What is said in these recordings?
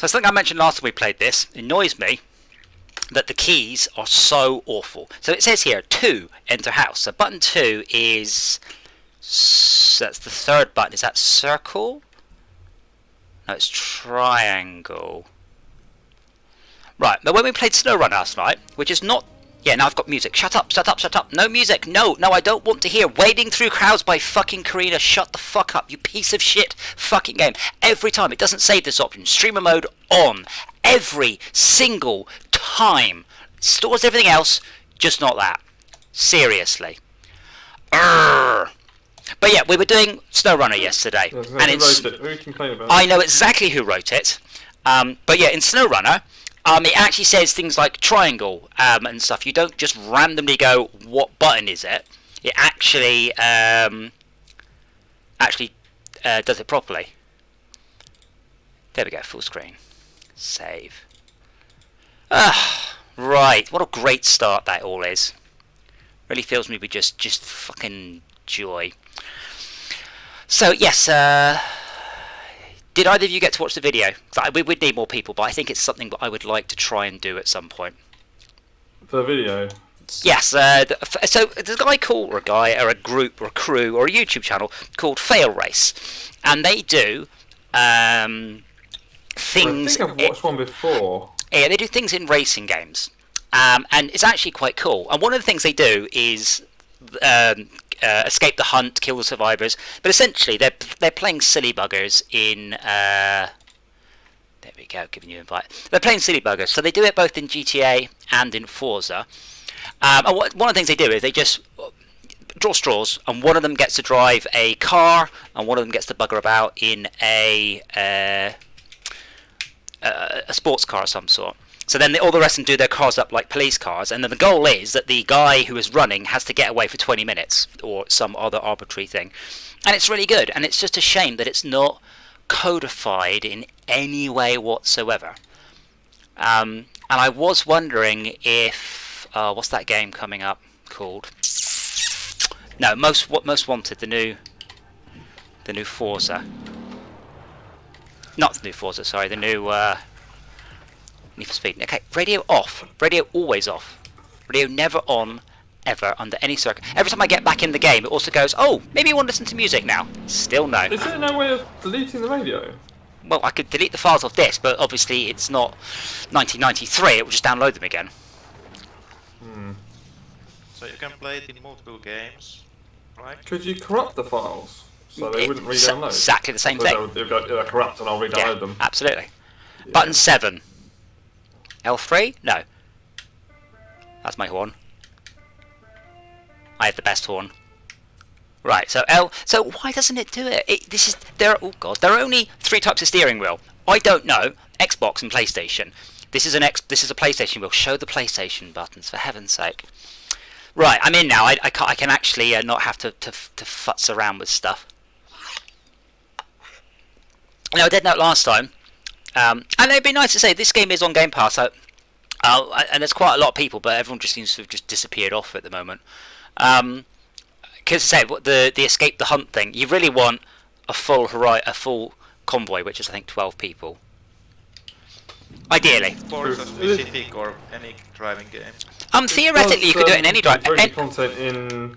So something I mentioned last time we played this, it annoys me that the keys are so awful. So it says here 2 enter house. So button 2 is, that's the third button. Is that circle? No, it's triangle. Right, but when we played Snowrunner last night, which is not... Yeah, now I've got music. Shut up, shut up, shut up. No music. No, I don't want to hear Wading Through Crowds by fucking Karina. Shut the fuck up, you piece of shit fucking game. Every time, it doesn't save this option. Streamer mode on. Every single time. Stores everything else, just not that. Seriously. Urgh. But yeah, we were doing Snowrunner yesterday. Who and wrote it? Who complained about it? I know exactly who wrote it. But yeah, in Snowrunner... it actually says things like triangle and stuff. You don't just randomly go, what button is it? It actually does it properly. There we go, full screen. Save. Right, what a great start that all is. Really fills me with just fucking joy. So yes, did either of you get to watch the video? We would need more people, but I think it's something that I would like to try and do at some point. The video? Yes, so there's a guy called, or a group, or a crew, or a YouTube channel called Fail Race. And they do things... I think I've watched one before. Yeah, they do things in racing games. And it's actually quite cool. And one of the things they do is... escape the hunt, kill the survivors, but essentially they're playing silly buggers in there we go, giving you an invite. They're playing silly buggers, so they do it both in GTA and in Forza. And one of the things they do is they just draw straws, and one of them gets to drive a car, and one of them gets to bugger about in a sports car of some sort. So then all the rest of them do their cars up like police cars, and then the goal is that the guy who is running has to get away for 20 minutes, or some other arbitrary thing. And it's really good, and it's just a shame that it's not codified in any way whatsoever. And I was wondering if... what's that game coming up called? No, Most Wanted, the new Forza. Not the new Forza, sorry, the new... Need for Speed. Okay, radio off. Radio always off. Radio never on, ever, under any circumstance. Every time I get back in the game, it also goes, oh, maybe you want to listen to music now. Still no. Is there no way of deleting the radio? Well, I could delete the files off this, but obviously it's not 1993. It will just download them again. So you can play it in multiple games, right? Could you corrupt the files so they wouldn't re-download? Exactly the same thing. They're corrupt and I'll re-download them. Absolutely. Yeah. Button 7. L3? No. That's my horn. I have the best horn. Right, so L. So why doesn't it do it? There are only 3 types of steering wheel. I don't know. Xbox and PlayStation. This is a PlayStation wheel. Show the PlayStation buttons, for heaven's sake. Right, I'm in now. I can actually not have to futz around with stuff. Now, I did note last time. And it'd be nice to say this game is on Game Pass, and there's quite a lot of people, but everyone just seems to have just disappeared off at the moment. Because the escape the hunt thing, you really want a full convoy, which is I think 12 people, ideally. Forza specific or any driving game. Theoretically, you could do it in any drive. Very good content in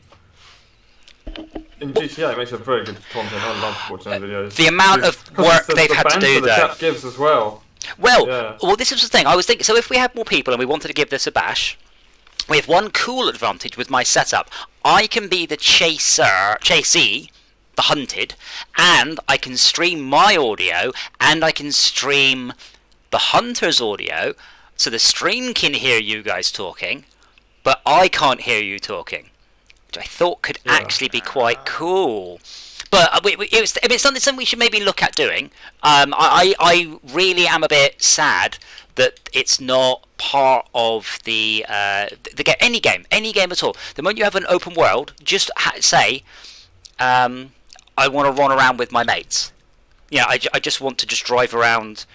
GTA. It makes a very good content. I love watching those videos. The amount of work they've had to do, the though. chat gives as well. Well, this is the thing. I was thinking. So if we had more people and we wanted to give this a bash, we have one cool advantage with my setup. I can be the chasee, the hunted, and I can stream my audio, and I can stream the hunter's audio, so the stream can hear you guys talking, but I can't hear you talking, which I thought could actually be quite cool. But it's something we should maybe look at doing. I really am a bit sad that it's not part of the game. Any game at all. The moment you have an open world, just say, I want to run around with my mates. Yeah, I just want to just drive around.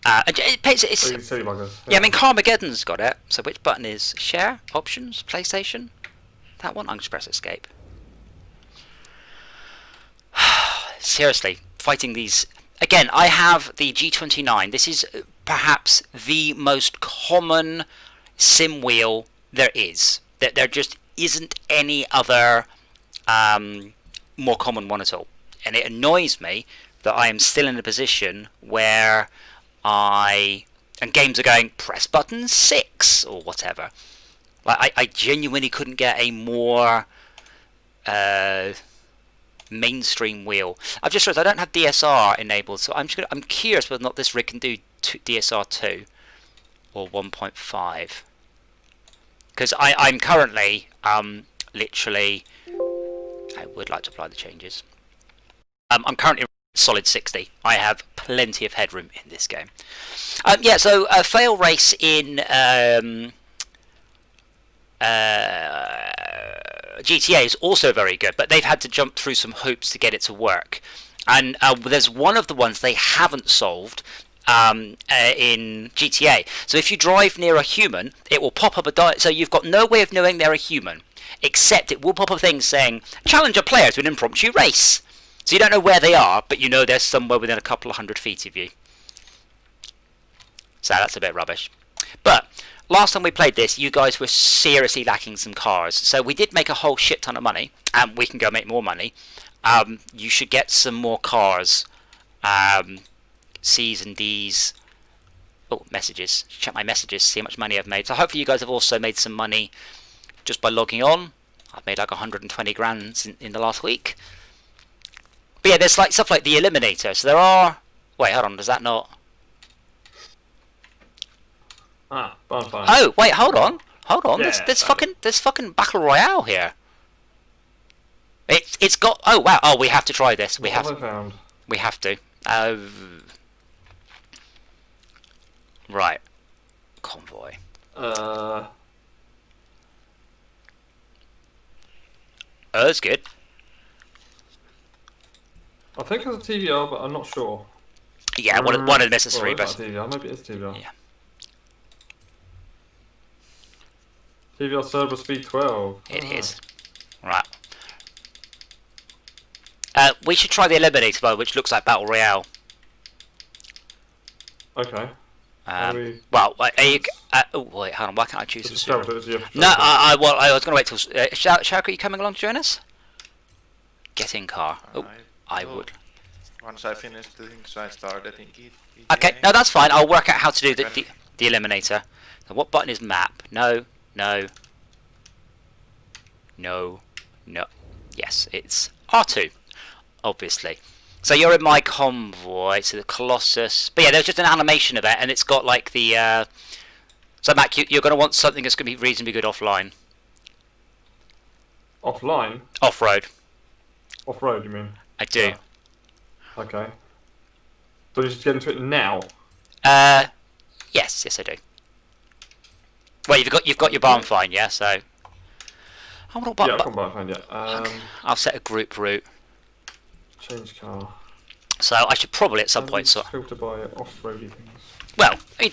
It's yeah, I mean, Carmageddon's got it. So which button is share? Options? PlayStation? That one? I'm just press escape. Seriously, fighting these... Again, I have the G29. This is perhaps the most common sim wheel there is. There just isn't any other more common one at all. And it annoys me that I am still in a position where and games are going, press button 6 or whatever. Like I genuinely couldn't get a more mainstream wheel. I've just realized I don't have DSR enabled, so I'm curious whether or not this rig can do DSR 2 or 1.5. Because I'm currently literally, I would like to apply the changes. I'm currently solid 60. I have plenty of headroom in this game. Yeah, so fail race in GTA is also very good, but they've had to jump through some hoops to get it to work. And there's one of the ones they haven't solved in GTA. So if you drive near a human, it will pop up so you've got no way of knowing they're a human, except it will pop up things saying challenge a player to an impromptu race. So you don't know where they are, but you know they're somewhere within a couple of 100 feet of you. So that's a bit rubbish. But last time we played this, you guys were seriously lacking some cars. So we did make a whole shit ton of money, and we can go make more money. You should get some more cars. C's and D's. Oh, messages. Check my messages, see how much money I've made. So hopefully you guys have also made some money just by logging on. I've made like 120 grand in the last week. But yeah, there's like stuff like the Eliminator. So there are... Wait, hold on, does that not... Bonfire. Oh, wait, hold on. Hold on, Yeah, there's fucking Battle Royale here. It's got... Oh, wow. Oh, we have to try this. We have to. Right. Convoy. That's good. I think it's a TVR, but I'm not sure. Yeah, one of the necessary best. TVR, maybe it is TVR. Yeah. TVR server speed 12. It is. Right. We should try the Eliminator, by which looks like Battle Royale. Okay. Well, oh wait, hold on. Why can't I choose? No, I was going to wait till. Shark, are you coming along to join us? Get in car. Oh, I would. Once I finish the things I started in GTA. Okay, no, that's fine. I'll work out how to do the Eliminator. So what button is map? No. Yes, it's R2, obviously. So you're in my convoy, so the Colossus. But yeah, there's just an animation of it, and it's got like the... So Mac, you're going to want something that's going to be reasonably good offline. Offline? Off-road. Off-road, you mean? I do. Yeah. Okay. So you just get into it now? Yes, I do. Well, you've got your barn fine, yeah. So I want to. Yeah, I've got barn fine, yeah. Okay. I'll set a group route. Change car. So I should probably at some point sort. Filter by off-roady things. Well, I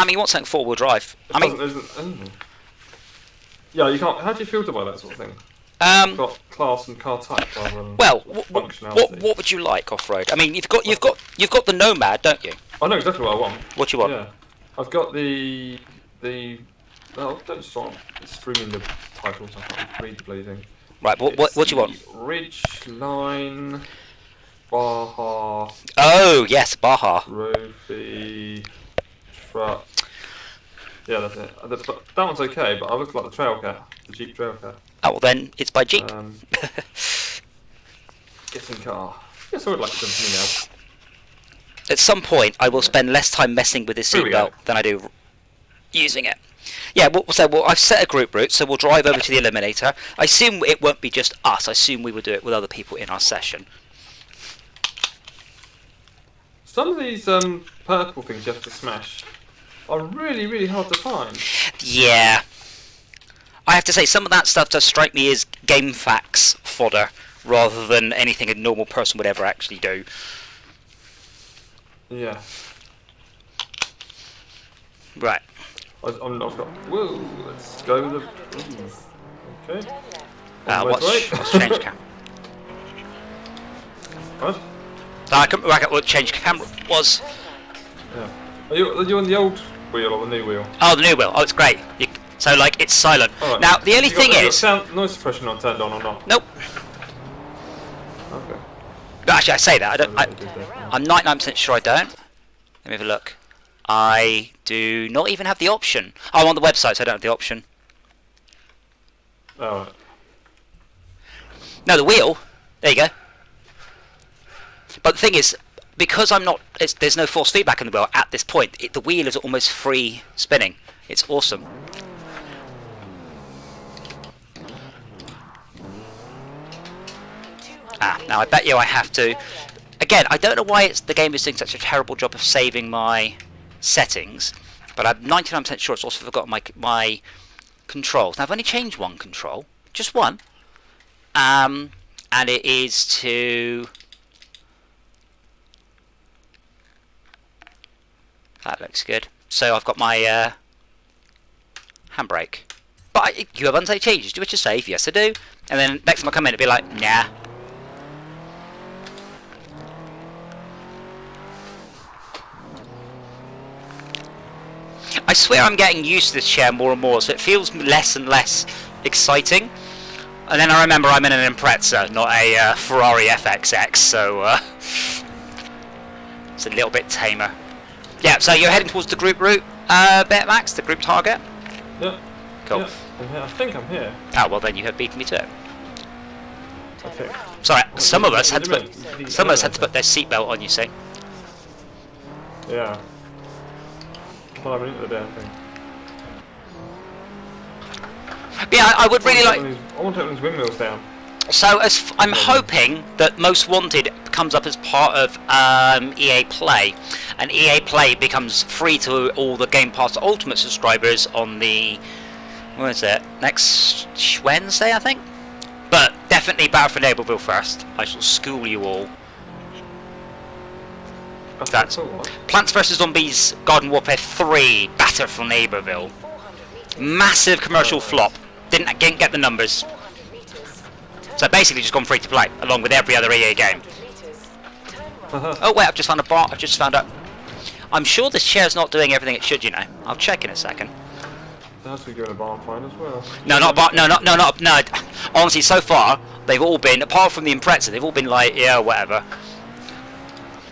mean, you want something four-wheel drive? Yeah, you can't. How do you filter by that sort of thing? You've got class and car type rather than functionality. What would you like off-road? I mean, you've got the Nomad, don't you? I know exactly what I want. What do you want? Yeah, I've got the. Oh, don't stop. It's streaming the titles. I can't read the bloody thing. Right. What do you want? Ridge Line, Baja. Oh yes, Baja. Trophy truck. Yeah, that's it. That one's okay, but I look like the Trailcat, the Jeep Trailcat. Oh well, then it's by Jeep. Getting car. Yes, I would like something else. At some point, I will spend less time messing with this seatbelt than I do using it. Yeah, well, I've set a group route, so we'll drive over to the Eliminator. I assume it won't be just us. I assume we will do it with other people in our session. Some of these purple things you have to smash are really, really hard to find. Yeah. I have to say, some of that stuff does strike me as game facts fodder, rather than anything a normal person would ever actually do. Yeah. Right. I've got. Whoa, let's go with the. Okay. Let's change camera. What? I couldn't work out what change camera was. Yeah. Are you on the old wheel or the new wheel? Oh, the new wheel. Oh, it's great. So, like, it's silent. Alright. Now, the only thing Have you is... got sound, noise suppression not turned on or not? Nope. Okay. But actually, I say that. I'm 99% sure I don't. Let me have a look. I do not even have the option. Oh, I'm on the website, so I don't have the option. Oh, right. No, the wheel. There you go. But the thing is, because I'm not... there's no force feedback in the wheel at this point. The wheel is almost free spinning. It's awesome. Now I bet you I have to... Again, I don't know why the game is doing such a terrible job of saving my settings, but I'm 99% sure it's also forgotten my controls. Now I've only changed one control, just one, and it is to... That looks good. So I've got my handbrake. But you have unsaved changes. Do you wish to save? Yes, I do. And then next time I come in, it'll be like, nah. I swear I'm getting used to this chair more and more, so it feels less and less exciting. And then I remember I'm in an Impreza, not a Ferrari FXX, so it's a little bit tamer. Yeah, so you're heading towards the group route, Max, the group target? Yeah. Cool. Yeah, I'm here. I think I'm here. Oh, well then you have beaten me to it. I think. Sorry, some of us had to What put do you mean? some of us had to put their seatbelt on, you see. Yeah. Well, I'm into the damn thing. But yeah, I would really like... I want to open these windmills down. So I'm hoping that Most Wanted comes up as part of EA Play, and EA Play becomes free to all the Game Pass Ultimate subscribers on the... What is it? Next Wednesday, I think? But definitely Battlefield Neighborville first. I shall school you all. That's cool. Plants vs Zombies Garden Warfare 3 Battlefield Neighborville. Massive commercial flop. Didn't get the numbers. So basically just gone free to play, along with every other EA game. Oh wait, I've just found a bar. I've just found out. I'm sure this chair's not doing everything it should, you know. I'll check in a second. There has to be given a barn find as well. No, not bar. No. Honestly, so far they've all been, apart from the Impreza, they've all been like, yeah, whatever.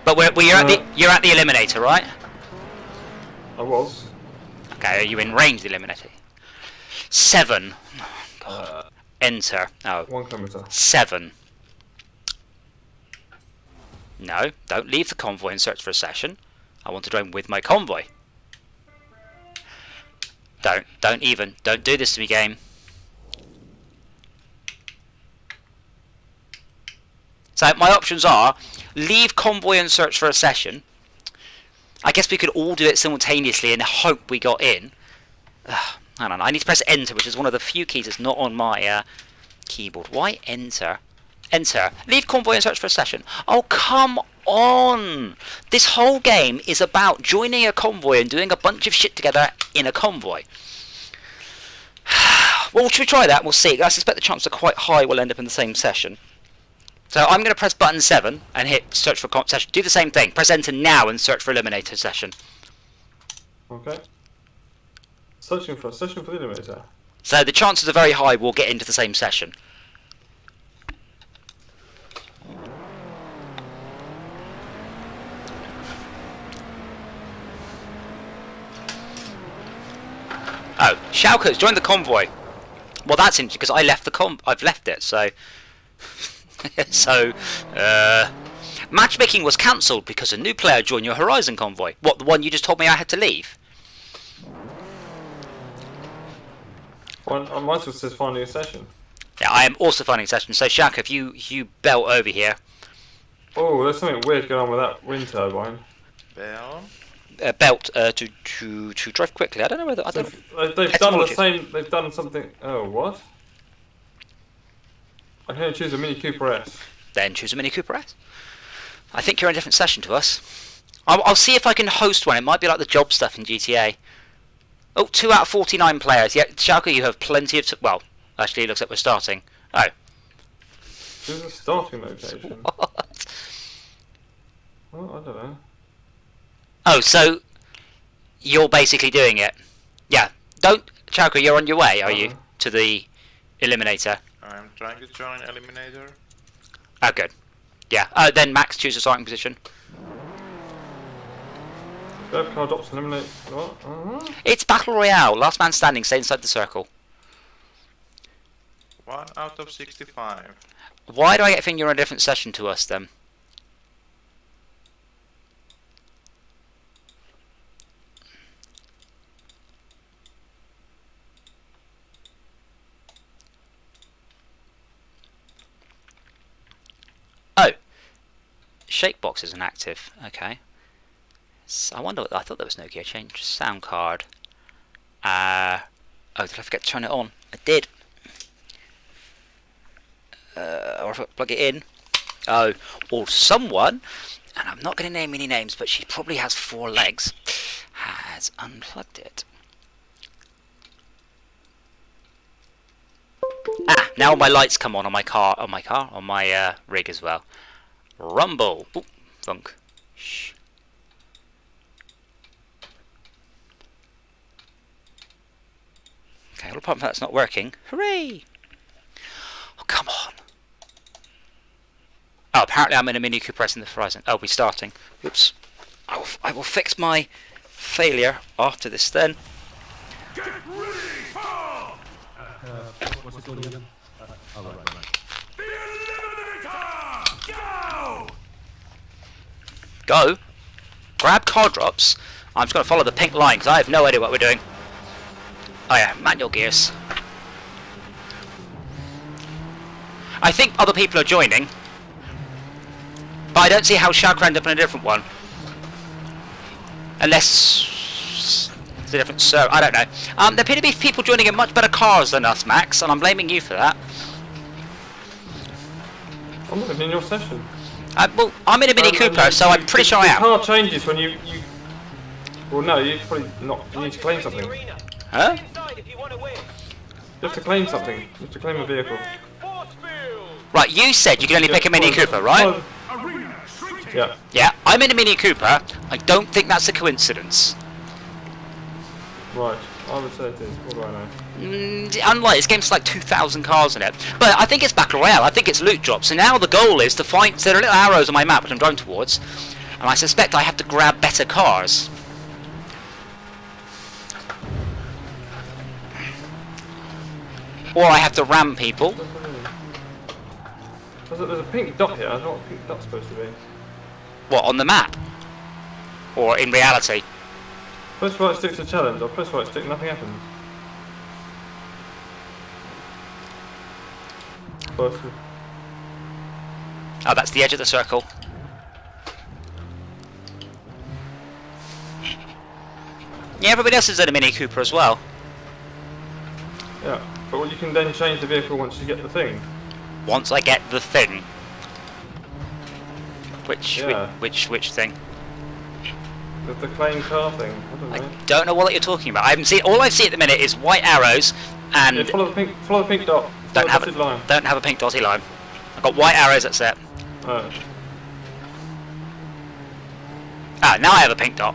But you're at the Eliminator, right? I was. Okay, are you in range of the Eliminator? 7. God. Enter. Oh. 1 kilometre. 7. No, don't leave the convoy and search for a session. I want to join with my convoy. Don't do this to me, game. So my options are leave convoy and search for a session. I guess we could all do it simultaneously and hope we got in. I don't know. I need to press enter, which is one of the few keys that's not on my keyboard. Why enter? Enter. Leave convoy and search for a session. Oh, come on! This whole game is about joining a convoy and doing a bunch of shit together in a convoy. Well, should we try that? We'll see. I suspect the chances are quite high we'll end up in the same session. So I'm going to press button 7 and hit search for session. Do the same thing. Press enter now and search for eliminator session. Okay. Searching for a session for the eliminator. So the chances are very high we'll get into the same session. Oh, Shauker's joined the convoy. Well, that's interesting because I left the I've left it, so. Matchmaking was cancelled because a new player joined your Horizon convoy. What, the one you just told me I had to leave? Well, I might as well just finding a session. Yeah, I am also finding a session. So, Shaka, if you belt over here. Oh, there's something weird going on with that wind turbine. Down. Belt to drive quickly. I don't know whether They've done the same. They've done something. Oh, what? I can only choose a Mini Cooper S. Then choose a Mini Cooper S. I think you're in a different session to us. I'll see if I can host one. It might be like the job stuff in GTA. Oh, 2 out of 49 players. Yeah, Shaka, you have plenty of... well, actually, it looks like we're starting. Oh. This is a starting location. What? Well, I don't know. Oh, so You're basically doing it. Yeah. Don't, Chowker, you're on your way, are you? To the eliminator. I'm trying to join Eliminator. Oh, good. Yeah. Then Max, choose a starting position. Grab car drops, eliminate. What? It's Battle Royale. Last man standing, stay inside the circle. 1 out of 65. Why do I get a thing you're in a different session to us, then? Oh. Shakebox isn't active. Okay. So I wonder. I thought there was no gear change. Sound card. Oh, did I forget to turn it on? I did. Or if I plug it in. Oh, or someone, and I'm not going to name any names, but she probably has 4 legs, has unplugged it. Ah, now my lights come on my rig as well. Rumble. Ooh, thunk. Shh. Okay, well, apart from that's not working. Hooray! Oh, come on. Oh, apparently I'm in a Mini Cooper in the horizon. Oh, we're starting. Oops. I will fix my failure after this then. Get ready, fall! What's it called again? Right. The Eliminator! Go! Go? Grab car drops? I'm just going to follow the pink line because I have no idea what we're doing. Oh yeah, manual gears. I think other people are joining. But I don't see how Shao ended up in a different one. Unless it's a different server. I don't know. There appear to be people joining in much better cars than us, Max, and I'm blaming you for that. I'm not in your session. Well, I'm in a Mini Cooper, so I'm pretty sure I am. The car changes when you... Well, no, you probably not. You need to claim something. You Huh? have to claim something. You have to claim a vehicle. Right, you said you can only pick a Mini Cooper, right? Yeah. Yeah, I'm in a Mini Cooper. I don't think that's a coincidence. Right. I would say it is. What do I know? Unlike this game's like 2,000 cars in it, but I think it's Battle Royale. I think it's loot drops, and now the goal is to find. So there are little arrows on my map which I'm driving towards, and I suspect I have to grab better cars. Or I have to ram people. There's a pink dot here. I don't know what a pink dot's supposed to be. What, on the map? Or in reality? Press right stick to challenge, or press right stick, nothing happens. First. Oh, that's the edge of the circle. Yeah, everybody else is in a Mini Cooper as well. Yeah, but you can then change the vehicle once you get the thing. Once I get the thing. Which Yeah. which thing? The claim car thing. I don't know. I don't know what you're talking about. I haven't seen. All I see at the minute is white arrows, and Yeah, follow the pink dot. Follow don't the have dotted line. don't have a pink dotty line. I've got white arrows. That's it. Oh. Ah, now I have a pink dot.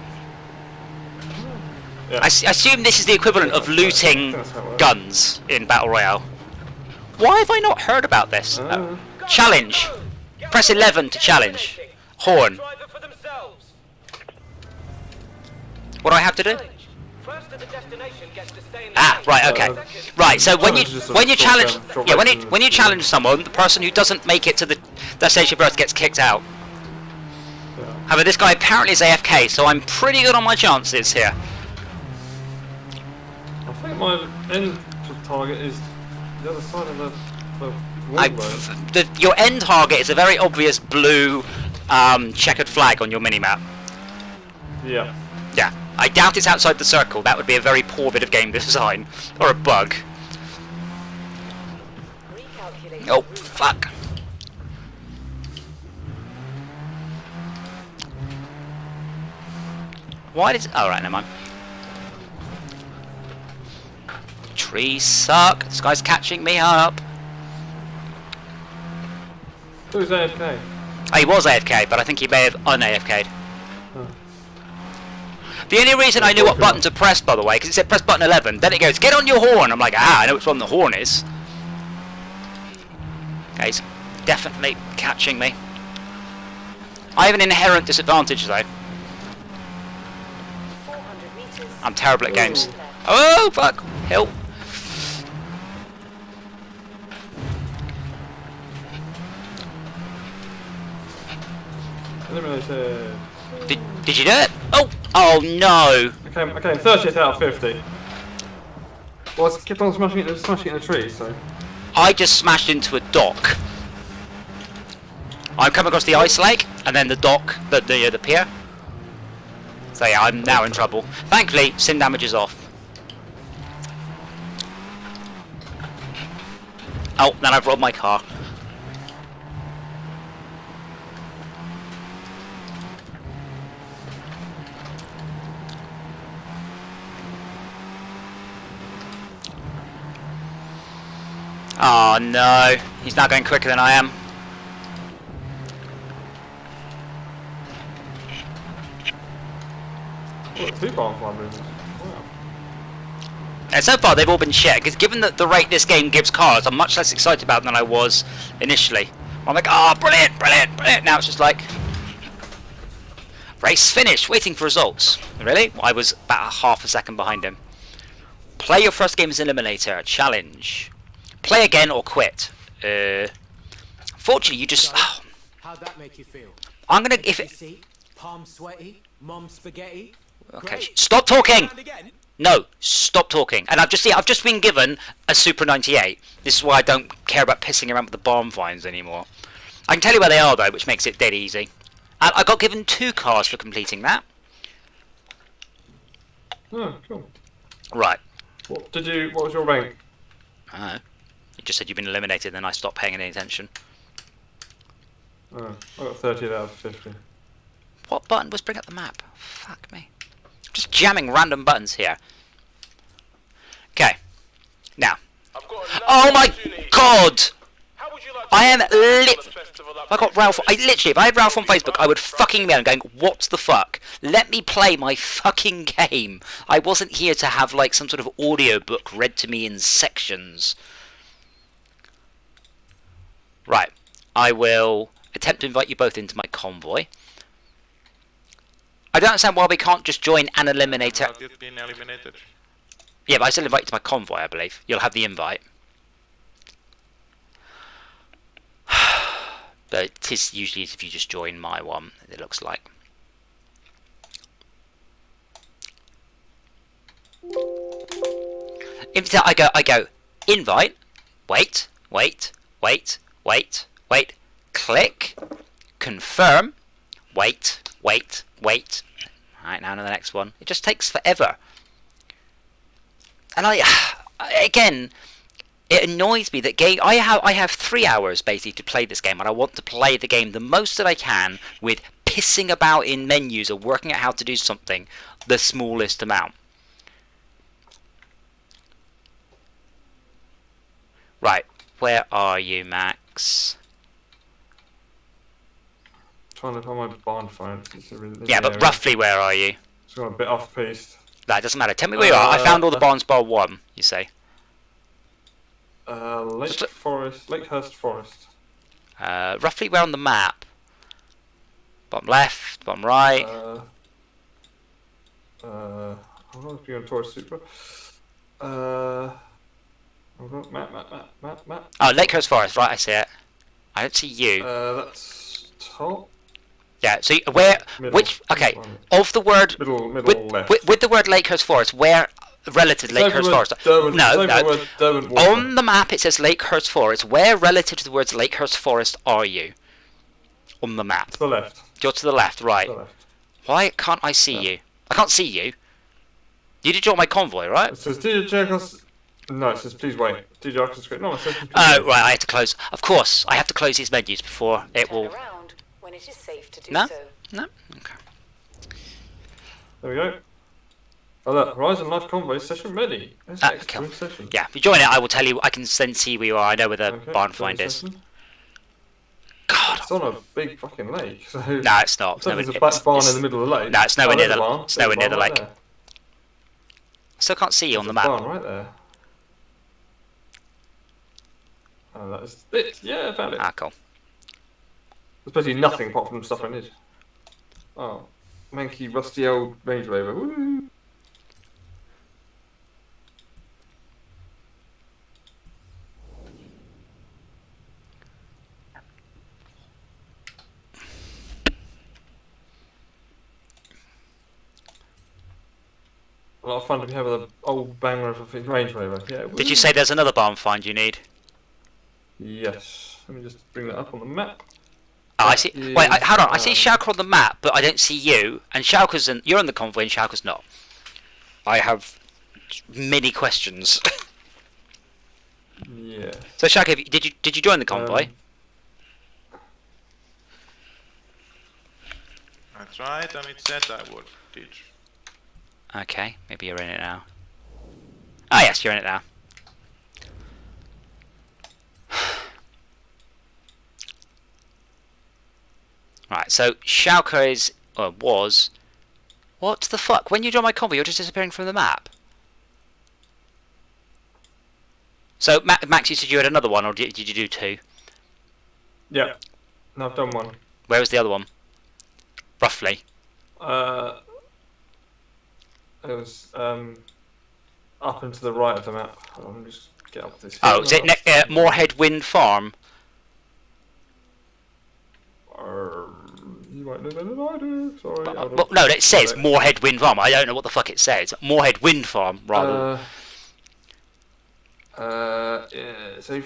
Yeah. I assume this is the equivalent of looting That's how it works. guns in Battle Royale. Why have I not heard about this? Oh. Challenge. Press 11 to challenge. Horn. What do I have to do? Ah, right, okay. Right, so when you challenge, yeah, when you challenge someone, the person who doesn't make it to the destination of birth gets kicked out. However, this guy apparently is AFK, so I'm pretty good on my chances here. I think my end target is the other side of the wall. Your end target is a very obvious blue checkered flag on your minimap. Yeah. Yeah, I doubt it's outside the circle. That would be a very poor bit of game design. Or a bug. Oh, fuck. Why did... Oh, right, never mind. Trees suck. This guy's catching me up. Who's AFK? Oh, he was AFK, but I think he may have un-AFK'd. The only reason I knew what button to press, by the way, because it said press button 11, then it goes, get on your horn. I'm like, I know which one the horn is. Okay, he's definitely catching me. I have an inherent disadvantage, though. 400 meters. I'm terrible at games. Oh, fuck. Hill. Eliminated. Did you do it? Oh! Oh, no. Okay, 30th out of 50. Well, I kept on smashing it in a tree, so... I just smashed into a dock. I'm coming across the ice lake, and then the dock, the pier. So yeah, I'm now in trouble. Thankfully, sim damage is off. Oh, then I've robbed my car. Oh no, he's now going quicker than I am. Oh, 2 bonfire movements. Wow. And so far they've all been shit, because given the rate this game gives cars, I'm much less excited about them than I was initially. I'm like, oh, brilliant, brilliant, brilliant. Now it's just like, race finished, waiting for results. Really? I was about half a second behind him. Play your first game as Eliminator, challenge. Play again or quit. Fortunately, you just... Oh, How'd that make you feel? I'm gonna... If it... See? Palm sweaty? Mom spaghetti? Okay, Great. stop talking! And again? No, stop talking. And I've just been given a Super 98. This is why I don't care about pissing around with the bomb vines anymore. I can tell you where they are though, which makes it dead easy. And I got given 2 cars for completing that. Oh, cool. Right. What was your rank? I don't know. You just said you've been eliminated, then I stopped paying any attention. Oh, I got 30 out of 50. What button was bring up the map? Fuck me. Just jamming random buttons here. Okay. Now. Oh my god! I am I got Ralph. Literally, if I had Ralph on Facebook, I would fucking mail him going, what the fuck? Let me play my fucking game. I wasn't here to have like some sort of audiobook read to me in sections. Right. I will attempt to invite you both into my convoy. I don't understand why we can't just join an eliminator. Have you been eliminated? Yeah, but I still invite you to my convoy, I believe. You'll have the invite. But it is usually if you just join my one, it looks like. I go, invite, wait, click, confirm, wait. Alright, now to the next one. It just takes forever. And again, it annoys me that I have 3 hours basically to play this game, and I want to play the game the most that I can with pissing about in menus or working out how to do something the smallest amount. Right, where are you, Max? Trying to find my bonfire. Yeah, but roughly where are you? It's got a bit off piste. That doesn't matter. Tell me where you are. I found all the barns bar 1, you say. Lakehurst Forest. Roughly where on the map? Bottom left, bottom right. I'm not going to Taurus Supra. Map. Oh, Lakehurst Forest, right, I see it. I don't see you. That's top. Yeah, so where, Middle. okay, of the word, Middle left. with the word Lakehurst Forest, where relative to Lakehurst Forest? No. On the map it says Lakehurst Forest. Where relative to the words Lakehurst Forest are you? On the map. To the left. You're to the left, right. To the left. Why can't I see you? I can't see you. You did join my convoy, right? It says DJ Jacobs. No, it says please wait. DJ Jacobs. No, it says please Oh, wait. right, I have to close. Of course, I have to close these menus before it Turn will... around when it is safe to do No? so. No? Okay. There we go. Oh look, Horizon Live Convoy session ready. Okay. Session. Yeah, if you join it, I will tell you, I can then see where you are. I know where the Okay, barn join find is. session. God, on a big fucking lake, so... No, it's not. There's a back barn in the middle of the lake. No, it's nowhere near there's a the. barn. It's There's nowhere a near the barn lake. right there. Still can't see you on the There's a map. barn right there. Oh, that is it. Yeah, I found it. Ah, cool. There's basically nothing apart from stuff I need. Oh, manky, rusty old Range Rover. Woo! A lot of fun to be having an old banger of a Range Rover. Yeah. Did you say there's another barn find you need? Yes. Let me just bring that up on the map. Oh, I see. Wait, hold on. I see Um, Shauker on the map, but I don't see you. And Shauker's you're in the convoy, and Shauker's not. I have many questions. Yeah. So Shauker, did you join the convoy? I tried and it said I would teach. Okay, maybe you're in it now. Ah, yes, you're in it now. Right, so Shauker is, or was... What the fuck? When you join my convoy, you're just disappearing from the map. So, Max, you said you had another one, or did you do two? Yeah. No, I've done one. Where was the other one? Roughly. It was up and to the right of the map. Hold on, just get up this. Oh, is it Moorhead Wind Farm? You might know better than I do. Sorry. hold on. Well, no, it says Got it. Moorhead Wind Farm. I don't know what the fuck it says. Moorhead Wind Farm, rather. Yeah, so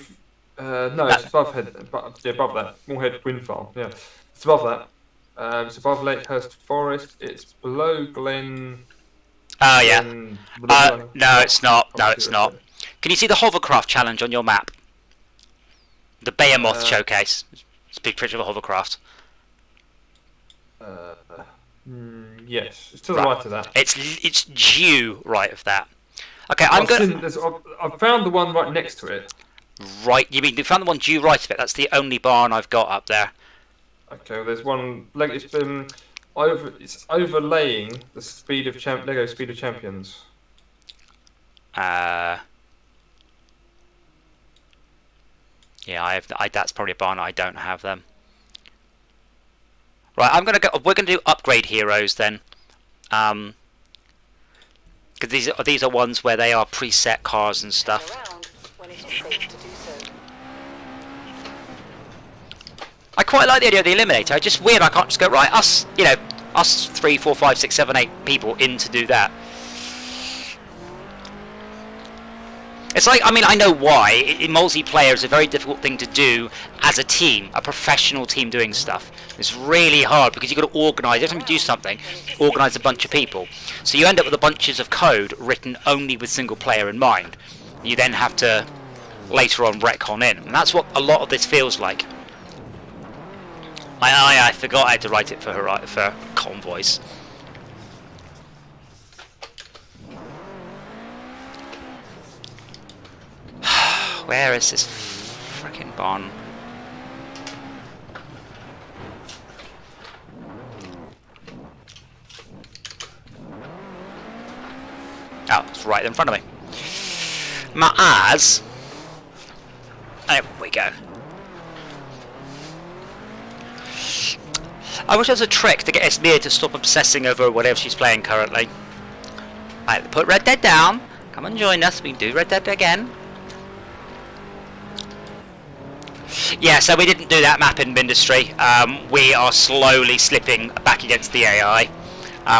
no, it's above above that. Moorhead Wind Farm. Yeah, it's above that. It's above Lakehurst Forest. It's below Glen. Oh, yeah. Glen- No, it's not. No, it's not. Can you see the hovercraft challenge on your map? The Behemoth showcase. It's a big picture of a hovercraft. Yes, it's to the right of that. It's due right of that. Okay, I'm going. I've found the one right next to it. Right, you mean you found the one due right of it? That's the only barn I've got up there. Okay, well, there's one. Like it's been it's overlaying the speed of Lego Speed of Champions. Yeah, I have. That's probably a barn I don't have them. Right, I'm gonna go. We're gonna do upgrade heroes then, because these are ones where they are preset cars and stuff. Turn around when it is safe to do so. I quite like the idea of the eliminator. It's just weird. I can't just go right. Us 3, 4, 5, 6, 7, 8 people in to do that. It's like, I mean, I know why. In multiplayer, it's a very difficult thing to do as a team, a professional team doing stuff. It's really hard because you've got to organise, every time you do something, organise a bunch of people. So you end up with a bunches of code written only with single player in mind. You then have to later on retcon in. And that's what a lot of this feels like. I forgot I had to write it for convoys. Where is this freaking barn? Oh, it's right in front of me. My eyes. There we go. I wish there was a trick to get Esmir to stop obsessing over whatever she's playing currently. Right, put Red Dead down. Come and join us. We can do Red Dead again. Yeah, so we didn't do that map in Industry. We are slowly slipping back against the AI.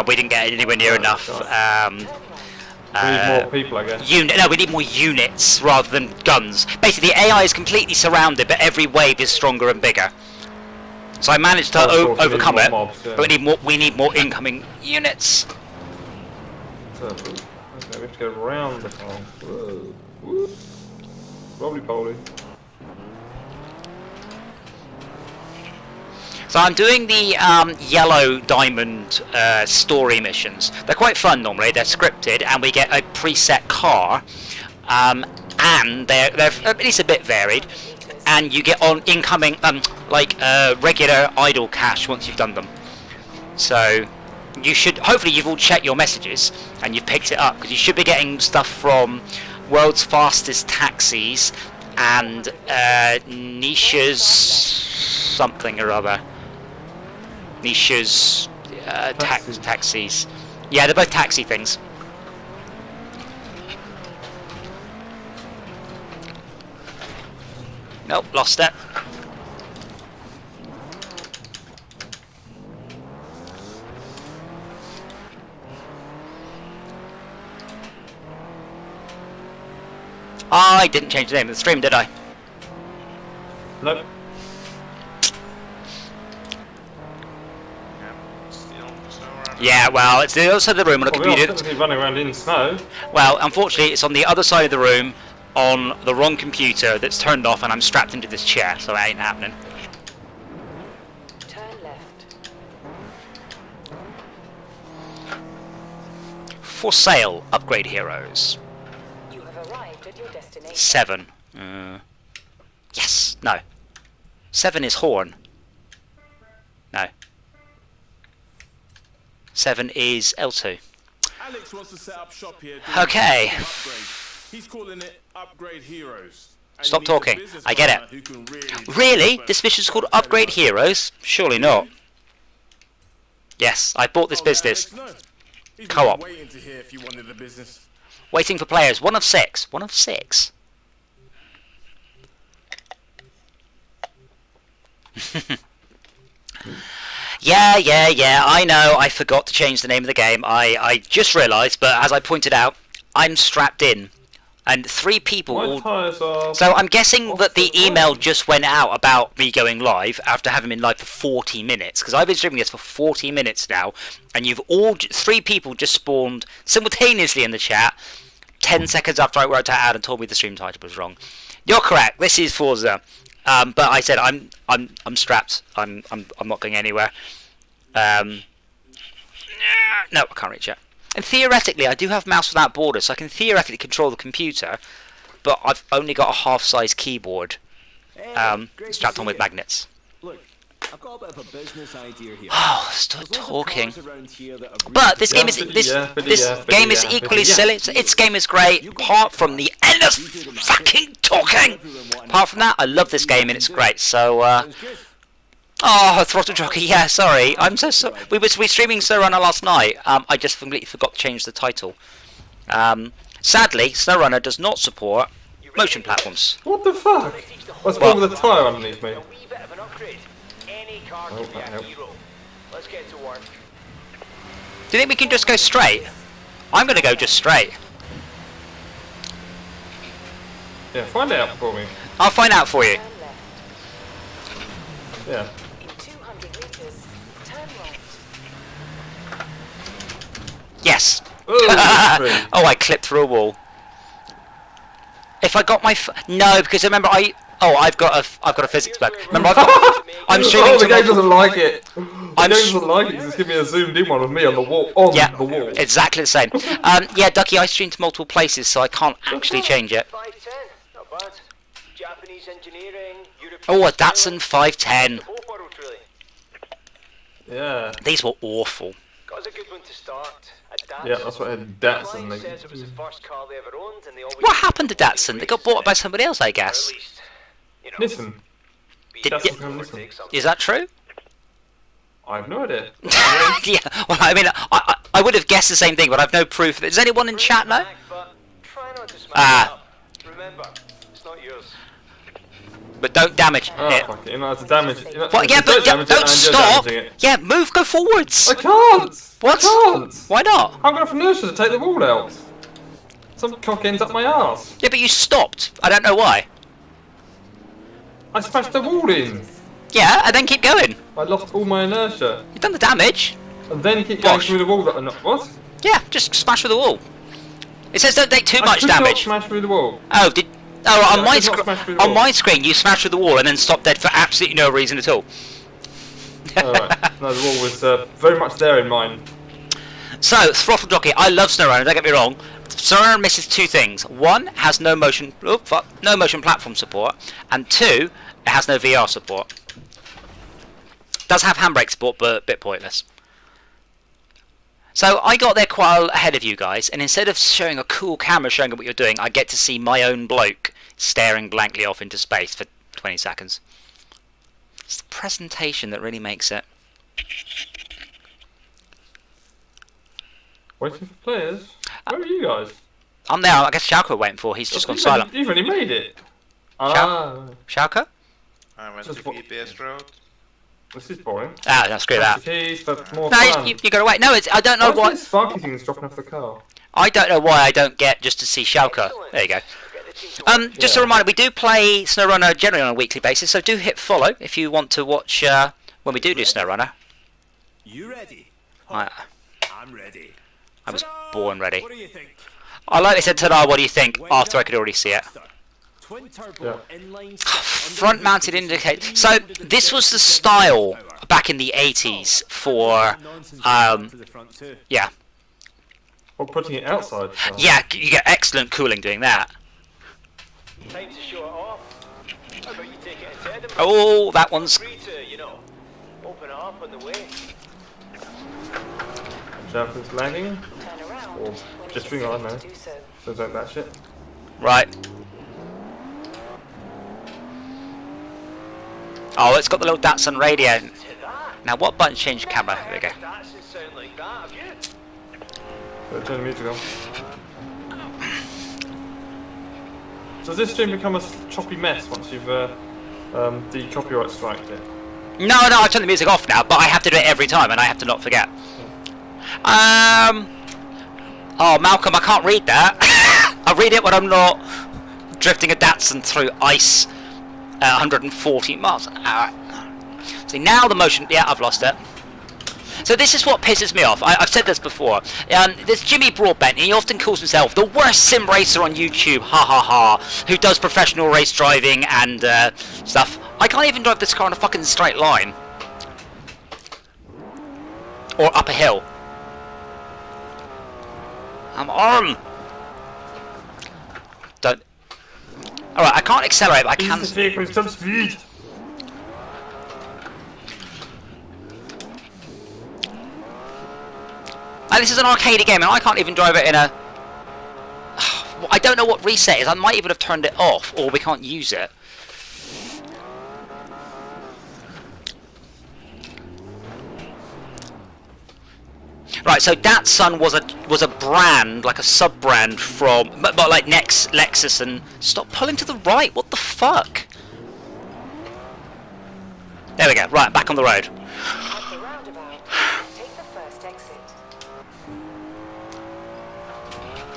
We didn't get anywhere near enough. We need more people, I guess. No, we need more units rather than guns. Basically, the AI is completely surrounded, but every wave is stronger and bigger. So I managed to overcome it, mobs, yeah. but we need more incoming units. So, okay, we have to go around the farm. Whoa. Woo. Roly-poly. So I'm doing the yellow diamond story missions. They're quite fun normally. They're scripted, and we get a preset car, and they're at least a bit varied. and you get on incoming regular idle cash once you've done them. So you should, hopefully you've all checked your messages and you've picked it up, because you should be getting stuff from World's Fastest Taxis and Nisha's something or other. Nisha's taxis. Yeah, they're both taxi things. Nope, lost it. I didn't change the name of the stream, did I? Nope. Yeah, well, it's the other side of the room on a Well, we're computer. not going to be running around in snow. Well, unfortunately, it's on the other side of the room on the wrong computer that's turned off, and I'm strapped into this chair, so that ain't happening. Turn left. For sale, upgrade heroes. You have arrived at your destination. 7. Yes. No. 7 is horn. No. 7 is L2. Alex wants to set up shop here. Okay. He's calling it Upgrade Heroes. And Stop he needs a talking. business I get partner it. who can Really? This mission's called Upgrade Heroes? Surely not. Yes, I bought this business. Co-op. Waiting to hear if you wanted the business. Waiting for players. 1 of 6. 1 of 6. Yeah, I know, I forgot to change the name of the game. I just realised, but as I pointed out, I'm strapped in. And 3 people My all... tyres are... So I'm guessing that the email just went out about me going live after having been live for 40 minutes. Because I've been streaming this for 40 minutes now, and you've all... 3 people just spawned simultaneously in the chat 10 seconds after I worked out and told me the stream title was wrong. You're correct, this is Forza. But I said I'm strapped. I'm not going anywhere. No, I can't reach it. And theoretically, I do have mouse without borders, so I can theoretically control the computer. But I've only got a half-size keyboard, strapped on with magnets. Look, I've got a bit of a business idea here. Oh, stop talking. But this game is equally silly. Its game is great, apart from the endless fucking talking. Apart from that, I love this game and it's great. So, oh, Throttle Jockey. Yeah, sorry. I'm so sorry. We were streaming Snowrunner last night. I just completely forgot to change the title. Sadly, Snowrunner does not support motion platforms. What the fuck? What's wrong with the tyre underneath me? Oh, that helped. Let's get to work. Do you think we can just go straight? I'm gonna go just straight. Yeah, find out for me. I'll find out for you. Turn left. Yeah. In 200 meters, turn right. Yes. Oh, Oh, I clipped through a wall. If I got my no, because remember I've got a physics bug. Remember I'm streaming oh, the to game doesn't like it. The I'm game doesn't like it. Just give me a zoomed in one of me on the wall. On yeah, the wall. exactly the same. Yeah, Ducky, I stream to multiple places, so I can't actually change it. 510, not bad. Japanese engineering, European. Oh, a Datsun 510. The whole world, really. Yeah. These were awful. Got us a good one to start. A Datsun. Yeah, that's what I had. Datsun. Client says it was the first car they ever owned, and they always What happened to Datsun? They got bought by somebody else, I or guess. at least, you know, Listen. Did- Datsun yeah. can listen. Is that true? I have no idea. Yeah. Well, I mean, I would have guessed the same thing, but I've no proof. Does anyone in chat know? but try not to smash Ah. it up. Remember, it's not yours. But don't damage Oh, it. fuck it. You're not to damage it. You're not What? Yeah, don't but damage it don't and you're stop. damaging it. Yeah, move, go forwards. I can't. What? I can't. Why not? I've got enough inertia to take the wall out. Some cock ends up my arse. Yeah, but you stopped. I don't know why. I smashed the wall in. Yeah, and then keep going. I lost all my inertia. You've done the damage. And then keep going Bosh. through the wall that I'm not. What? Yeah, just smash through the wall. It says don't take too I much could not damage. smash through the wall. Oh, did? Oh, I on my could not smash through the on wall. my screen, you smashed through the wall and then stopped dead for absolutely no reason at all. Alright. No, the wall was very much there in mine. So, Throttle Jockey, I love Snowrunner, don't get me wrong. Snowrunner misses two things. One, it has no motion platform support, and two, it has no VR support. It does have handbrake support, but a bit pointless. So I got there quite ahead of you guys, and instead of showing a cool camera showing what you're doing, I get to see my own bloke staring blankly off into space for 20 seconds. It's the presentation that really makes it. Waiting for players? Where are you guys? I'm there. I guess Schalke we're waiting for. He's just gone silent. You've only made it. Schalke? I went Just to GPS road. This is boring. Ah, no, screw that. Keys for more No, fun. you got to wait. No, I don't know Why why. is this sparky things dropping off the car? I don't know why I don't get just to see Schalke. There you go. Just a reminder, we do play Snowrunner generally on a weekly basis, so do hit follow if you want to watch when we do Snowrunner. You ready? I I'm ready. was born ready. What do you think? I like they said, "Ta-da, what do you think?" after I could already see it. Twin turbo inline Front mounted indicator. So this was the style back in the 80s for yeah. Or putting it outside. Yeah, you get excellent cooling doing that. Time to show it off. How about you take it into Edinburgh? Oh, that one's Free to, you know, open it up on the way. Japan's landing. Turn around Or when just it swing is on, safe no. to do so. Don't like that shit. right. Oh, it's got the little Datsun radio. To that. Now, what button change camera? There we go. That doesn't sound like that, have you? Turn the music on. So does this stream become a choppy mess once you've de-copyright striked it? No, I've turned the music off now, but I have to do it every time, and I have to not forget. Oh, Malcolm, I can't read that. I read it when I'm not drifting a Datsun through ice at 140 miles an hour. See, now the motion... Yeah, I've lost it. So this is what pisses me off. I've said this before. There's Jimmy Broadbent. He often calls himself the worst sim racer on YouTube, ha ha ha, who does professional race driving and stuff. I can't even drive this car on a fucking straight line. Or up a hill. I'm on. Don't. Alright, I can't accelerate, but I can. This vehicle is top speed! And this is an arcade game, and I can't even drive it in a... I don't know what reset is. I might even have turned it off, or we can't use it. Right, so Datsun was a brand, like a sub-brand from... But like Lexus and... Stop pulling to the right, what the fuck? There we go, right, back on the road. At the roundabout, take the first exit.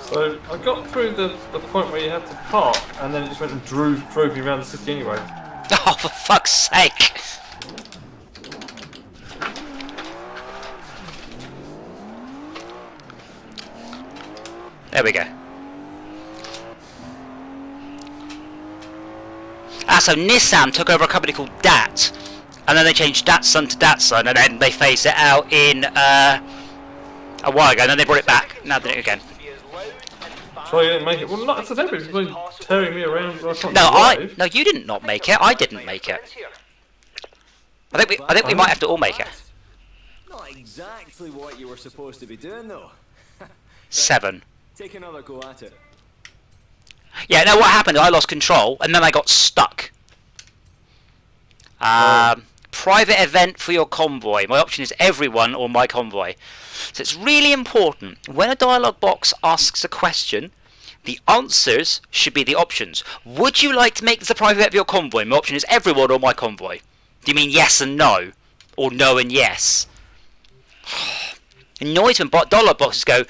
So I got through the point where you had to park, and then it just went and drove me around the city anyway. Oh, for fuck's sake! There we go. So Nissan took over a company called Dat, and then they changed Datsun to Datsun, and then they phased it out in a while ago, and then they brought it back. Now they do it again. So you didn't make it. Well, not today, but it's been tearing me around. Where I can't No, drive. no, you didn't not make it. I didn't make it. I think we might have to all make it. Not exactly what you were supposed to be doing, though. 7. Take another go at it. Yeah, no, what happened? I lost control, and then I got stuck. Private event for your convoy. My option is everyone or my convoy. So it's really important. When a dialog box asks a question, the answers should be the options. Would you like to make this a private event for your convoy? My option is everyone or my convoy. Do you mean yes and no? Or no and yes? It annoys when dialog boxes go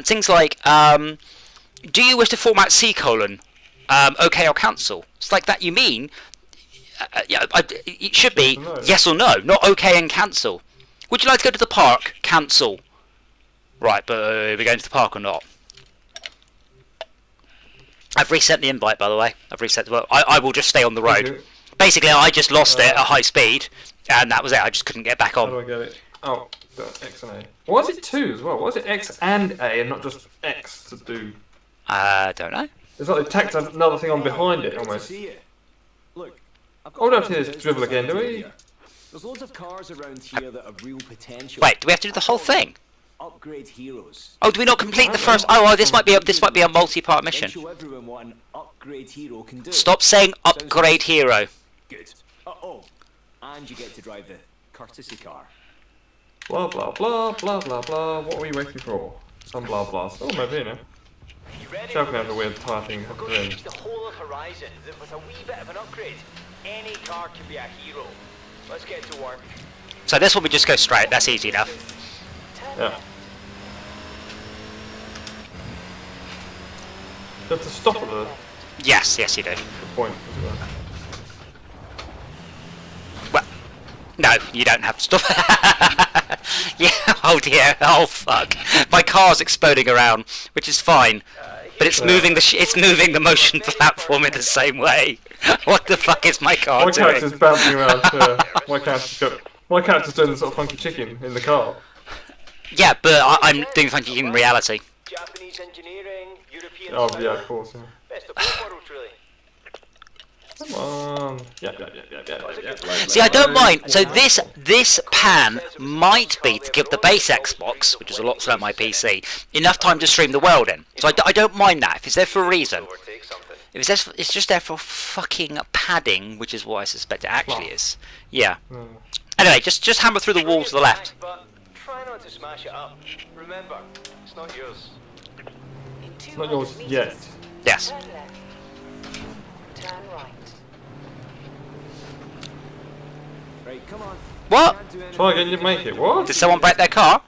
things like, do you wish to format C:, okay or cancel? It's like that you mean, it should be yes or no, not okay and cancel. Would you like to go to the park? Cancel. Right, but are we going to the park or not? I've reset the invite, by the way. I've reset the... I will just stay on the road. Basically, I just lost it at high speed, and that was it. I just couldn't get back How on. do I get it? Oh, X and A. Why is it 2 as well? Why is it X and A and not just X to do Don't know. It's like they tacked another thing on behind it almost. See it. Look, I've got Oh, we don't have to a do this dribble again, do we? here. There's loads of cars around here that have real potential. Wait, do we have to do the whole thing? Upgrade heroes. Oh, do we not complete the first? Oh, this might be a multi-part mission. Then show everyone what an upgrade hero can do. Stop saying upgrade hero. Good. Oh, and you get to drive the courtesy car. Blah blah blah blah blah blah. What are we waiting for? Some blah blahs. Oh, maybe you know. You ready? Shall we have a weird tyre thing We're going to teach the whole of Horizon that with a wee bit of an upgrade, any car can be a hero. Let's get to work. So this one we just go straight. That's easy enough. Yeah. You have to stop at the Yes, you do. point. Well, no, you don't have to stop. Yeah. Oh dear. Oh fuck. My car's exploding around, which is fine, but it's moving it's moving the motion platform in the same way. What the fuck is my car My doing? character's bouncing around. My character's doing the sort of funky chicken in the car. Yeah, but I'm doing funky in reality. Japanese engineering, European Oh style. yeah, of course. Yeah. Best of both worlds, really. Come on. Yeah. See, I don't mind. So this pan might be to give the base Xbox, which is a lot slower than my PC, enough time to stream the world in. So I don't mind that if it's there for a reason. Overtake something. If it's just there for fucking padding, which is what I suspect it actually is. Yeah. Anyway, just hammer through the wall to the left. But try not to smash it up. Remember, it's not yours. In It's not yours 200 yet. meters, Yes. turn left. Turn right. Right, come on. What? Can't do anything. Try again, you didn't make it. What? Did someone break their car?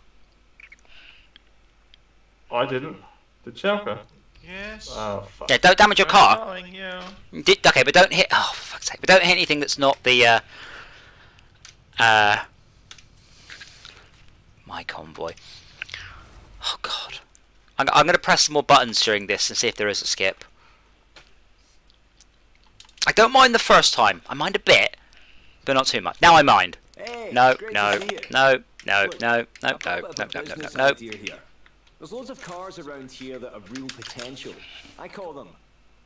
I didn't. Did Chalker? Yes. Oh fuck. Yeah, don't damage your I'm car. following you. Okay, but don't hit. Oh, for fuck's sake! But don't hit anything that's not the my convoy. Oh god, I'm gonna press some more buttons during this and see if there is a skip. I don't mind the first time. I mind a bit, but not too much. Now I mind. Hey, No, great no, to see you. no, no, Look, no, no, I've got no, a no, bit no, of a no, no, business no. idea here. There's loads of cars around here that have real potential. I call them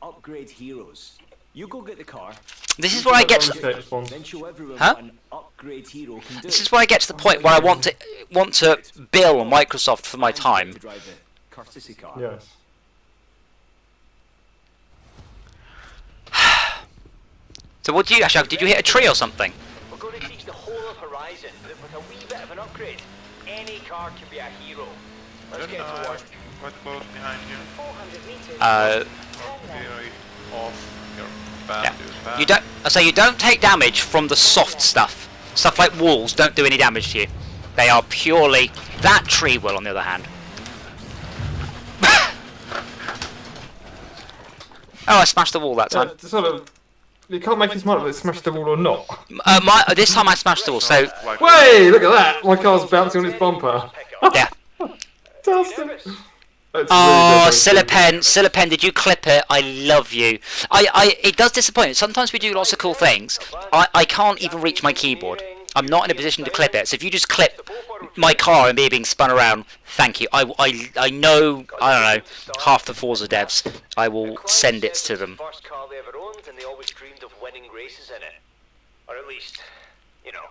upgrade heroes. You go get the car, This is where I get. Okay, response. then show everyone Huh? what an upgrade hero can do. This is where I get to the point where I want to bill Microsoft for my And you get time. to drive the courtesy car. Yes. So what do you actually? Did you hit a tree or something? We're going to teach the whole of Horizon that with a wee bit of an upgrade, any car can be a hero. I Let's don't know. get to work. Quite close behind you. 400 meters. Oh, turn Very left. off your Yeah. path. You don't. So you don't take damage from the soft stuff. Stuff like walls don't do any damage to you. They are purely that tree will. On the other hand. Oh, I smashed the wall that time. Sort of. You can't make his mind if it smashed the wall or not. This time I smashed the wall. So Like, Wait, look at that! My car's bouncing on its bumper. yeah. Fantastic. That's Oh, really devastating. Silapen, did you clip it? I love you. It does disappoint me. Sometimes we do lots of cool things. I can't even reach my keyboard. I'm not in a position to clip it. So if you just clip my car and me being spun around, thank you. I know, I don't know, half the Forza devs. I will send it to them. First car they ever owned, and they always dreamed of winning races in it, or at least, you know,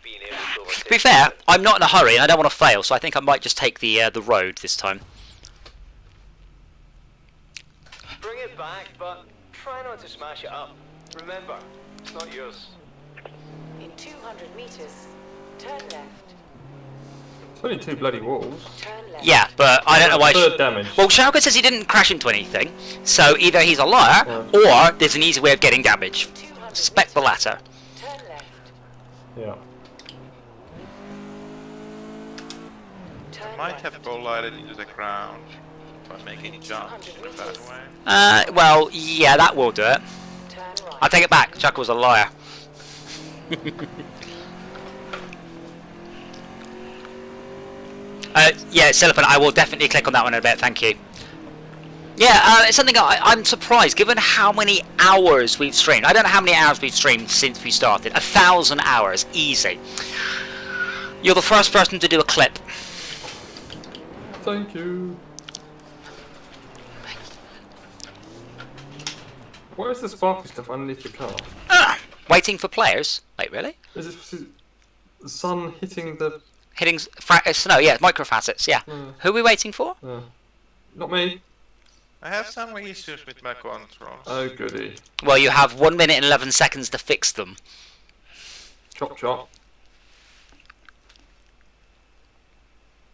being able to overtake. To be fair, I'm not in a hurry and I don't want to fail, so I think I might just take the road this time. Bring it back, but try not to smash it up. Remember, it's not yours. In 200 meters, turn left. It's only two bloody walls. Turn left. Yeah, but I don't know why. Third damage. Well, Shauka says he didn't crash into anything, so either he's a liar or there's an easy way of getting damage. 200 Suspect the meters, latter. Turn left. Yeah. Turn might left. have collided into the ground by making jumps in a bad way. Well, yeah, that will do it. Turn right. I'll take it back. Chuck was a liar. Yeah, Silicon, I will definitely click on that one in a bit, thank you. Yeah, it's something I'm surprised, given how many hours we've streamed. I don't know how many hours we've streamed since we started. 1,000 hours, easy. You're the first person to do a clip. Thank you. Where is the sparkly stuff underneath the car? Waiting for players. Wait, really? Is it the sun hitting the... Hitting snow, yeah, microfacets, yeah. Who are we waiting for? Not me. I have some issues with my controls. Oh, goody. Well, you have 1 minute and 11 seconds to fix them. Chop chop.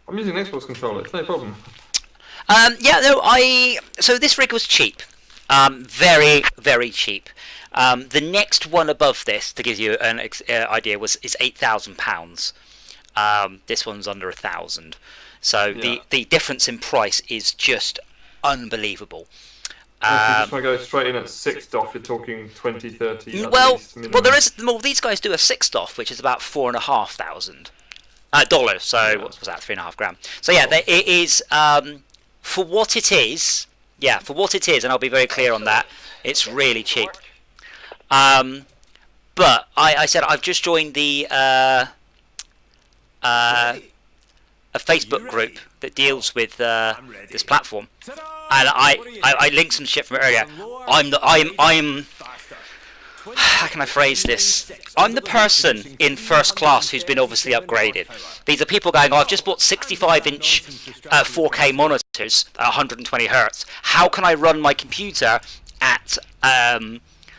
I'm using an Xbox controller, it's no problem. Yeah, no, so this rig was cheap. Very, very cheap. The next one above this, to give you an idea, is £8,000. This one's under 1,000. So the difference in price is just unbelievable. If you just want to go straight in at 6 DOF, you're talking 20, 30. Well, these guys do a 6 DOF, which is about $4,500 dollars. So what was that? $3.5 grand. So yeah, it is for what it is. Yeah, for what it is, and I'll be very clear on that. It's really cheap. But I said I've just joined the a Facebook group that deals with this platform, and I linked some shit from it earlier. I'm how can I phrase this? I'm the person in first class who's been obviously upgraded. These are people going, oh, I've just bought 65-inch 4K monitors at 120 Hz. How can I run my computer at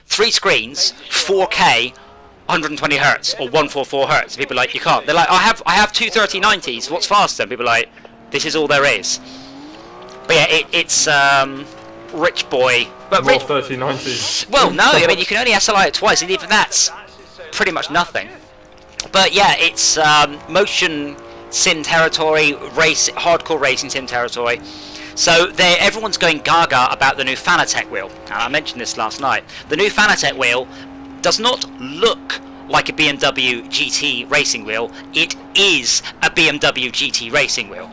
3 screens, 4K, 120 Hz or 144 Hz? People are like, you can't. They're like, I have two 3090s. What's faster? And people are like, this is all there is. But yeah, it's rich boy. But more 3090s. Well, no, I mean you can only SLI it twice, and even that's pretty much nothing. But yeah, it's motion sim territory, hardcore racing sim territory. So everyone's going gaga about the new Fanatec wheel. And I mentioned this last night. The new Fanatec wheel does not look like a BMW GT racing wheel. It is a BMW GT racing wheel.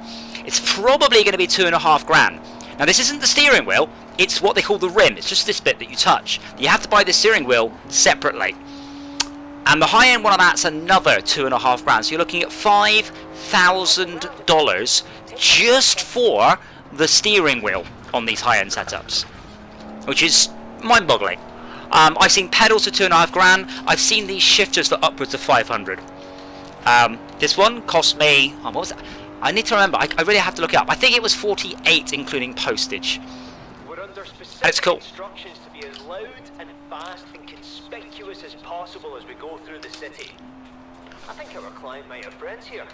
It's probably going to be $2.5 grand. Now this isn't the steering wheel, it's what they call the rim. It's just this bit that you touch. You have to buy the steering wheel separately. And the high-end one of that's another $2.5 grand. So you're looking at $5,000 just for the steering wheel on these high-end setups, which is mind-boggling. I've seen pedals for $2.5 grand. I've seen these shifters for upwards of 500. This one cost me, what was that? I need to remember. I really have to look it up. I think it was 48, including postage. We're under specific It's cool. instructions to be as loud and fast and conspicuous as possible as we go through the city. I think our client might have friends here.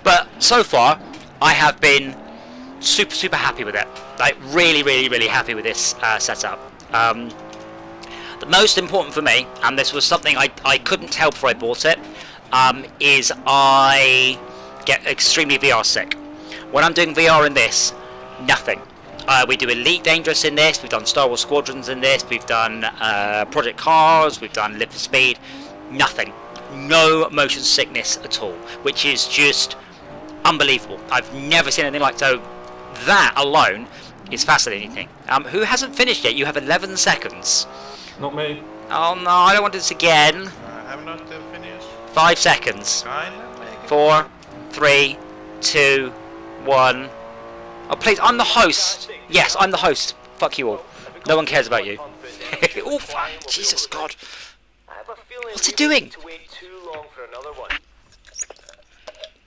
But so far, I have been super happy with it. Like really happy with this setup. The most important for me, and this was something I couldn't tell before I bought it, is I get extremely VR sick. When I'm doing VR in this, nothing. We do Elite Dangerous in this, we've done Star Wars Squadrons in this, we've done Project Cars, we've done Live for Speed. Nothing. No motion sickness at all, which is just unbelievable. I've never seen anything like so. That alone is fascinating. Who hasn't finished yet? You have 11 seconds. Not me. Oh no, I don't want this again. I have not finished. 5 seconds. Kinda make it. 4, 3, 2, 1. Oh please, I'm the host. Yes, I'm the host. Fuck you all. No one cares about you. Oh fuck, Jesus God. What's it doing? To wait too long for another one.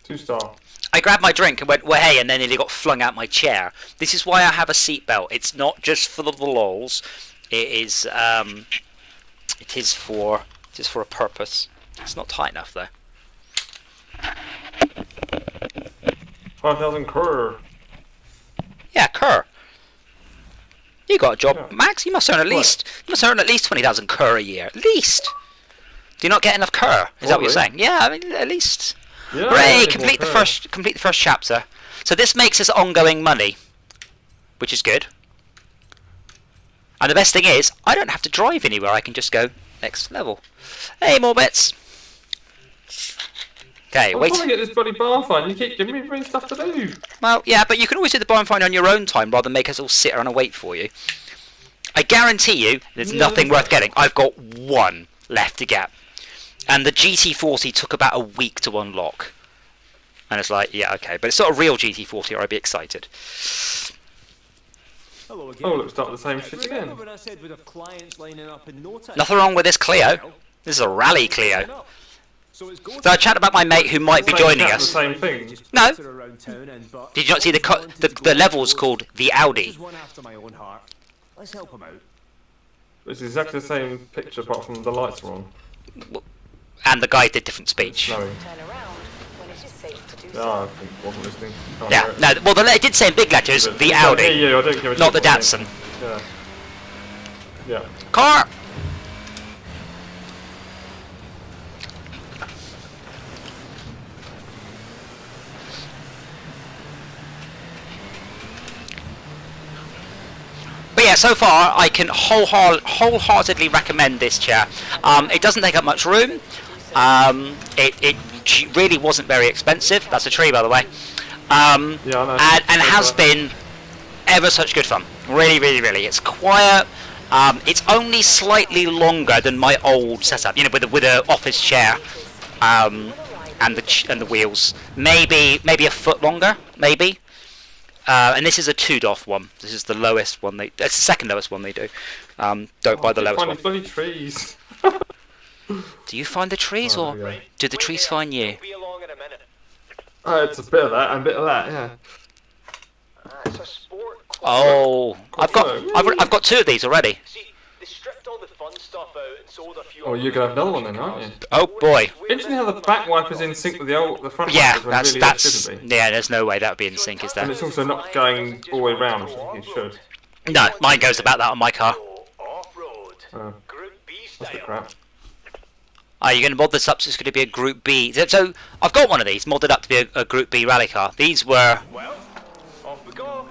2-star. I grabbed my drink and went, well, hey, and then it got flung out my chair. This is why I have a seatbelt. It's not just for the lols. It is for a purpose. It's not tight enough though. 5,000 Kerr. Yeah, Kerr. You got a job, Yeah. Max. You must earn at least 20,000 Kerr a year. At least. Do you not get enough Kerr? Is that what you're saying? Probably. Yeah, I mean at least. Yeah, Hooray! I Complete the think more first chapter. So this makes us ongoing money, which is good. And the best thing is, I don't have to drive anywhere. I can just go next level. Hey, more bits. Okay, I'm wait. trying to get this bloody bar find. You keep giving me stuff to do. Well, yeah, but you can always do the barn find on your own time rather than make us all sit around and wait for you. I guarantee you, there's nothing worth getting. I've got one left to get, and the GT40 took about a week to unlock. And it's like, yeah, okay, but it's not a real GT40, or I'd be excited. Hello again. Oh, let's start the same shit again. Remember when I said we'd have clients lining up in no time? Nothing wrong with this Clio. This is a rally Clio. So it's go So I chat about my mate who might be joining The us. same thing. No. around town and but Did you not see the levels called the Audi? This is one after my own heart. Let's help him out. It's exactly the same picture apart from the lights are on. And the guy did different speech. Snowing. Turn around when it is safe to do so. Oh, I think wasn't listening. Can't Yeah, hear it. no, well, it did say in big letters, But the I don't hear Audi, you, I don't give a not shit the what you Datsun. think. Yeah. Car! But yeah, so far I can wholeheartedly recommend this chair. It doesn't take up much room. It really wasn't very expensive. That's a tree, by the way. Yeah, I know. And has been ever such good fun. Really, really, really. It's quiet. It's only slightly longer than my old setup. You know, with a office chair, and the wheels. Maybe a foot longer. Maybe. And this is a 2 DOF one. This is the lowest one it's the second lowest one they do. Don't buy the lowest Finding one. bloody trees. Do you find the trees, Oh, or yeah. do the trees find you? Be along in a minute. It's a bit of that and a bit of that, yeah. It's a sport. Oh, I've got 2 of these already. See, they stripped all the fun stuff out and sold a few. Oh, you're gonna have another one then, aren't you? Oh boy. Interesting how the back wiper's in sync with the front Yeah, wipers when really that's it shouldn't be. yeah. There's no way that would be in sync, is And there? it's also not going all the way round, which I think it should. No, mine goes about that on my car. Off-road. Oh, Group B that's the style. crap. Are you going to mod this up so it's going to be a Group B? So I've got one of these modded up to be a Group B rally car. These were... Well, off we go.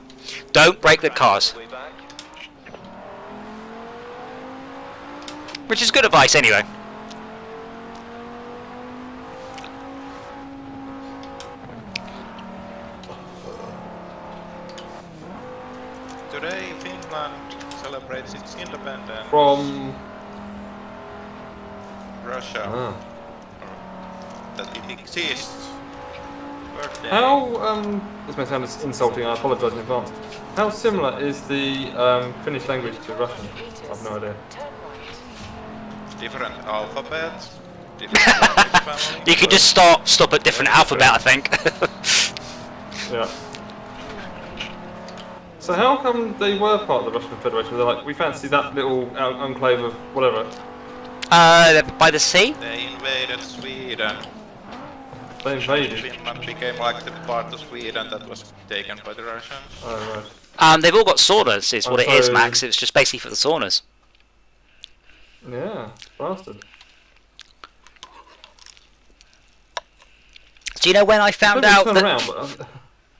Don't break the cars. Way back. Which is good advice anyway. Today, Finland celebrates its independence From... Russia. Ah. That it exists. Birthday. How, this may sound insulting, I apologise in advance. How similar is the Finnish language to Russian? I've no idea. Turn right. Different alphabets. Different language family. You could just stop at different alphabet, I think. Yeah. So how come they were part of the Russian Federation? They're like, we fancy that little enclave of whatever. By the sea? They invaded Sweden. They invaded. Finland became like the part of Sweden that was taken by the Russians. Oh, right. They've all got saunas, is what it is, so- Max. It's just basically for the saunas. Yeah, bastard. Do you know when I found Don't out turn that? around, but,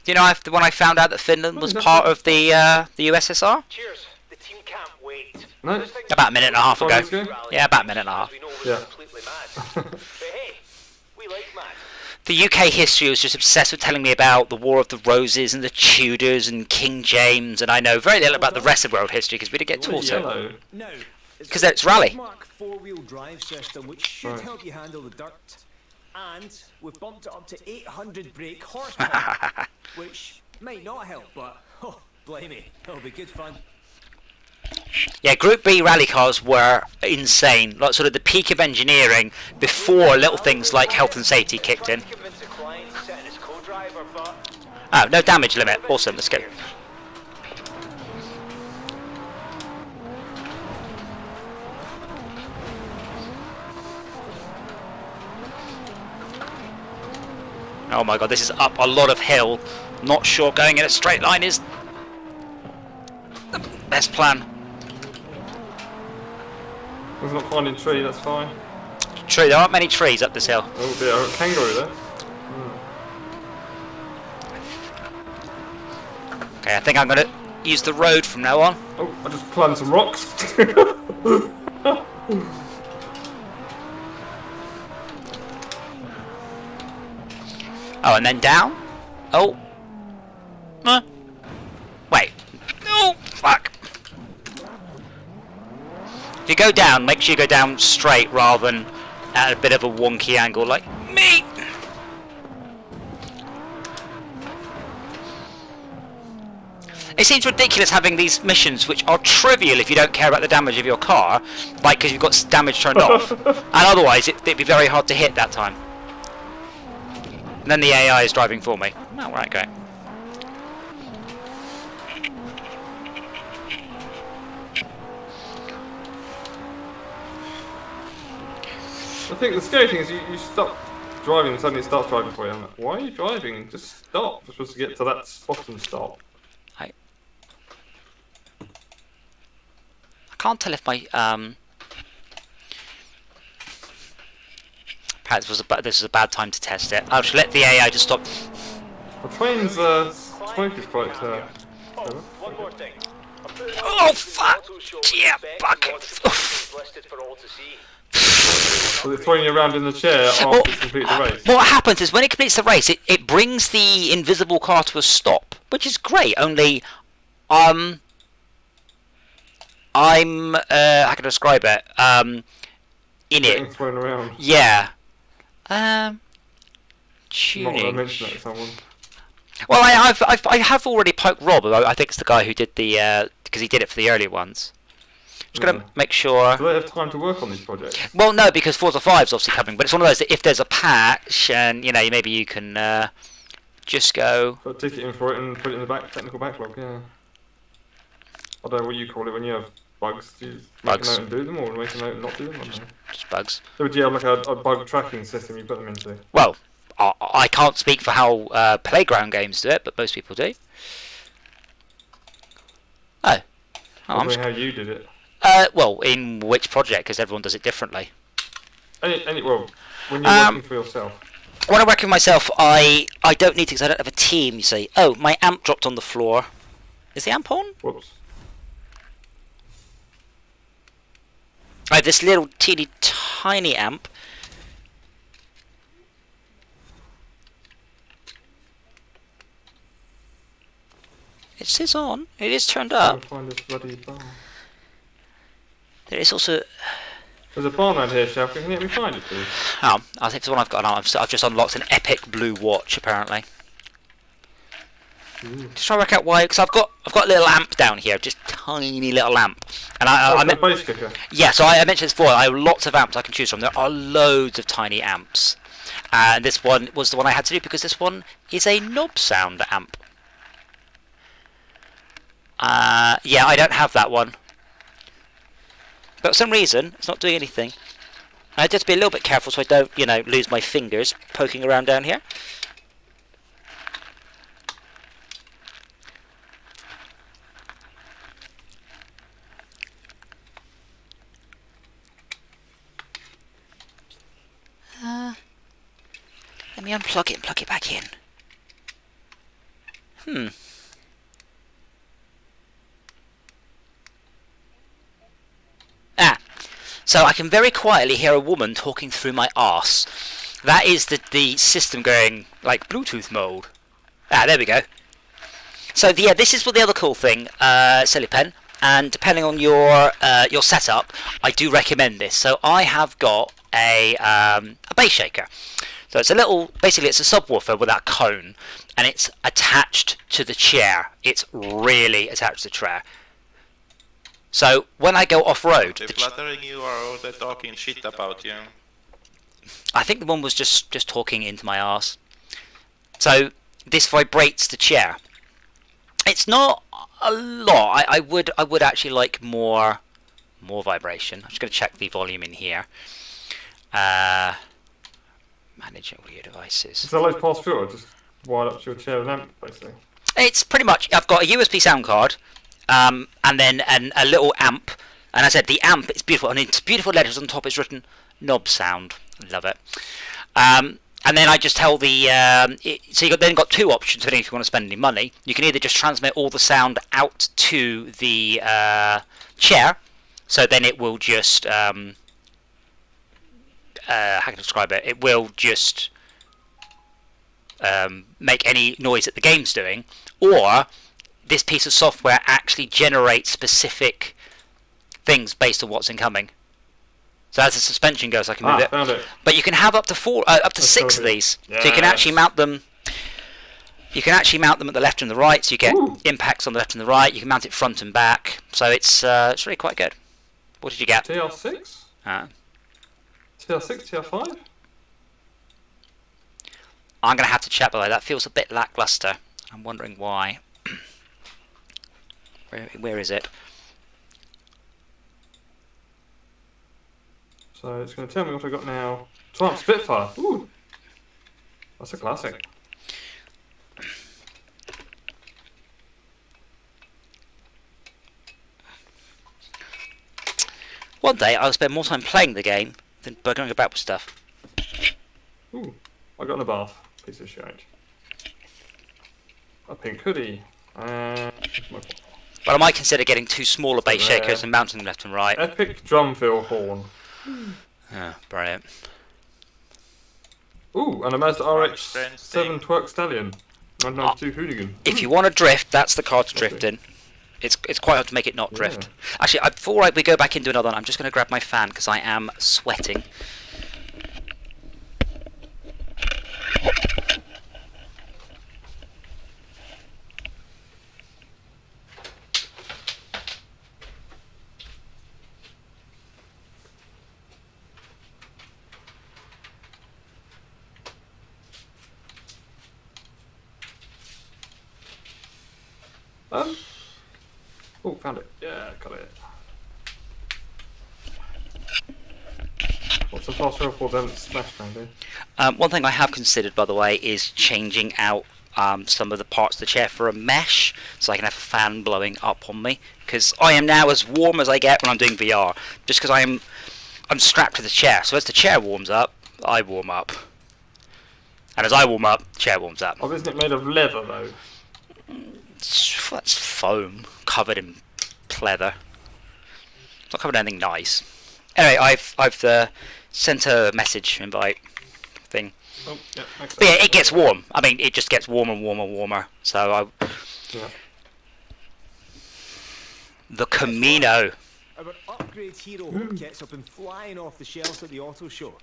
Do you know when I found out that Finland was part of the USSR? Cheers. The team can't wait. no? About a minute and a half ago. 5 minutes ago? Yeah, about a minute and a half. We know we're Yeah. completely mad. But hey, we like mad. The UK history was just obsessed with telling me about the War of the Roses and the Tudors and King James, and I know very little about the rest of world history because we didn't get taught it. Yellow. Now, 'Cause it's rally. Mark 4-wheel drive system which should Right. help you handle the dirt. And we've bumped it up to 800 brake horsepower, which might not help, but oh, blimey, it'll be good fun. Yeah, Group B rally cars were insane, like sort of the peak of engineering before little things like health and safety kicked in. Convince the client to sit in his co-driver, but Oh, no damage limit. Awesome, let's go. Oh my god, this is up a lot of hill. Not sure going in a straight line is the best plan. We're not finding tree, that's fine. True, there aren't many trees up this hill. Oh dear, a kangaroo there. Okay, I think I'm gonna use the road from now on. Oh, I just climbed some rocks. Oh, and then down. Oh. Wait. Oh, fuck. If you go down, make sure you go down straight rather than at a bit of a wonky angle like me. It seems ridiculous having these missions which are trivial if you don't care about the damage of your car, like because you've got damage turned off, and otherwise it'd be very hard to hit that time. And then the AI is driving for me. Oh, right, great. I think the scary thing is you stop driving and suddenly it starts driving for you. I'm like, why are you driving? Just stop. You're supposed to get to that spot and stop. I can't tell if my perhaps this was a bad time to test it. I should let the AI just stop. The train's smoke is quite. One more thing. Oh fuck! Yeah, fuck! Listed for all to see. So they're throwing you around in the chair after it's completed the race. What happens is when it completes the race, it brings the invisible car to a stop, which is great. Only, I'm how can I describe it? In Getting it, thrown around. yeah. Not Tuning. gonna mention that to someone. Well, I have already poked Rob. I think it's the guy who did the because he did it for the early ones. Just gotta make sure. Do they have time to work on these projects? Well, no, because Forza 5's obviously coming, but it's one of those that if there's a patch and maybe you can just go. Put a ticket in for it and put it in the technical backlog. Yeah. I don't know what you call it when you have bugs. Do you make Bugs. a note and do them, or make a note and not do them? I don't know. Just bugs. So do you have like a bug tracking system you put them into? Well, I can't speak for how Playground games do it, but most people do. Oh, I'm Probably just, how you did it. well, in which project? Because everyone does it differently. Well, when you're working for yourself. When I work with myself, I don't need to because I don't have a team. You see, oh, my amp dropped on the floor. Is the amp on? Whoops. I have this little teeny tiny amp. It says on. It is turned Can't up. find this bloody bar. There is also. There's a barn around here, Shelf. Can you help me find it, please? Oh, I think it's the one I've got now. I've just unlocked an epic blue watch, apparently. Just try to work out why, because I've got a little amp down here, just tiny little amp, and I the bass kicker. yeah. So I mentioned this before. I have lots of amps I can choose from. There are loads of tiny amps, and this one was the one I had to do because this one is a knob sound amp. Yeah, I don't have that one. But for some reason, it's not doing anything. I have to be a little bit careful so I don't, lose my fingers poking around down here. Let me unplug it and plug it back in. So I can very quietly hear a woman talking through my arse. That is the system going like Bluetooth mode. There we go. So yeah, this is the other cool thing, Silly Pen. And depending on your setup, I do recommend this. So I have got a bass shaker. So it's basically it's a subwoofer with that cone, and it's attached to the chair. It's really attached to the chair. So when I go off-road... They're flattering you or they're talking shit about you? I think the one was just talking into my arse. So this vibrates the chair. It's not a lot. I would actually like more vibration. I'm just going to check the volume in here. Manage audio devices. Is that like pass through or just wire up to your chair and amp, basically? It's pretty much... I've got a USB sound card. And then a little amp, and I said the amp is beautiful, and it's beautiful letters on top. It's written knob sound. Love it. And then I just tell the so you then got two options depending if you want to spend any money. You can either just transmit all the sound out to the chair, so then it will just how can I describe it? It will just make any noise that the game's doing, or this piece of software actually generates specific things based on what's incoming. So as the suspension goes, I can move it. Found it. But you can have up to 6 of these. So you can actually mount them. You can actually mount them at the left and the right, so you get impacts on the left and the right. You can mount it front and back, so it's really quite good. What did you get? TR6? TR6, TR5? I'm going to have to check, by the way. That feels a bit lackluster. I'm wondering why. Where is it? So it's going to tell me what I got now. Triumph Spitfire. Ooh, that's a classic. One day I'll spend more time playing the game than going about with stuff. Ooh, I got in a bath. Piece of shit. A pink hoodie. But I might consider getting 2 smaller bass shakers and mounting them left and right. Epic drum fill horn. Brilliant. Ooh, and a Mazda RX-7 Twerk Stallion. 992 Hoonigan. If you want to drift, that's the car to drift in. It's quite hard to make it not drift. Actually, before we go back into another one, I'm just going to grab my fan because I am sweating. Oh, found it. Yeah, got it. What's the fast travel then splashdown do? One thing I have considered, by the way, is changing out some of the parts of the chair for a mesh, so I can have a fan blowing up on me. Because I am now as warm as I get when I'm doing VR, just because I'm strapped to the chair. So as the chair warms up, I warm up, and as I warm up, the chair warms up. Oh, isn't it made of leather though? That's foam covered in pleather. It's not covered in anything nice. Anyway, I've sent a message invite thing. Oh, yeah, but yeah, it gets warm. I mean, it just gets warmer and warmer and warmer. So the Camino. Our upgrade hero kits have been flying off the shelves at the auto show.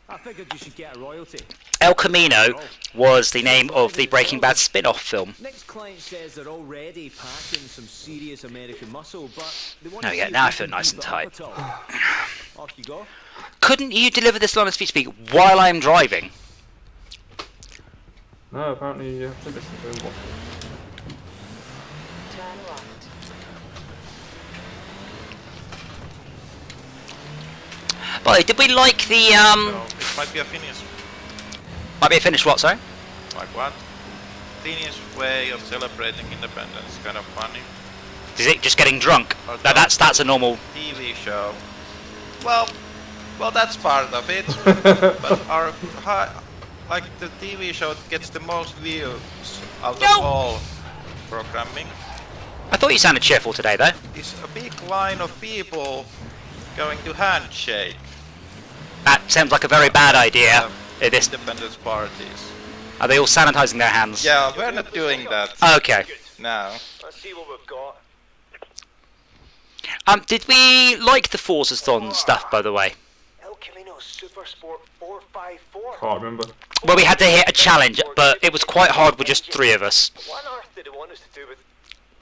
I figured you should get a royalty. El Camino was the name of the Breaking Bad spin-off film. Next client says they're already packing some serious American muscle, but they want There we go, now I feel nice and tight. Off you go. Couldn't you deliver this line of speech while I'm driving? No, apparently you have to listen to him. Turn right. By the way, did we like the It might be a Finnish. Might be a Finnish what, sorry? Like what? Finnish way of celebrating independence, kind of funny. Is it just getting drunk? Or No, that's a normal. TV show. Well, that's part of it. But like the TV show gets the most views out of all programming. I thought you sounded cheerful today, though. Is a big line of people going to handshake. That sounds like a very bad idea. This. Independence parties. Are they all sanitizing their hands? Yeah, we're not doing that. Okay. No. Let's see what we've got. Did we like the Forzathon stuff, by the way? El Camino Super Sport 454. Can't remember. Well, we had to hit a challenge, but it was quite hard with just 3 of us. What on earth did it want us to do with...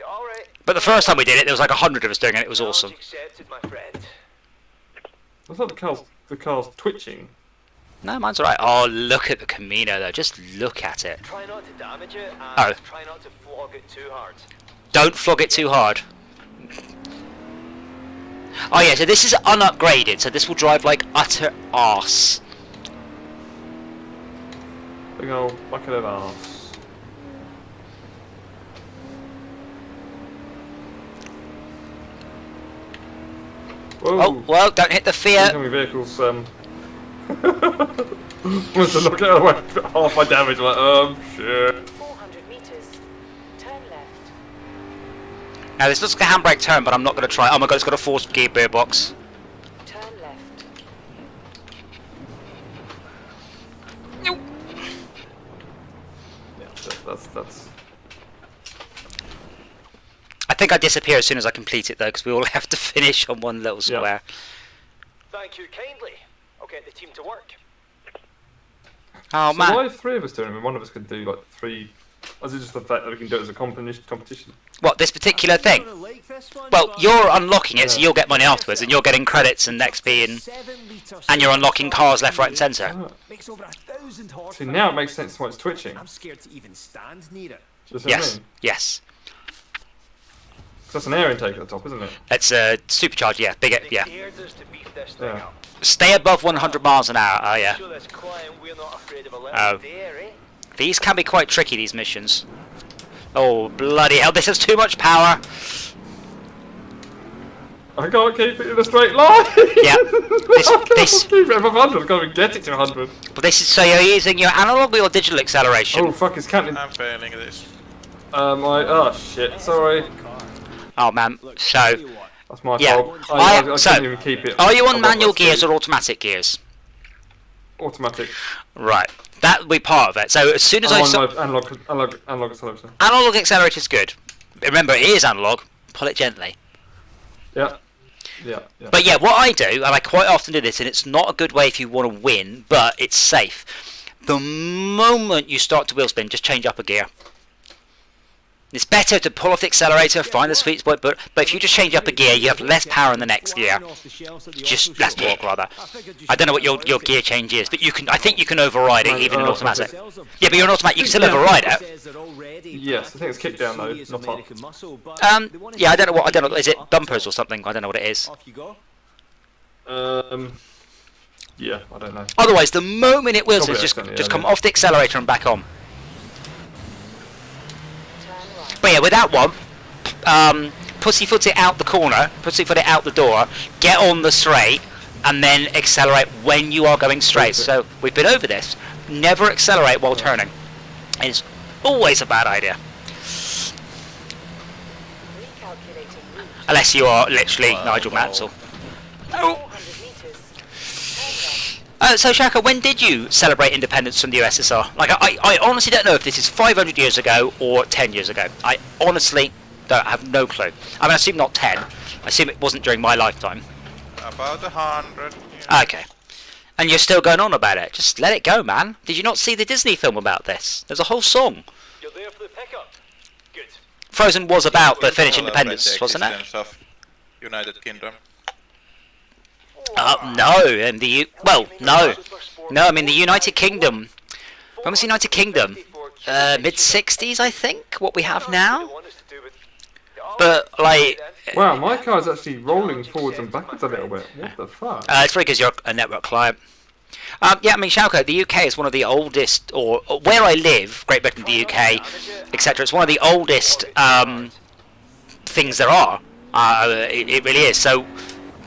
Alright. But the first time we did it, there was like 100 of us doing it. It was awesome. Accepted, my friend. I thought the car's twitching. No, mine's alright. Oh, look at the Camino, though. Just look at it. Try not to damage it, and Oh. try not to flog it too hard. Don't flog it too hard. Oh yeah, so this is unupgraded, so this will drive like utter arse. Big old bucket of arse. Whoa. Oh, well, don't hit the Fiat. Incoming vehicles, wants to knock it away. Half my damage, like, shit. 400 meters. Turn left. Now this looks like a handbrake turn, but I'm not going to try. Oh my god, it's got a 4-gear gearbox. Turn left. Yeah, that's. I think think I disappear as soon as I complete it though, because we all have to finish on one little square. Thank you kindly. I'll get the team to work. Oh So man. why are 3 of us doing it? I mean, one of us could do like 3. Or is it just the fact that we can do it as a competition? What, this particular thing? Gonna like this one, Well, but- you're unlocking it, so you'll get money afterwards, and you're getting credits and XP, and you're unlocking cars left, right, and centre. Oh. Makes over 1,000 horsepower. See, now it makes sense why it's twitching. I'm scared to even stand near it. Just what I Yes, mean. yes. 'Cause that's an air intake at the top, isn't it? It's a supercharged, yeah, bigger, They yeah. dared us to beef this thing Yeah. up. Stay above 100 miles an hour. Oh yeah. Show this client we're not afraid of a little Oh. dare, eh? These can be quite tricky. These missions. Oh bloody hell! This has too much power. I can't keep it in a straight line! Yeah. This. Keep it above 100, I can't even get it to 100. But this is so you're using your analog or your digital acceleration. Oh fuck, it's counting. I'm failing this. Oh shit, sorry. Oh man. So, That's my yeah. fault. I So, couldn't even keep it. are you on above manual my gears speed. or automatic gears? Automatic? Right. That will be part of it. So as soon as I I'm saw on my analog acceleration. analog accelerator is good. Remember, it is analog. Pull it gently. Yeah. Yeah. But yeah, what I do, and I quite often do this, and it's not a good way if you want to win, but it's safe. The moment you start to wheel spin, just change up a gear. It's better to pull off the accelerator, find the sweet spot, but if you just change up a gear, you have less power in the next gear. Just less torque, rather. I don't know what your gear change is, but you can. I think you can override it even in automatic. Yeah, but you're an automatic. You can still override it. Yes, I think it's kick down though, not up. Yeah, I don't know what. I don't know. Is it bumpers or something? I don't know what it is. Off you go. Yeah, I don't know. Otherwise, the moment it wheels, Probably just accidentally, just yeah, come yeah. off the accelerator and back on. Turn right. But yeah, with that one, pussyfoot it out the corner, pussyfoot it out the door, get on the straight, and then accelerate when you are going straight. So we've been over this. Never accelerate while turning. It's always a bad idea. Recalculating route. Unless you are literally Nigel Mansell. Oh. 400 meters. Turn left. So Shaka, when did you celebrate independence from the USSR? Like, I honestly don't know if this is 500 years ago or 10 years ago. I honestly don't have no clue. I mean, I assume not 10. I assume it wasn't during my lifetime. About 100. Yeah. Okay. And you're still going on about it. Just let it go, man. Did you not see the Disney film about this? There's a whole song. You're there for the pickup. Good. Frozen was about the Finnish Celebrate independence, the wasn't it? existence of United Kingdom. No, and the no. I mean the United Kingdom. When was the United Kingdom? Mid 60s, I think. What we have now. But like, Wow, my car's actually rolling forwards and backwards a little bit. What the fuck? it's probably because you're a network client. Yeah, I mean, Shalko, the UK is one of the oldest, or where I live, Great Britain, the UK, etc. It's one of the oldest things there are. It really is. So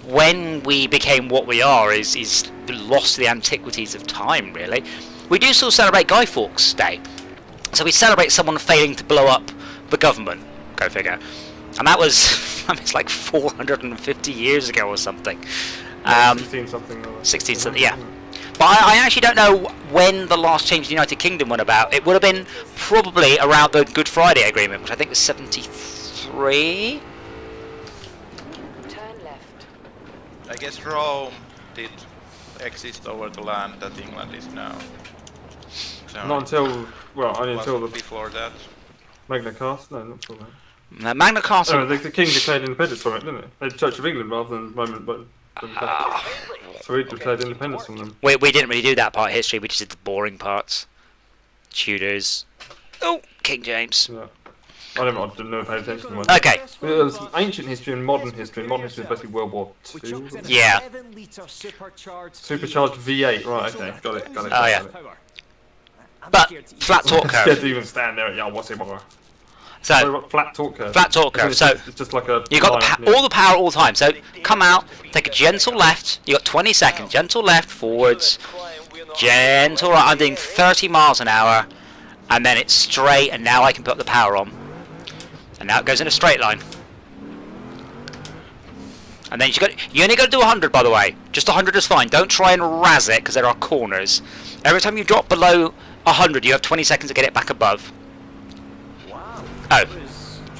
when we became what we are is lost to the antiquities of time, really. We do still celebrate Guy Fawkes Day. So we celebrate someone failing to blow up the government. Go figure. And that was, I mean, it's like 450 years ago or something. 16 something. 16 something, yeah. But I actually don't know when the last change in the United Kingdom went about. It would have been probably around the Good Friday Agreement, which I think was 73? Turn left. I guess Rome did exist over the land that England is now. So Not until, well, only until the before that. Magna Carta? No, not until that. Magna Carta. Oh, the King declared independence from it, didn't it? The Church of England rather than Roman, but... So we declared independence from them. We didn't really do that part of history, we just did the boring parts. Tudors. Oh, King James. Yeah. I didn't know pay attention to one. Okay. There's ancient history and modern history. Modern history is basically World War II. Yeah. Supercharged V8, right, okay, got it. Oh, yeah. got it. But flat torque Scared curve. to even stand there at, yeah, what's it, more? So, Flat torque curve. flat torque curve. So, It's just like a... you got line, all the power all the time. So, come out, take a gentle left. You got 20 seconds. Gentle left, forwards. Gentle right. I'm doing 30 miles an hour. And then it's straight, and now I can put the power on. And now it goes in a straight line. And then you only got to do 100, by the way. Just 100 is fine. Don't try and razz it, because there are corners. Every time you drop below 100, you have 20 seconds to get it back above. Wow. Oh.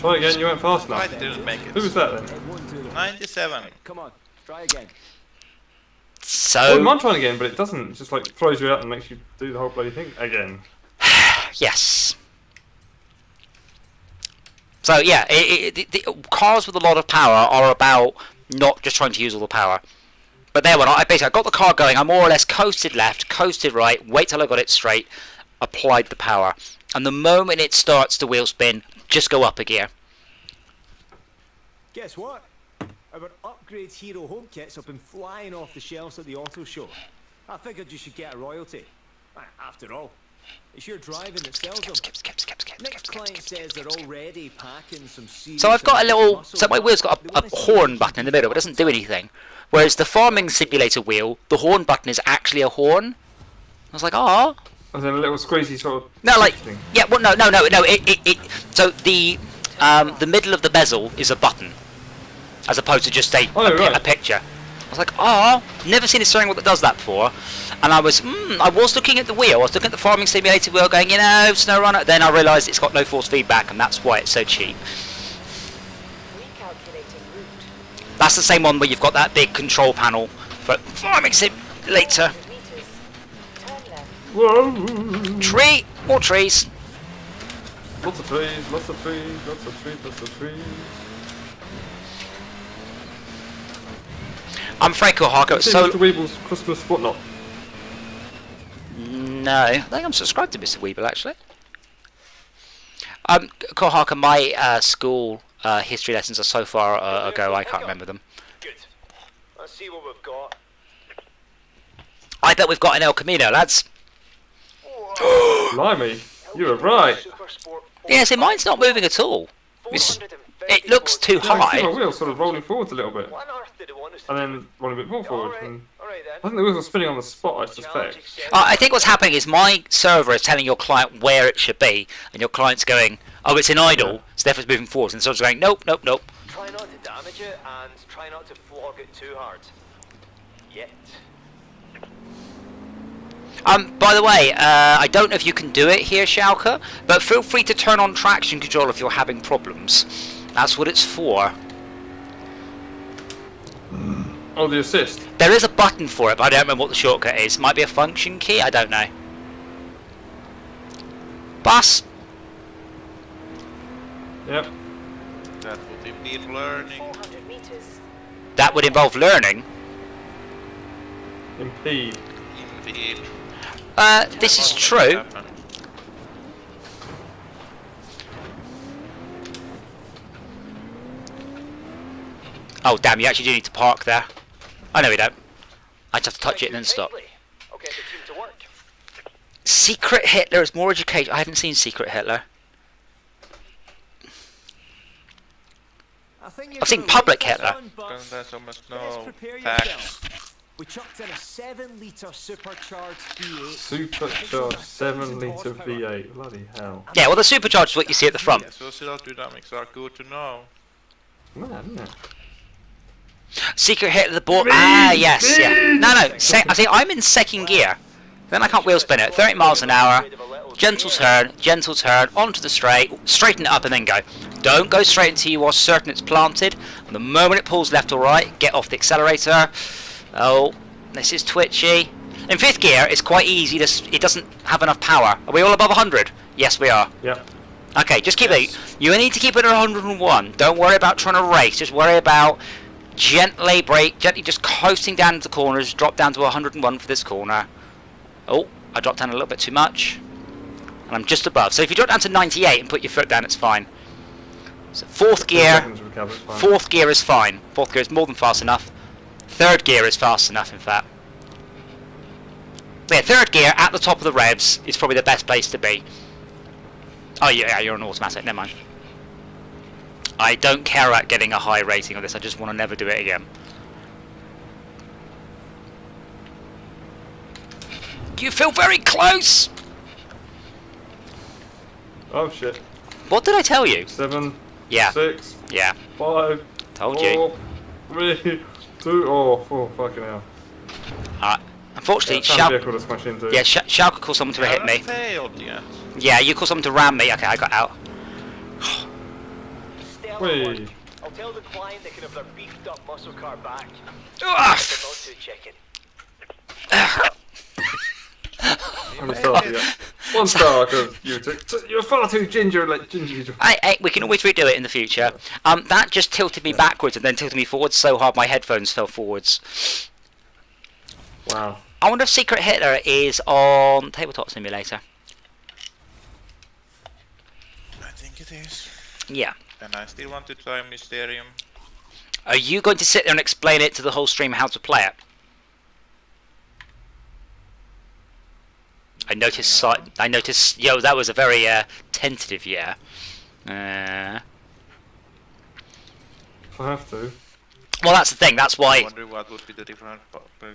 Try again, you went fast I enough. didn't make Who was it. that then? It won't do them. 97. Come on, try again. I So wouldn't mind trying again, but it doesn't. It just like throws you out and makes you do the whole bloody thing again. yes. So yeah, the cars with a lot of power are about not just trying to use all the power. But there, when I got the car going, I more or less coasted left, coasted right, wait till I got it straight, applied the power, and the moment it starts to wheel spin, just go up a gear. Guess what? Our upgrade hero home kits have been flying off the shelves at the auto show. I figured you should get a royalty. After all, it's your driving that sells them. Next client says they're already packing some serious. So I've got a little. muscle So my wheel's got a horn button in the middle, but it doesn't do anything. Whereas the farming simulator wheel, the horn button is actually a horn. I was like, oh. And then a little squeezy sort of. No, like, thing. yeah, well, no. So the middle of the bezel is a button, as opposed to just a right. picture. I was like, oh, never seen a steering wheel that does that before. And I was looking at the wheel. I was looking at the farming simulator wheel, going, you know, Snowrunner. Then I realised it's got no force feedback, and that's why it's so cheap. Recalculating route. That's the same one where you've got that big control panel for farming simulator. 100 meters. Turn left. Whoa. Tree, more trees. Lots of trees, lots of trees, lots of trees, lots of trees. I'm Franco Harker. See So Mr. Weeble's Christmas whatnot. no, I think I'm subscribed to Mr. Weeble actually. Harker, my school history lessons are so far ago I can't remember them. Good. Let's see what we've got. I bet we've got an El Camino, lads. Blimey, you were right. Super Sport Yeah, see, mine's not moving at all. It looks too I can see my high. wheels sort of rolling forwards a little bit, What on earth did it want us to and do? then rolling a bit more forward. Alright, And alright I then. think the wheels are spinning on the spot, I suspect. I think what's happening is my server is telling your client where it should be, and your client's going, oh, it's in idle, so therefore it's moving forwards, and the server's going, nope, nope, nope. Try not to damage it and try not to flog it too hard. Yet. By the way, I don't know if you can do it here, Schalke, but feel free to turn on traction control if you're having problems. That's what it's for. Oh, the assist. There is a button for it, but I don't remember what the shortcut is. Might be a function key, I don't know. Bus! Yep. That would indeed learning. 400 meters. That would involve learning. Impede. Indeed. This is true. Happen. Oh damn, you actually do need to park there. Oh no, we don't. I just have to touch it and then stop. Okay, the team to work. Secret Hitler is more education. I haven't seen Secret Hitler. I think I've seen Public Hitler. Because there's almost Let's no prepare tax. yourself. We chucked in a 7-litre supercharged V8. Supercharged 7-litre V8. Bloody hell. Yeah, well the supercharged is what you see at the front. So dynamics are good to know. Man, isn't it? Secret Hitler the board. Ah, yes, yeah. No, I see. I'm in second gear. Then I can't wheel spin it. 30 miles an hour. Gentle turn, onto the straight, straighten it up and then go. Don't go straight until you are certain it's planted. And the moment it pulls left or right, get off the accelerator. Oh, this is twitchy. In fifth gear, it's quite easy. It doesn't have enough power. Are we all above 100? Yes, we are. Yep. Okay, just keep it. You need to keep it at 101. Don't worry about trying to race. Just worry about gently brake, gently just coasting down into the corners. Drop down to 101 for this corner. Oh, I dropped down a little bit too much. And I'm just above. So if you drop down to 98 and put your foot down, it's fine. So fourth gear. Fourth gear is fine. Fourth gear is more than fast enough. Third gear is fast enough, in fact. Yeah, third gear at the top of the revs is probably the best place to be. Oh yeah, you're on automatic. Never mind. I don't care about getting a high rating on this. I just want to never do it again. You feel very close. Oh shit. What did I tell you? 7. Yeah. 6. Yeah. 5. Told 4, you. 3. 2. Oh, 4. Fucking hell. Unfortunately, Vehicle to smash into. Yeah, Shao could call someone to hit me. Failed yet. Yeah, you call someone to ram me. Okay, I got out. tell Whee. them what, I'll tell the client they can have their beefed up muscle car back. Ugh. They're not too chicken. How many stars you get? 1 star because you're far too ginger. We can always redo it in the future. That just tilted me backwards and then tilted me forwards so hard my headphones fell forwards. Wow. I wonder if Secret Hitler is on Tabletop Simulator. I think it is. Yeah. And I still want to try Mysterium. Are you going to sit there and explain it to the whole stream how to play it? I noticed. Yo, that was a very tentative yeah. I have to. Well, that's the thing. That's I why. wonder what would be the different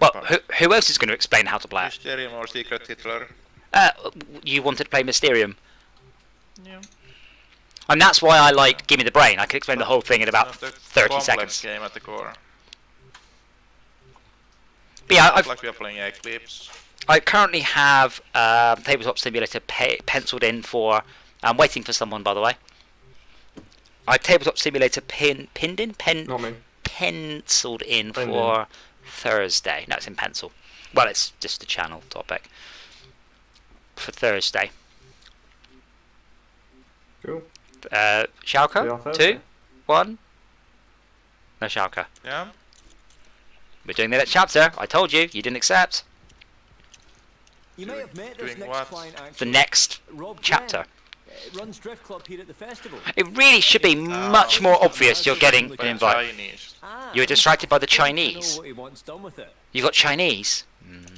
Well, who else is going to explain how to play it? Mysterium or Secret Hitler? You wanted to play Mysterium, Yeah. and that's why I like Gimme the Brain. I can explain the whole thing in about It's not a 30 complex seconds. game at the core. But yeah, It's like we are playing Eclipse. I currently have Tabletop Simulator penciled in for. I'm waiting for someone, by the way. I have Tabletop Simulator Not me. penciled in Penned for Thursday. No, it's in pencil. Well, it's just a channel topic for Thursday. Cool. Schalke? Yeah, Thursday. 2, 1. No Schalke. Yeah. We're doing the next chapter. I told you. You didn't accept. You may have met this Doing next what? client The actually. next Rob chapter. Glenn. Runs Drift Club here at the festival. It really should be much more obvious you're getting an invite. Chinese. You were distracted by the I know Chinese. what he wants done with it. You got Chinese.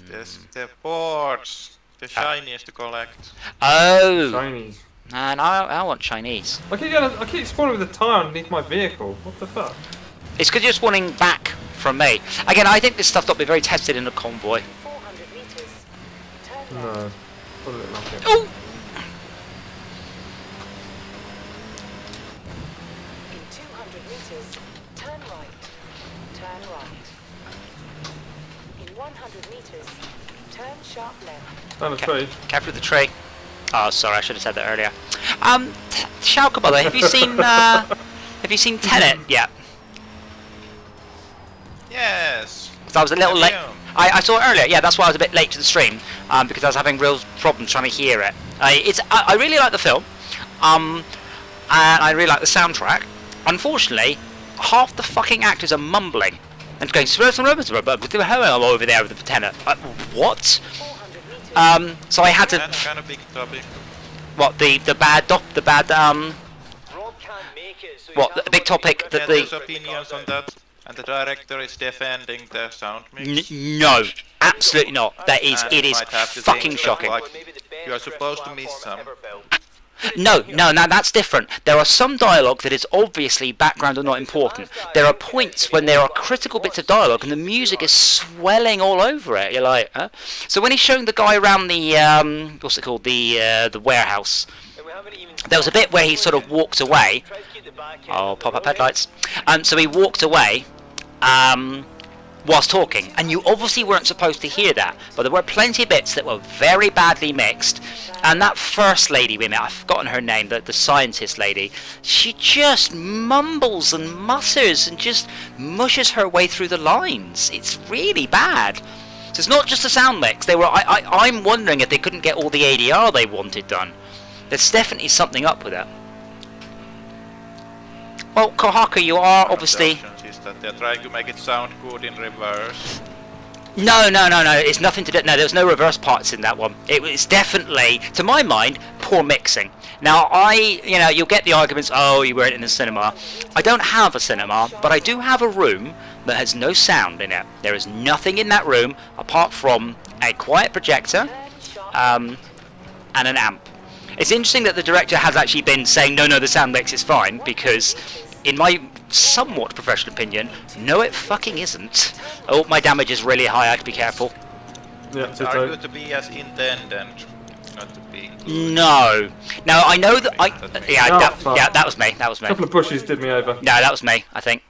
There's the boards. The shiniest to collect. Oh. Chinese. Man, I want Chinese. I keep spawning with a tire underneath my vehicle. What the fuck? It's because you're spawning back from me. Again, I think this stuff's not been very tested in a convoy. 400 meters. Turn right. No. Doesn't look like it. Oh! In 200 meters, turn right. Turn right. In 100 meters, turn sharp left. Down the tree. Careful with the tree. Oh, sorry, I should have said that earlier. Schalke, by the way, have you seen Tenet yet? Yes. 'Cause I was a little late. Yeah. I saw it earlier. Yeah, that's why I was a bit late to the stream. Because I was having real problems trying to hear it. I really like the film. And I really like the soundtrack. Unfortunately, half the fucking actors are mumbling and going over there with the Tenet. What? 400 meters. So I had to. That's kind of big topic. What the bad Rob can't make it, so What, the big topic that Yeah, the there's opinions on that. And the director is defending the sound mix. no, absolutely not. That is, And it is might have to fucking think that, shocking. like, you are supposed to miss some. No, that's different. There are some dialogue that is obviously background or not important. There are points when there are critical bits of dialogue and the music is swelling all over it. You're like, huh? So when he's showing the guy around the what's it called, the warehouse, there was a bit where he sort of walked away. Oh, pop up headlights. So he walked away whilst talking, and you obviously weren't supposed to hear that, but there were plenty of bits that were very badly mixed. And that first lady we met, I've forgotten her name, the scientist lady, she just mumbles and mutters and just mushes her way through the lines. It's really bad. So it's not just a sound mix. I'm wondering if they couldn't get all the ADR they wanted done. There's definitely something up with it. Well, Kohaku, you are obviously... The options is that they're trying to make it sound good in reverse. No. It's nothing to do. No, there's no reverse parts in that one. It was definitely, to my mind, poor mixing. Now, you'll get the arguments. Oh, you weren't in the cinema. I don't have a cinema, but I do have a room that has no sound in it. There is nothing in that room apart from a quiet projector, and an amp. It's interesting that the director has actually been saying no, the sound mix is fine, because in my somewhat professional opinion, no it fucking isn't. Oh, my damage is really high, I have to be careful. Yeah, It's are good to be as intended, not to be. No, I know that that was me. A couple of bushes did me over. No, that was me, I think.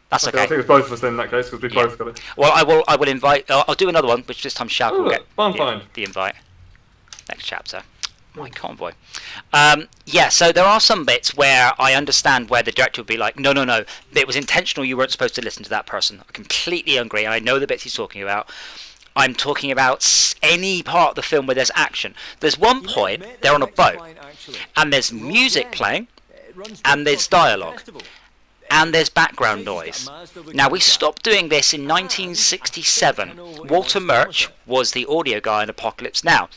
That's okay. I think it was both of us then in that case, because we Yeah. both got it. Well, I will invite. I'll do another one, which this time Shaq will look, get barn find. the invite. Next chapter. My convoy. Yeah, so there are some bits where I understand where the director would be like, no, it was intentional, you weren't supposed to listen to that person. I completely agree, and I know the bits he's talking about. I'm talking about any part of the film where there's action. There's one point, they're on a boat, and there's music playing, and there's dialogue, and there's background noise. Now, we stopped doing this in 1967. Walter Murch was the audio guy in Apocalypse Now,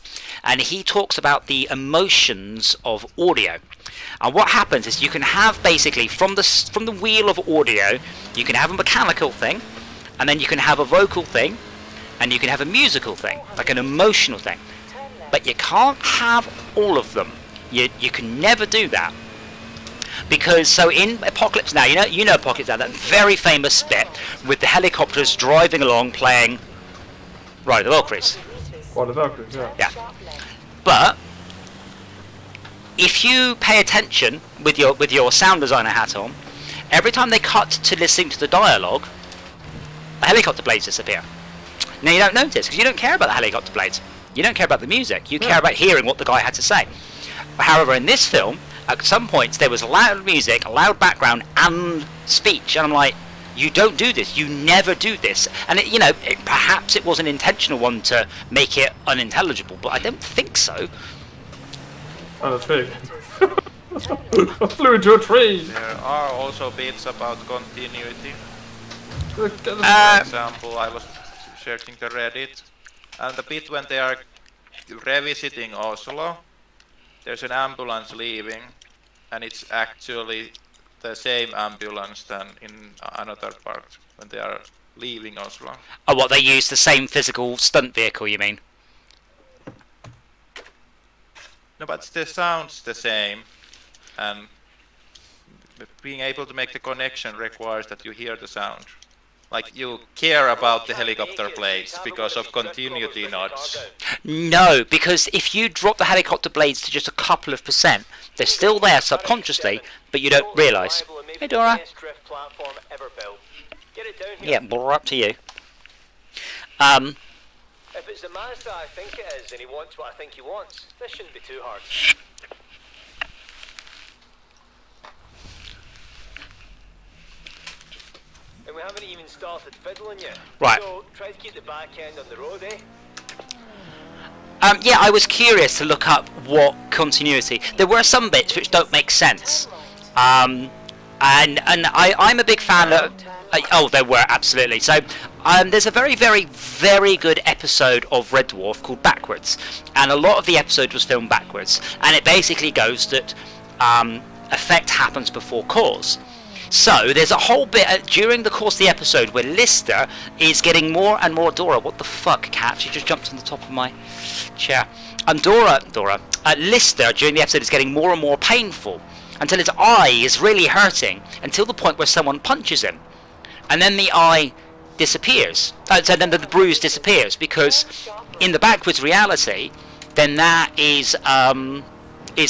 and he talks about the emotions of audio. And what happens is you can have basically from the wheel of audio, you can have a mechanical thing, and then you can have a vocal thing, and you can have a musical thing, like an emotional thing. But you can't have all of them. You can never do that. Because, so in Apocalypse Now, you know Apocalypse Now, that very famous bit with the helicopters driving along playing Ride of the Valkyries. Ride of the Valkyries, yeah. Yeah. But if you pay attention with your sound designer hat on, every time they cut to listening to the dialogue, the helicopter blades disappear. Now you don't notice because you don't care about the helicopter blades. You don't care about the music. You care about hearing what the guy had to say. However, in this film, at some points there was loud music, loud background, and speech, and I'm like, you don't do this. You never do this. And perhaps it was an intentional one to make it unintelligible, but I don't think so. And a tree. I flew into a tree. There are also bits about continuity. For Uh, example, I was searching the Reddit, and the bit when they are revisiting Oslo, there's an ambulance leaving, and it's actually the same ambulance than in another part when they are leaving Oslo. Oh, what, they use the same physical stunt vehicle, you mean? No, but the sound's the same, and being able to make the connection requires that you hear the sound. Like, you care about the helicopter blades because of continuity nods. No, because if you drop the helicopter blades to just a couple of %, they're still there subconsciously, but you don't realise. Hey, Dora. Yeah, we're up to you. If it's the Mazda I think it is, and he wants what I think he wants, this shouldn't be too hard. And we haven't even started fiddling yet. Right. So try to keep the back end on the road, eh? Yeah, I was curious to look up what continuity. There were some bits which don't make sense. And I'm a big fan of... oh, there were, absolutely. So, there's a very, very, very good episode of Red Dwarf called Backwards. And a lot of the episode was filmed backwards. And it basically goes that effect happens before cause. So, there's a whole bit during the course of the episode where Lister is getting more and more... Dora, what the fuck, cat? She just jumped on the top of my chair. And Lister, during the episode, is getting more and more painful until his eye is really hurting, until the point where someone punches him. And then the eye disappears. So then the bruise disappears, because in the backwards reality, then that is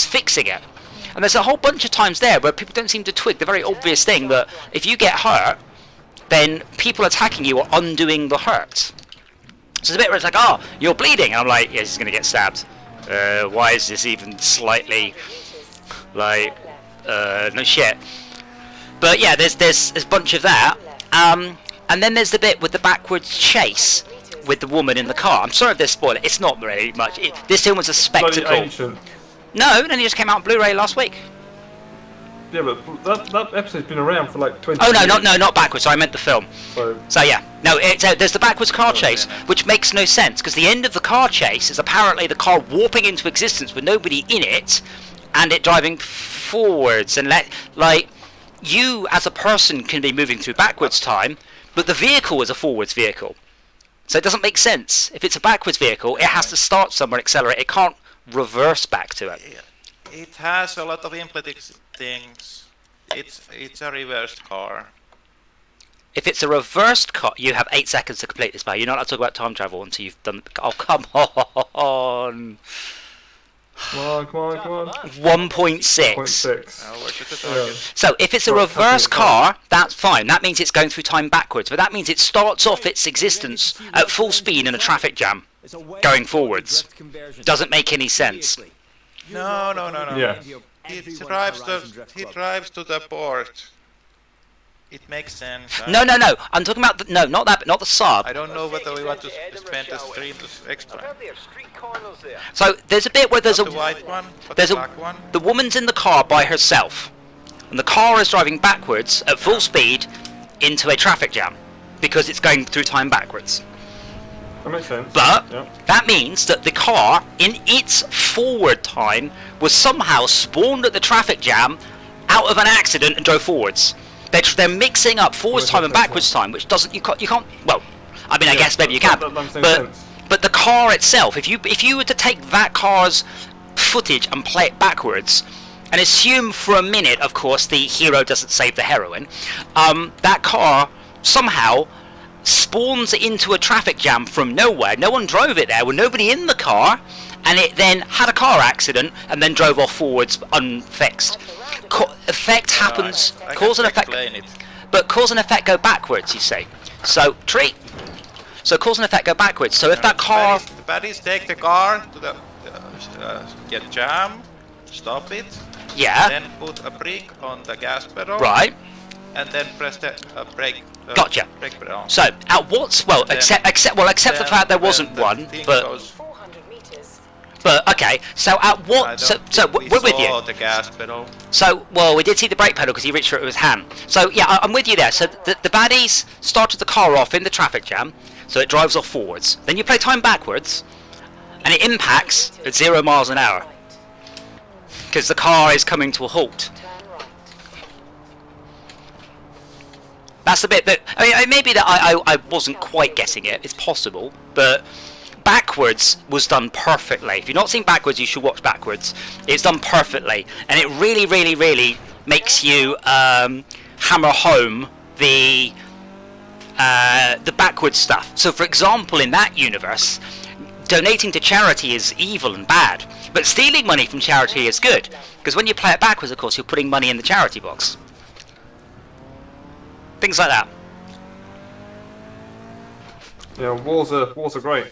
fixing it. And there's a whole bunch of times there where people don't seem to twig the very obvious thing that if you get hurt, then people attacking you are undoing the hurt. So there's a bit where it's like, oh, you're bleeding. And I'm like, yeah, he's going to get stabbed. Why is this even slightly, like, no shit. But yeah, there's a bunch of that. And then there's the bit with the backwards chase with the woman in the car. I'm sorry if this spoiler. It's not really much. This film was a spectacle. Ancient. No, then it just came out on Blu-ray last week. Yeah, but that episode's been around for like 20 Oh years. no, not backwards. I meant the film. So yeah, no, there's the backwards car chase, which makes no sense because the end of the car chase is apparently the car warping into existence with nobody in it, and it driving forwards. And like you as a person can be moving through backwards time, but the vehicle is a forwards vehicle, so it doesn't make sense. If it's a backwards vehicle, it has to start somewhere, accelerate. It can't reverse back to it. It has a lot of implicit things. It's a reversed car. If it's a reversed car, you have 8 seconds to complete this. You're not allowed to talk about time travel until you've done. Oh, come on! Come on. 1.6. 0.6. So if it's a reverse car, that's fine. That means it's going through time backwards. But that means it starts off its existence at full speed in a traffic jam, going forwards. Doesn't make any sense. No. Yeah. He drives to the port. It makes sense. No. I'm talking about no, not that, not the Saab. I don't know whether we want to spend the stream I've extra. heard there are street corners there. So there's a bit where there's Not a the white one, but there's the a black one. the woman's in the car by herself, and the car is driving backwards at full speed into a traffic jam because it's going through time backwards. That makes sense. But Yeah. that means that the car, in its forward time, was somehow spawned at the traffic jam out of an accident and drove forwards. They're mixing up forwards time and backwards time, which doesn't you can't. Well, I mean, I guess maybe you can, that makes no but sense. but the car itself, if you were to take that car's footage and play it backwards, and assume for a minute, of course, the hero doesn't save the heroine, that car somehow spawns into a traffic jam from nowhere. No one drove it there, with nobody in the car, and it then had a car accident and then drove off forwards unfixed. Effect happens, I cause can and effect, explain it. but cause and effect go backwards, you see. So cause and effect go backwards. So if that car, The baddies take the car to the get jam, stop it, yeah, then put a brake on the gas pedal, right, and then press the brake. Gotcha. Brake pedal. so at what's well, Then- except the fact there wasn't the one, thing but goes, 400 meters. okay. So at I what? don't So think we're with saw you. the gas pedal. So, well, we did see the brake pedal because he reached for it with his hand. So, yeah, I'm with you there. So, the baddies started the car off in the traffic jam, so it drives off forwards. Then you play time backwards, and it impacts at 0 miles an hour because the car is coming to a halt. Turn right. That's the bit that I mean, maybe that I wasn't quite getting it. It's possible, but backwards was done perfectly. If you've not seen backwards, you should watch backwards. It's done perfectly, and it really makes you hammer home the backwards stuff. So, for example, in that universe, donating to charity is evil and bad, but stealing money from charity is good, because when you play it backwards, of course, you're putting money in the charity box. Things like that. Yeah, wars are great.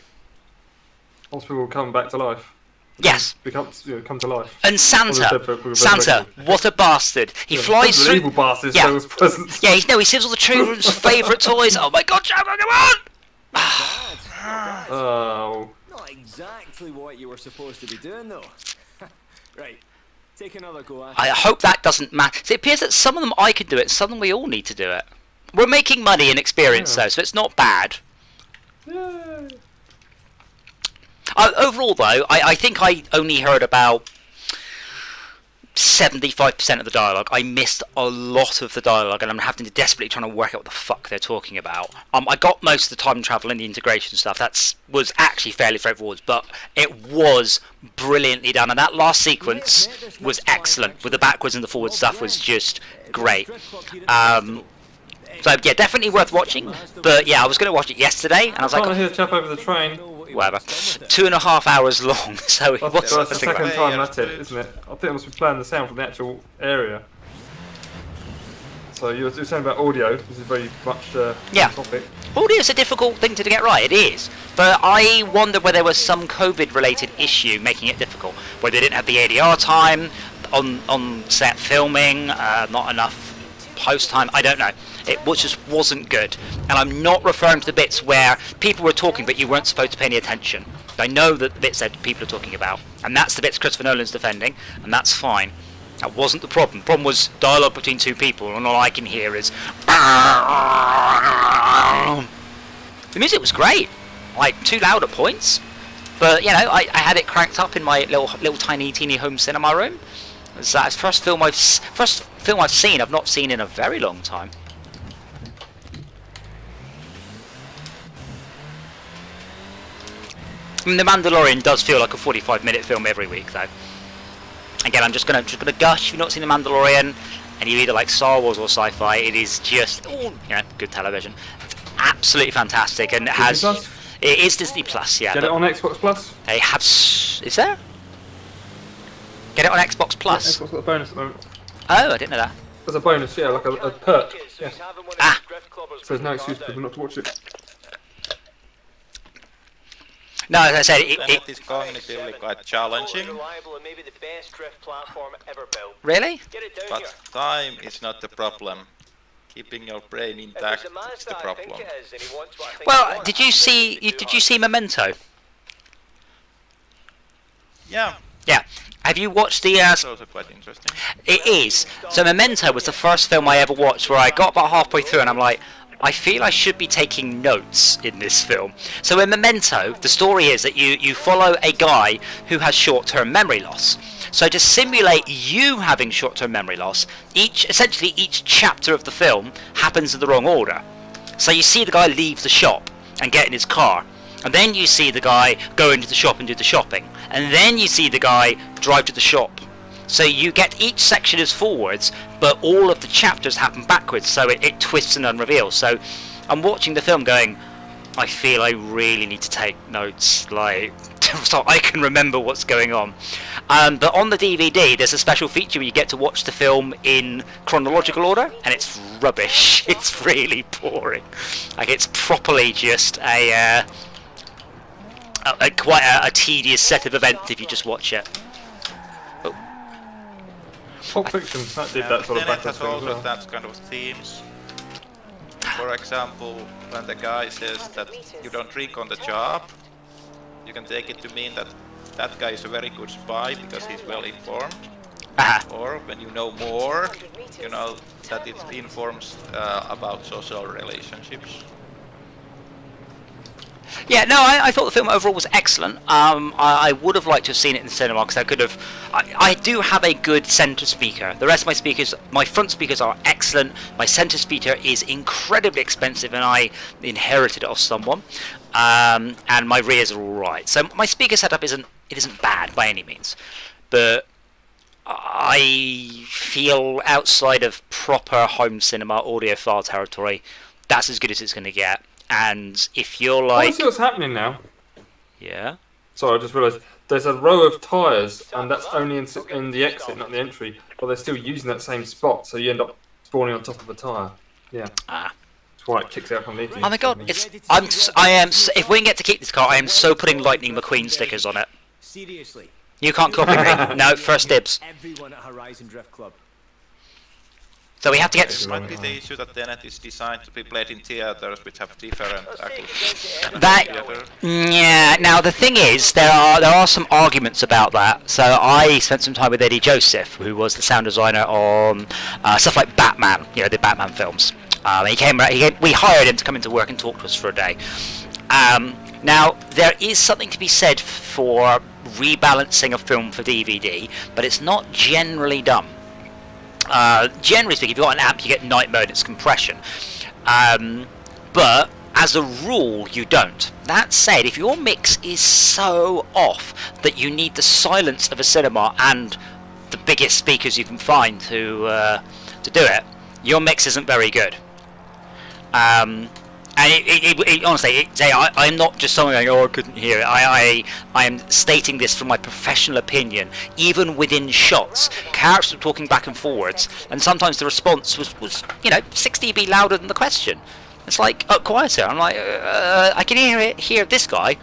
Once people come back to life, Yes. come to life. And Santa, what a bastard! He flies The through. evil bastard Yeah. shows presents. Yeah, he saves all the children's favourite toys. Oh my God, Jabba, come on! Oh, Not exactly what you were supposed to be doing, though. Right, take another go at I hope that doesn't matter. It appears that some of them I can do it, and some of them we all need to do it. We're making money and experience though, so it's not bad. yay! Overall, though, I think I only heard about 75% of the dialogue. I missed a lot of the dialogue, and I'm having to desperately trying to work out what the fuck they're talking about. I got most of the time travel and the integration stuff. Was actually fairly straightforward, but it was brilliantly done, and that last sequence was excellent. With the backwards and the forward stuff was just great. So yeah, definitely worth watching. But yeah, I was going to watch it yesterday, and I was Can't like, hear the chap over the train. whatever. 2.5 hours long. So it That's, was. that's the I think second about- time that's it, isn't it? I think I must be playing the sound from the actual area. So you were saying about audio. This is very much Yeah. topic. Audio is a difficult thing to get right. It is, but I wonder whether there was some COVID-related issue making it difficult. Whether they didn't have the ADR time on set filming, not enough post time. I don't know. It just wasn't good. And I'm not referring to the bits where people were talking but you weren't supposed to pay any attention. I know that the bits that people are talking about, and that's the bits Christopher Nolan's defending, and that's fine. That wasn't the problem. The problem was dialogue between two people, and all I can hear is. The music was great, like too loud at points, but you know I had it cranked up in my little tiny teeny home cinema room. It's the first film I've seen. I've not seen in a very long time. I mean, The Mandalorian does feel like a 45-minute film every week, though. Again, I'm just gonna gush. If you've not seen The Mandalorian, and you either like Star Wars or sci-fi, it is just good television. It's absolutely fantastic, and it has. Disney Plus? It is Disney Plus, yeah. Get it on Xbox Plus. They have. Is there? Get it on Xbox Plus. Xbox got a bonus at the moment. Oh, I didn't know that. There's a bonus, yeah, like a perk. Yeah. Ah. So there's no excuse for people not to watch it. No, as I said, Tenet is cognitively quite challenging, Reliable and maybe the best drift platform ever built. really? Get it down but here. time is not the problem. Keeping your brain If intact there's a is the Mazda, I problem. think it is, and he wants what I think he Well, wants. did you see Memento? Yeah, Yeah. Have you watched the? it's also quite interesting. It is. So Memento was the first film I ever watched where I got about halfway through and I'm like, I feel I should be taking notes in this film. So in Memento, the story is that you follow a guy who has short-term memory loss. So to simulate you having short-term memory loss, essentially each chapter of the film happens in the wrong order. So you see the guy leave the shop and get in his car, and then you see the guy go into the shop and do the shopping, and then you see the guy drive to the shop. So you get each section as forwards, but all of the chapters happen backwards, so it twists and unreveals. So I'm watching the film going, I feel I really need to take notes, like, so I can remember what's going on. But on the DVD, there's a special feature where you get to watch the film in chronological order, and it's rubbish. It's really boring. Like, it's properly just quite a tedious set of events if you just watch it. Pulp Fiction, that did that sort of Tenet backwards has thing as also well. that kind of themes. For example, when the guy says that you don't drink on the job, you can take it to mean that that guy is a very good spy because he's well informed. Or when you know more, you know that it informs about social relationships. Yeah, no, I thought the film overall was excellent. I would have liked to have seen it in the cinema because I could have. I do have a good centre speaker. The rest of my speakers, my front speakers are excellent. My centre speaker is incredibly expensive, and I inherited it off someone. And my rears are all right. So my speaker setup isn't bad by any means, but I feel outside of proper home cinema audiophile territory, that's as good as it's going to get. And if you're I like, see what's happening now. yeah, Sorry, I just realised there's a row of tyres, and that's only in the exit, not the entry. But they're still using that same spot, so you end up spawning on top of a tyre. Yeah. That's why it kicks out from underneath you. oh my god, I am. If we can get to keep this car, I am so putting Lightning McQueen stickers on it. Seriously. You can't copy me. No, first dibs. Everyone at Horizon Drift Club. So we have to get Might be the issue that Tenet is designed to be played in theaters which have different acoustics. that. Yeah. Now the thing is, there are some arguments about that. So I spent some time with Eddie Joseph, who was the sound designer on stuff like Batman. You know, the Batman films. We hired him to come into work and talk to us for a day. Now there is something to be said for rebalancing a film for DVD, but it's not generally done. Generally speaking, if you've got an amp, you get night mode, it's compression. But as a rule, you don't. That said, if your mix is so off that you need the silence of a cinema and the biggest speakers you can find to do it, your mix isn't very good. And honestly, I'm not just someone going, oh, I couldn't hear it. I am stating this from my professional opinion. Even within shots, characters were talking back and forwards, and sometimes the response was 6 dB louder than the question. It's like, quieter. I'm like, I can hear this guy,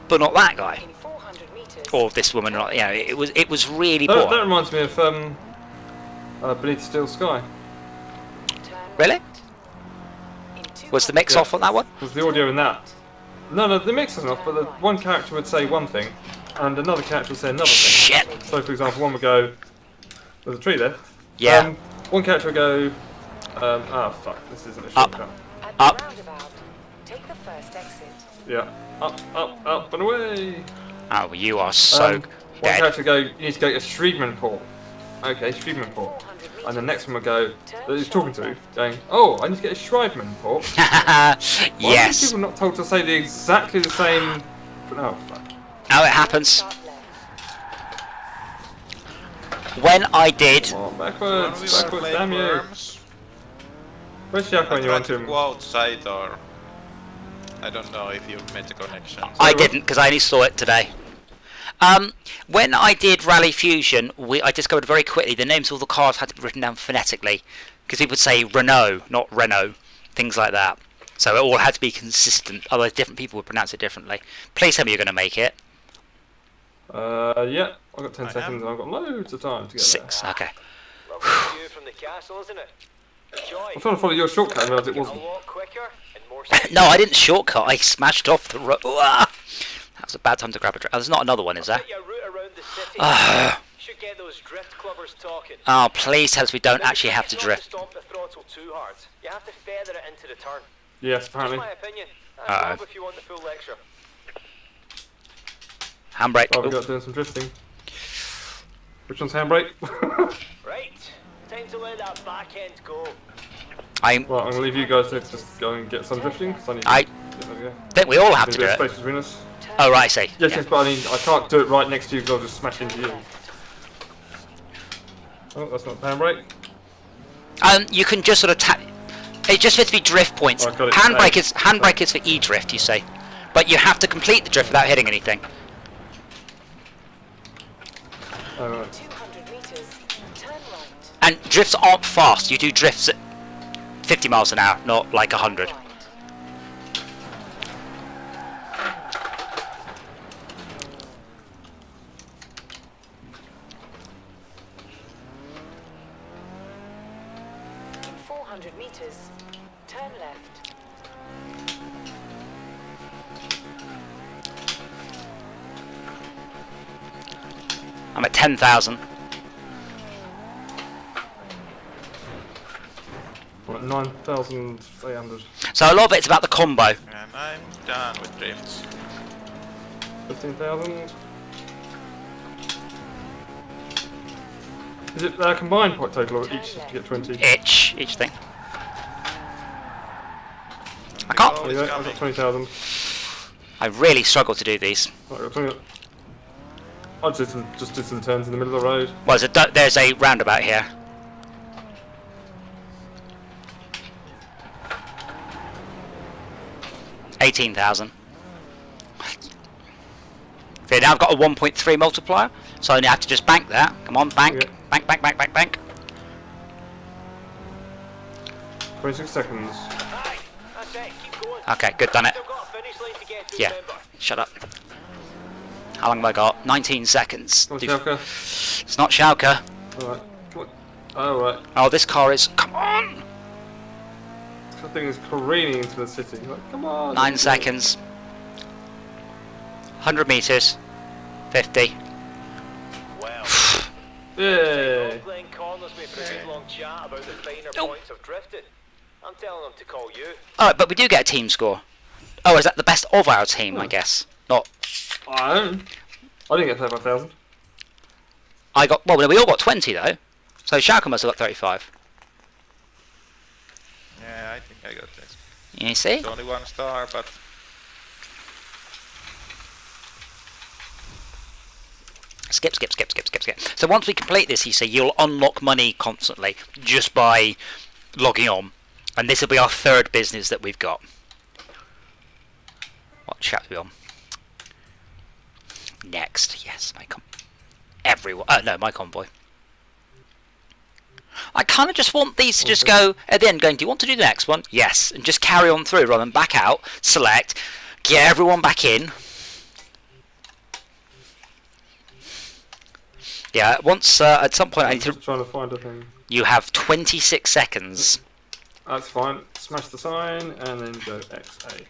but not that guy, In 400 meters. or this woman. It was really That boring. reminds me of Beneath Steel Sky. Turn Really? right. In 200 Was the mix Yeah. off on that one? Was the audio in that? No, the mix isn't off, but the one character would say one thing, and another character would say another thing. Shit. So, for example, one would go, there's a tree there. Yeah. One character would go, fuck, this isn't a Up. shortcut. At the Up. roundabout, take the first exit. Yeah, up and away. Oh, you are so One dead. character would go, you need to go to Shreveport. Okay, Shreveport. 400 meters. And the next one would go, that he's talking to, going, oh, I need to get a Shreveport. Why are these Yes. people not told to say exactly the same? Oh, fuck. How it happens. Start left. When I did, Come on, When backwards, we were backwards, playing damn you. Worms, Where's Jack I when you tried want to him? go outside, or I don't know if you made the connection. I didn't because I only saw it today. When I did Rally Fusion, I discovered very quickly the names of all the cars had to be written down phonetically, because people would say Renault, not Renault, things like that. So it all had to be consistent, otherwise different people would pronounce it differently. Please tell me you're going to make it. Yeah, I've got 10 seconds and I've got loads of time to get 6, there. okay. Lovely view from the castle, isn't it? Joy. I'm trying to follow your shortcut and realised it A wasn't. lot quicker and more No, I didn't shortcut, I smashed off the road. That was a bad time to grab a drink. Oh, there's not another one, is there? Take your route around the city. Should get those drift clubbers talking. Oh, please tell us we don't actually have to Not drift. stomp the throttle too hard. You have to feather it into the turn. Yes, Just apparently. my opinion. Uh-oh. If you want the full lecture. Handbrake. Oh, we Ooh. got doing some drifting. Which one's handbrake? Right. Time to let that back end go. I'm Well, I'm gonna leave you guys to just go and get some drifting. 'Cause I yeah, there we go. think we all have There's to a do bit of it. space between us. Oh, right, I see. Yes, Yeah. yes, but I mean, I can't do it right next to you because I'll just smash into you. Oh, that's not the handbrake. You can just sort of tap. It just has to be drift points. Oh, I got it. Handbrake is for E-drift, you say. But you have to complete the drift without hitting anything. Oh, right. 200 meters. Turn right. And drifts aren't fast. You do drifts at 50 miles an hour, not like 100. Right. In 400 meters. Turn left. I'm at 10,000. Right, 9,800. So a lot of it's about the combo. And I'm done with drifts. 15,000. Is it combined point total or each to get 20? Each thing. I can't. There you go, I've got 20,000. I really struggle to do these. Right, I've got 20. I just did some turns in the middle of the road. Well, there's a roundabout here. $18,000. Okay, now I've got a 1.3 multiplier, so I have to just bank that. Come on, bank, Yeah. bank, bank, bank, bank, bank. 26 seconds. Aye. That's it. Keep going. Okay, good, done it. Still got a finish line to get to, Yeah, remember. shut up. How long have I got? 19 seconds. Come on, Do- Schalke. It's not Schalke. Alright, come on. Oh, right. Oh, this car is. Come on! This thing is careening into the city. Like, come on. 9 seconds. 100 meters. 50. Well, Yay. Glenn corners me for a good long chat about the finer Nope. points of drifting. I'm telling them to call you. Alright, but we do get a team score. Oh, is that the best of our team, I guess? Not. I didn't get 35,000. I got. Well, we all got 20 though. So Schalke must have got 35. Yeah, I think I got this. You see? It's only 1 star, but Skip. So once we complete this, you see, you'll unlock money constantly just by logging on. And this will be our 3rd business that we've got. What chat are we on? Next, yes, my everyone. No, my convoy. I kind of just want these to just go at the end going, do you want to do the next one? Yes. And just carry on through rather than back out, select, get everyone back in. Yeah, once, at some point I I'm need to... just trying to find a thing. You have 26 seconds. That's fine. Smash the sign and then go XA.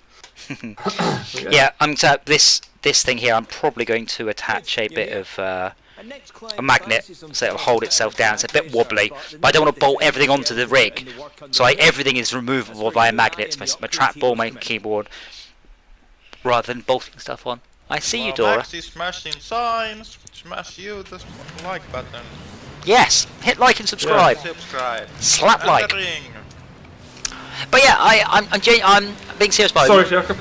Yeah, I'm this thing here, I'm probably going to attach a bit of a magnet so it'll hold itself down. It's a bit wobbly, but I don't want to bolt everything onto the rig, so everything is removable via magnets. My trackball, my keyboard, rather than bolting stuff on. I see you, Dora. Max is smashing signs. Smash you the like button. Yes, hit like and subscribe. Subscribe. Slap And like. the ring. But yeah, I'm being serious about Sorry, it. Jacob.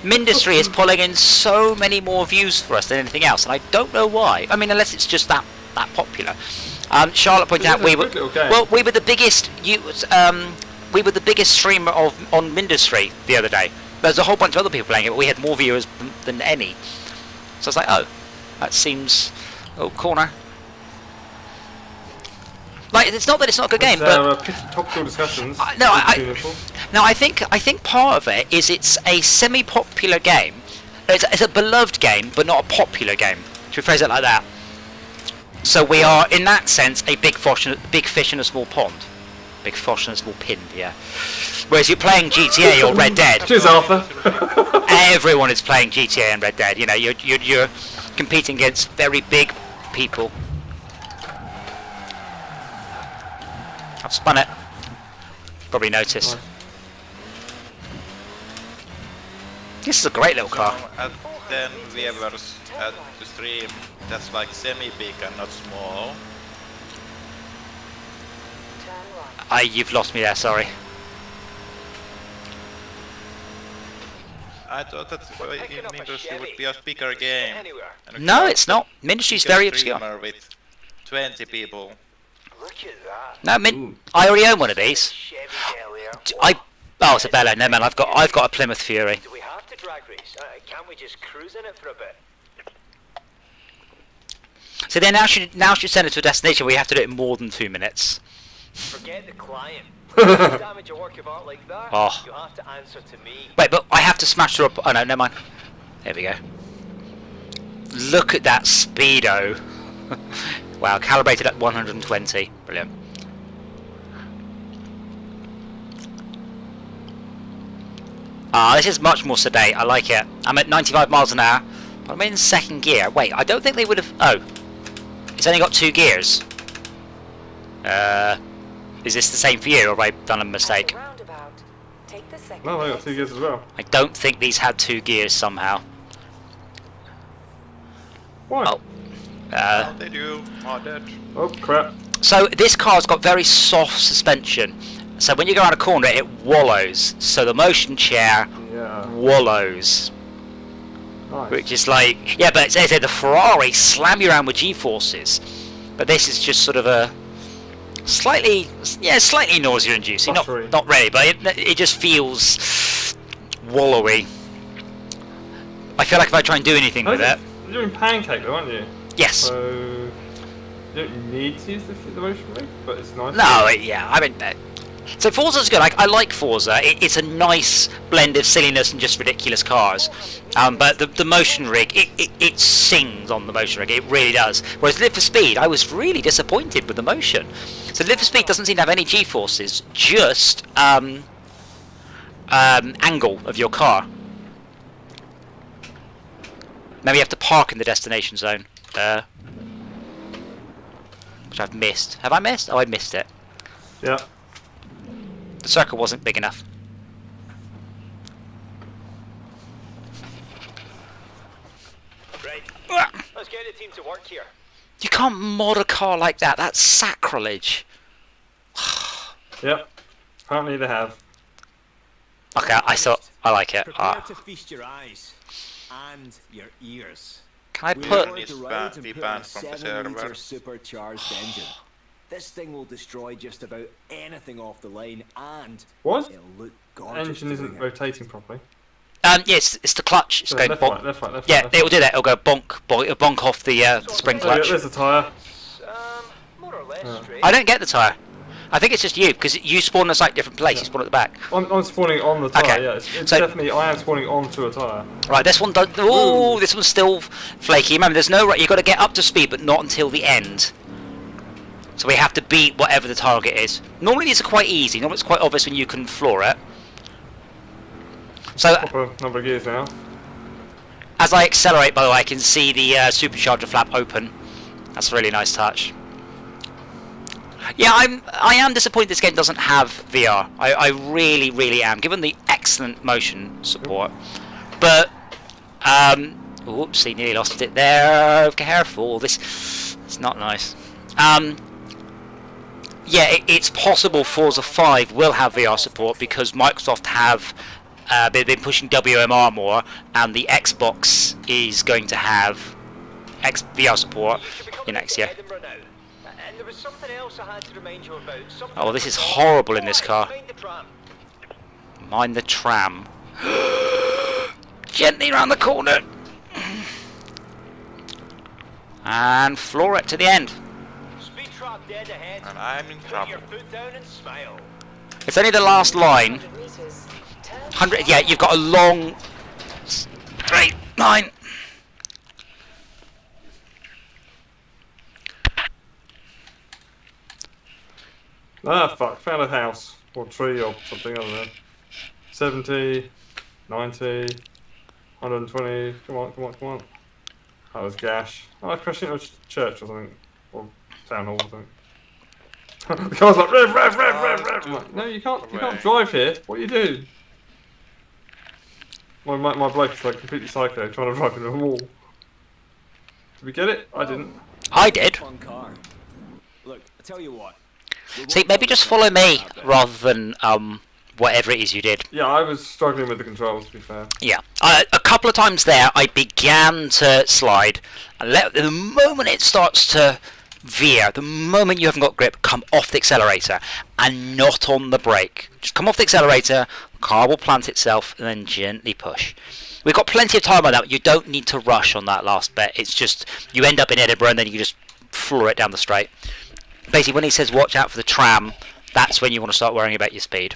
Mindustry is pulling in so many more views for us than anything else, and I don't know why. I mean, unless it's just that popular. Charlotte pointed out It's a we were good little game. well, we were the biggest. We were the biggest streamer on Mindustry the other day. There's a whole bunch of other people playing it, but we had more viewers than any. So I was like, oh, that seems. Oh, corner. Like, it's not that it's not a good game, but Topical discussions. no, Now I think part of it is it's a semi-popular game. It's a beloved game, but not a popular game. Should we phrase it like that? So we are, in that sense, a big fish in a small pond. Big fish in a small pond, yeah. Whereas you're playing GTA or Red Dead. Cheers, Arthur. Everyone is playing GTA and Red Dead. You know, you're competing against very big people. I've spun it. Probably noticed. Nice. This is a great little car. At 10 viewers at the stream, that's like semi-big and not small. Turn right. You've lost me there. Sorry. I thought that Industry would be a bigger game. Anywhere. And No, it's not. Ministry's very obscure. Streamer with 20 people. Look at that. No, I already own one of these. Chevy Bel Air. Oh, it's a Bel Air. No man, I've got a Plymouth Fury. Do we have to drag race? Can't we just cruise in it for a bit? So then now should send it to a destination where you have to do it in more than 2 minutes. Forget the client. Damage a work of art like that. Oh. You have to answer to me. Wait, but I have to smash her up. Oh no, never mind. There we go. Look at that speedo. Wow, calibrated at 120. Brilliant. This is much more sedate. I like it. I'm at 95 miles an hour, but I'm in second gear. Wait, I don't think they would have. Oh, it's only got 2 gears. Is this the same for you, or have I done a mistake? Roundabout. Take the second No, I got 2 gears as well. I don't think these had 2 gears somehow. Why? Oh. Oh, they do. Oh, that. Oh, crap. So this car's got very soft suspension. So when you go around a corner, it wallows. So the motion chair Yeah. wallows. Nice. Which is like, yeah, but it's the Ferrari slam you around with G-forces. But this is just sort of a slightly nausea-inducing. Buffery. Not really, but it just feels wallowy. I feel like if I try and do anything with it, You're doing pancake though, aren't you? yes. So you don't need to use the motion rig, but it's nice. No, yeah, I mean, so Forza's good. I like Forza. It's a nice blend of silliness and just ridiculous cars. But the motion rig, it sings on the motion rig. It really does. Whereas Live for Speed, I was really disappointed with the motion. So Live for Speed doesn't seem to have any G-forces, just angle of your car. Maybe you have to park in the destination zone. Which I've missed. Have I missed? Oh, I missed it. Yeah. The circle wasn't big enough. Right. Let's get the team to work here. You can't mod a car like that. That's sacrilege. Yep. Apparently they have. Okay, I like it. Prepare to feast your eyes and your ears. Can I We're put? going to Needs ride to and be put banned a from the 7-litre server. supercharged engine. This thing will destroy just about anything off the line, and What? it'll look gorgeous. Engine isn't rotating properly. Yes, it's the clutch. It's So going left, bonk. right, left, right, left, Yeah, right, left, it'll do that. It'll go bonk, bonk, it'll bonk off the spring right. Oh, yeah, clutch. there's the tyre. More or less straight. I don't get the tyre. I think it's just you because you spawn in a slightly different place. You spawn at the back. I'm spawning on the tyre, Okay. yeah. It's So- definitely, I am spawning onto a tyre. Right, this one does. Ooh, this one's still flaky. Remember, there's no. You've got to get up to speed, but not until the end. So we have to beat whatever the target is. Normally these are quite easy. Normally it's quite obvious when you can floor it. So Proper number of gears now. as I accelerate, by the way, I can see the supercharger flap open. That's a really nice touch. Yeah, I am disappointed this game doesn't have VR. I really, really am, given the excellent motion support. But whoopsie, nearly lost it there. Careful, this is not nice. Yeah, it's possible Forza 5 will have VR support because Microsoft have they've been pushing WMR more, and the Xbox is going to have VR support in next year. Edinburgh now. And there was something else I had to remind you about. Something Oh, this is horrible in this car. Mind the tram. Mind the tram. Gently round the corner. And floor it to the end. Speed trap dead ahead. And I'm in Put trouble. your foot down and smile. It's only the last line. 100 meters. 100. Yeah, you've got a long straight line. Ah, fuck. Found a house. Or tree or something, I don't know. 70, 90, 120. Come on, come on, come on. That was gash. Oh, I crashed into a church or something. Or town hall or something. The car's like, rev, rev, rev, rev, rev. I'm like, no, you can't drive here. What are you doing? My bloke is like completely psycho, trying to drive into a wall. Did we get it? I didn't. I did. Fun car. Look, I tell you what. See, maybe just follow me rather than whatever it is you did. Yeah, I was struggling with the controls, to be fair. Yeah, a couple of times there, I began to slide, and the moment it starts to veer, the moment you haven't got grip, come off the accelerator and not on the brake. Just come off the accelerator, the car will plant itself, and then gently push. We've got plenty of time on that. You don't need to rush on that last bit. It's just you end up in Edinburgh and then you just floor it down the straight. Basically, when he says watch out for the tram, that's when you want to start worrying about your speed.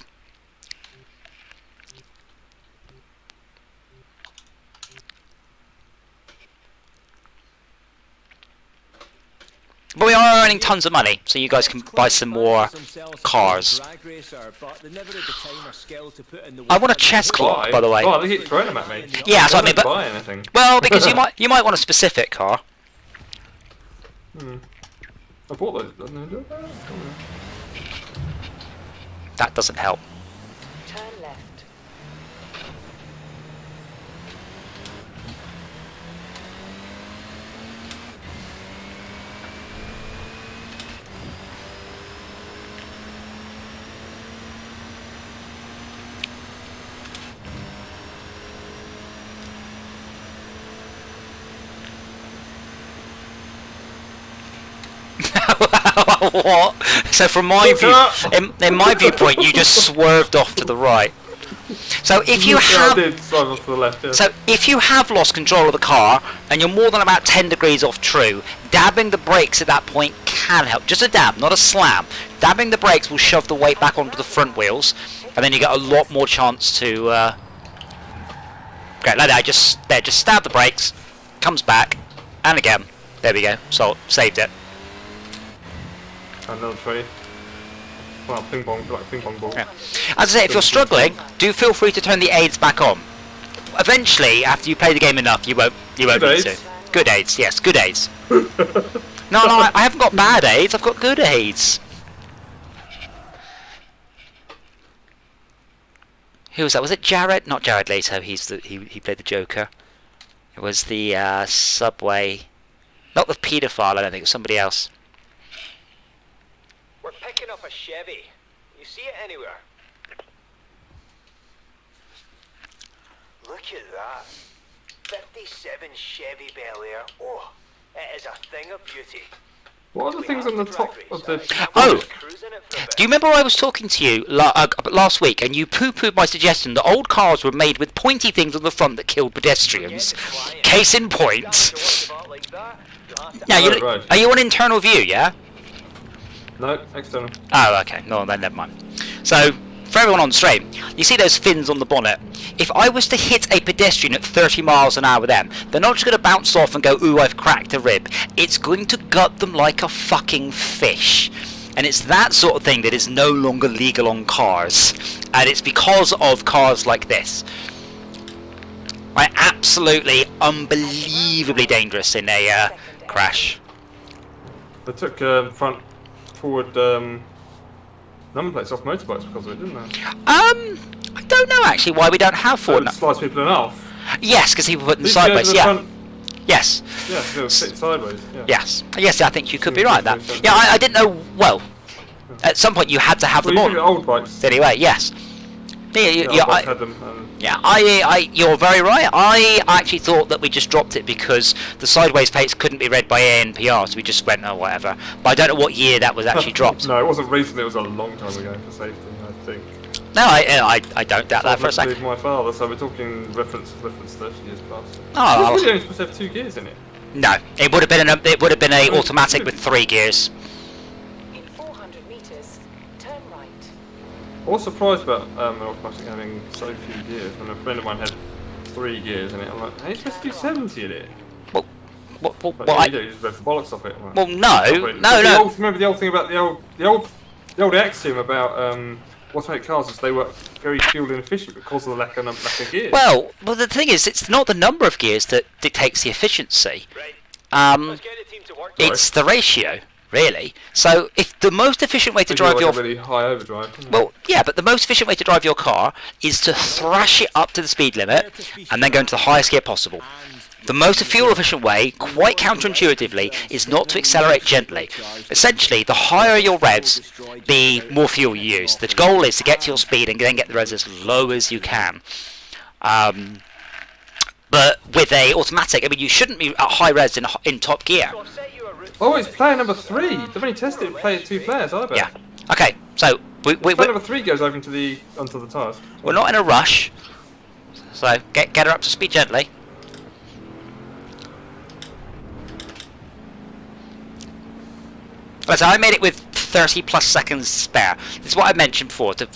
But we are earning tons of money, so you guys can buy some more cars. I want a chess clock, by the way. Oh, they keep throwing them at me. Yeah, so I mean, but buy anything. well, because you might want a specific car. I bought those. That doesn't help. Turn left. What? So from my view, in my viewpoint, you just swerved off to the right. So if you have, I did swerve off to the left. Yeah. so if you have lost control of the car and you're more than about 10 degrees off true, dabbing the brakes at that point can help. Just a dab, not a slam. Dabbing the brakes will shove the weight back onto the front wheels, and then you get a lot more chance to. Okay, like that. Just stab the brakes, comes back, and again. There we go. So saved it. Another tree. Well, ping pong, like ping pong ball. Yeah. As I say, if you're struggling, do feel free to turn the aids back on. Eventually, after you play the game enough, you won't need to. Good aids, yes, good aids. No, I haven't got bad aids. I've got good aids. Who was that? Was it Jared? Not Jared Leto. He played the Joker. It was the Subway. Not the paedophile. I don't think it was somebody else. We're picking up a Chevy. You see it anywhere? Look at that. 57 Chevy Bel Air. Oh, it is a thing of beauty. What are the things on the top of the... Oh! Do you remember I was talking to you last week and you poo-pooed my suggestion that old cars were made with pointy things on the front that killed pedestrians? Case in point. Now, are you on internal view, yeah? No, external. Oh, okay. No, then never mind. So, for everyone on stream, you see those fins on the bonnet? If I was to hit a pedestrian at 30 miles an hour with them, they're not just going to bounce off and go, ooh, I've cracked a rib. It's going to gut them like a fucking fish. And it's that sort of thing that is no longer legal on cars. And it's because of cars like this. Right, absolutely, unbelievably dangerous in a crash. They took forward number plates off motorbikes because of it, didn't they? I don't know actually why we don't have forward. Slice people in half. Yes, because people put them sideways. Yeah. Front. Yes. Yeah, they were sit sideways. Yeah. Yes. Yes, I think you could be right there. Yeah, I didn't know. Well, at some point you had to have them on. Old bikes. Anyway, yes. Yeah, had them. You're very right. I actually thought that we just dropped it because the sideways plates couldn't be read by ANPR, so we just went, oh, whatever. But I don't know what year that was actually dropped. No, it wasn't recently. It was a long time ago for safety, I think. No, I don't doubt that for a second. My father, so we're talking reference 30 years past. Oh, this video is supposed to have 2 gears in it. No, it would have been a automatic with 3 gears. In 400 meters, turn right. I was surprised about Renault Classic having so few gears. When a friend of mine had 3 gears in it, I'm like, how are you supposed to do 70 in it? Well, But what you just rev the bollocks off it. Like, well, no. Remember the old thing about the old axiom about automatic cars is they were very fuel inefficient because of the lack of gears. Well, the thing is, it's not the number of gears that dictates the efficiency. Let's get a team to work. It's the ratio, really. So, if the most efficient way to drive your really high overdrive. well, yeah, but the most efficient way to drive your car is to thrash it up to the speed limit and then go into the highest gear possible. The most fuel efficient way, quite counterintuitively, is not to accelerate gently. Essentially, the higher your revs, the more fuel you use. The goal is to get to your speed and then get the revs as low as you can. But with a automatic, I mean, you shouldn't be at high revs in top gear. So I've set you a route. Oh, it's player number 3. They've only tested it play at 2 players, I bet. Yeah. Okay, so Player number 3 goes over onto the tyres. we're not in a rush. So get her up to speed gently. So I made it with 30 plus seconds spare. This is what I mentioned before. To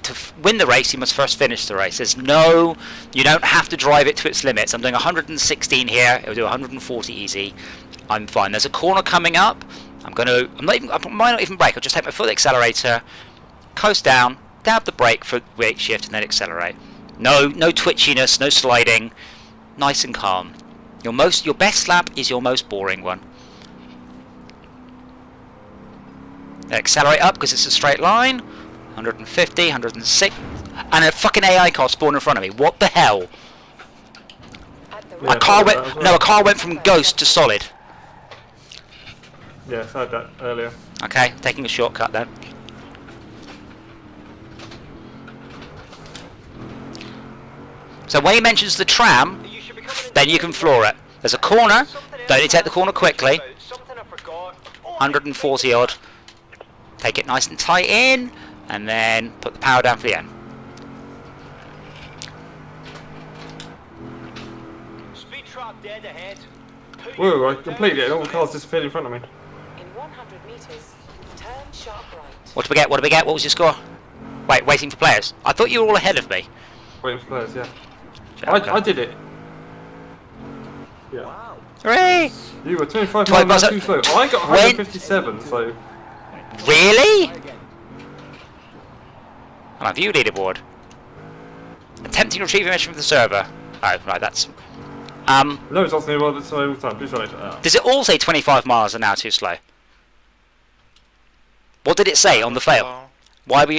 win the race, you must first finish the race. You don't have to drive it to its limits. I'm doing 116 here. It'll do 140 easy. I'm fine. There's a corner coming up. I might not even brake. I'll just take my foot accelerator, coast down, dab the brake for weight shift, and then accelerate. No twitchiness, no sliding. Nice and calm. Your best lap is your most boring one. Accelerate up because it's a straight line. 150, 106, and a fucking AI car spawned in front of me. What the hell? Yeah, A car went from ghost to solid. Yes, I had that earlier. Okay, taking a shortcut then. So when he mentions the tram, then you can floor it. There's a corner. Don't you take the corner quickly. 140 odd. Take it nice and tight in, and then put the power down for the end. Speed trap dead ahead. Whoa, I completely it. All the cars disappeared in front of me. In 100 meters, turn sharp right. What do we get? What do we get? What was your score? Wait, waiting for players. I thought you were all ahead of me. Waiting for players, yeah. Okay. I did it. Yeah. Wow. Hooray! You were 25 Twice miles buzzer. too slow. I got 157, so... Really? On a view leaderboard. Attempting to retrieve information from the server. Oh, right, that's... No, it's also well, it's all the time. Please write it. Does it all say 25 miles an hour too slow? What did it say on the fail? Why we...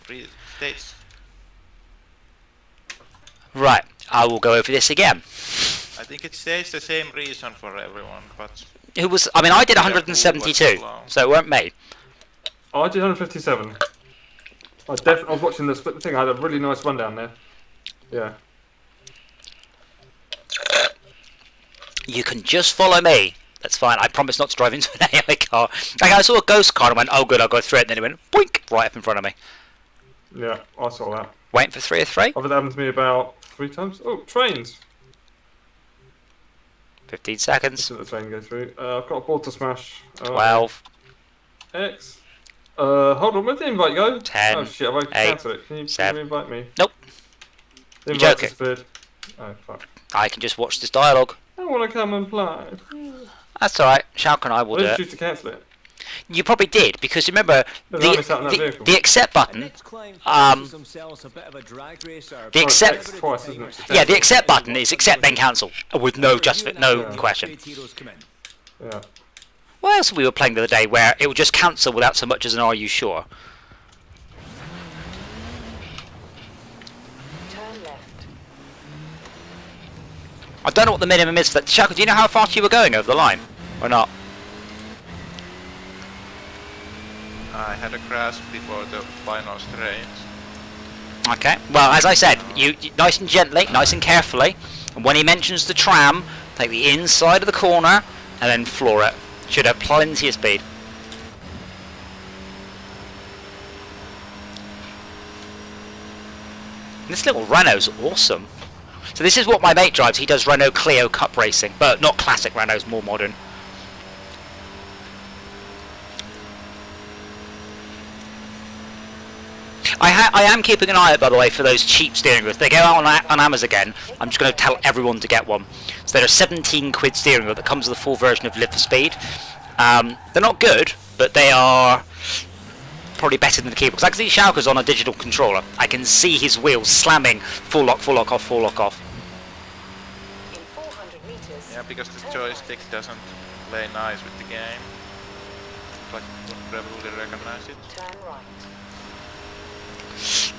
It states. Right, I will go over this again. I think it states the same reason for everyone, but Who was... I mean, I did 172, so it weren't me. Oh, I did 157. I was watching the split thing. I had a really nice rundown there. Yeah. You can just follow me. That's fine. I promise not to drive into an AI car. Like, I saw a ghost car and went, oh good, I'll go through it. And then it went, boink, right up in front of me. Yeah, I saw that. Waiting for 3 of 3. I've had that happen to me about 3 times. Oh, trains. 15 seconds. Let's see what the train go through. I've got a board to smash. 12. X. Hold on, where'd the invite go? 10, Oh shit, I've cancelled it. Can you 7. invite me? Nope. The You're invite joking. disappeared. Oh fuck. I can just watch this dialogue. I want to come and play. That's alright. Shalk and I will Why do did you it. choose to cancel it? You probably did, because remember, There's only sat in that vehicle. the accept button, Next climb Um, themselves a bit of a drag racer. the accept, X twice, isn't it? yeah, the accept button is accept then cancel, with no no Yeah. question. Heroes come in. Yeah. What else we were playing the other day where it would just cancel without so much as an "Are you sure?" Turn left. I don't know what the minimum is for that. Shalk, do you know how fast you were going over the line, or not? I had a crash before the final straight. Okay. Well, as I said, you nice and gently, nice and carefully, and when he mentions the tram, take the inside of the corner and then floor it. Should have plenty of speed. This little Renault's awesome. So this is what my mate drives. He does Renault Clio Cup racing, but not classic Renaults, more modern. I am keeping an eye out, by the way, for those cheap steering wheels. They go out on Amazon again. I'm just going to tell everyone to get one. So there are 17 quid steering wheel that comes with a full version of Live for Speed. They're not good, but they are probably better than the keyboard. Because I can see Schalke's on a digital controller. I can see his wheels slamming full lock off, full lock off. In 400 meters. Yeah, because the joystick doesn't play nice with the game. Like, would probably recognize it. Turn right.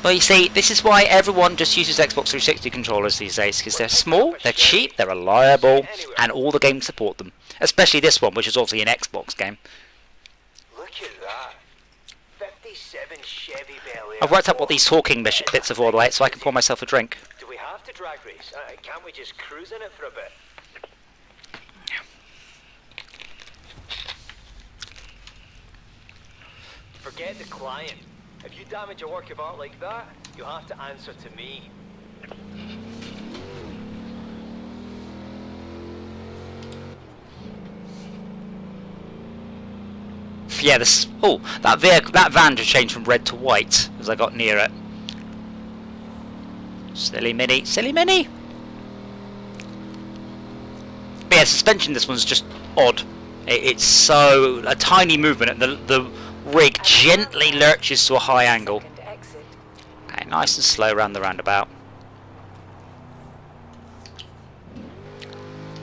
Well, you see, this is why everyone just uses Xbox 360 controllers these days, because they're small, they're cheap, they're reliable, and all the games support them. Especially this one, which is obviously an Xbox game. Look at that. 57 Chevy Bel Air. I've worked out what these talking bits are for, the way, so I can pour myself a drink. Do we have to drag race? Can't we just cruise in it for a bit? Forget the client. If you damage a work of art like that, you'll have to answer to me. Yeah, this. Oh, that van just changed from red to white as I got near it. Silly Mini, silly Mini. But yeah, suspension. This one's just odd. It's so a tiny movement, and the rig gently lurches to a high angle. Okay, nice and slow around the roundabout.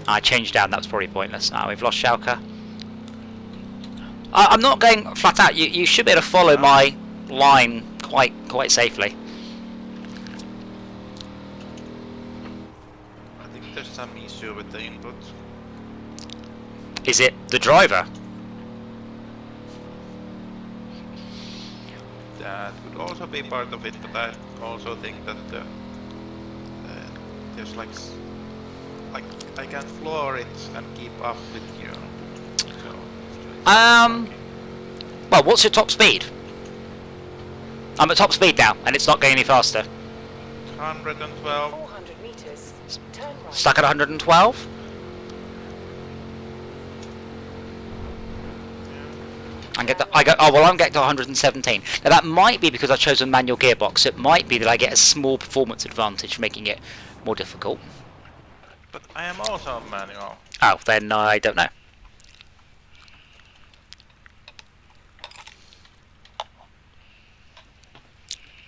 I changed down. That was probably pointless. Now we've lost Schalke. I'm not going flat out. You should be able to follow my line quite safely. I think there's some issue with the input. Is it the driver? That could also be part of it, but I also think that there's like I can floor it and keep up with you. So, well, what's your top speed? I'm at top speed now, and it's not going any faster. 112. 400 meters. Turn right. Stuck at 112. I'm getting to 117. Now that might be because I chose a manual gearbox. It might be that I get a small performance advantage, making it more difficult. But I am also manual. Oh, then I don't know.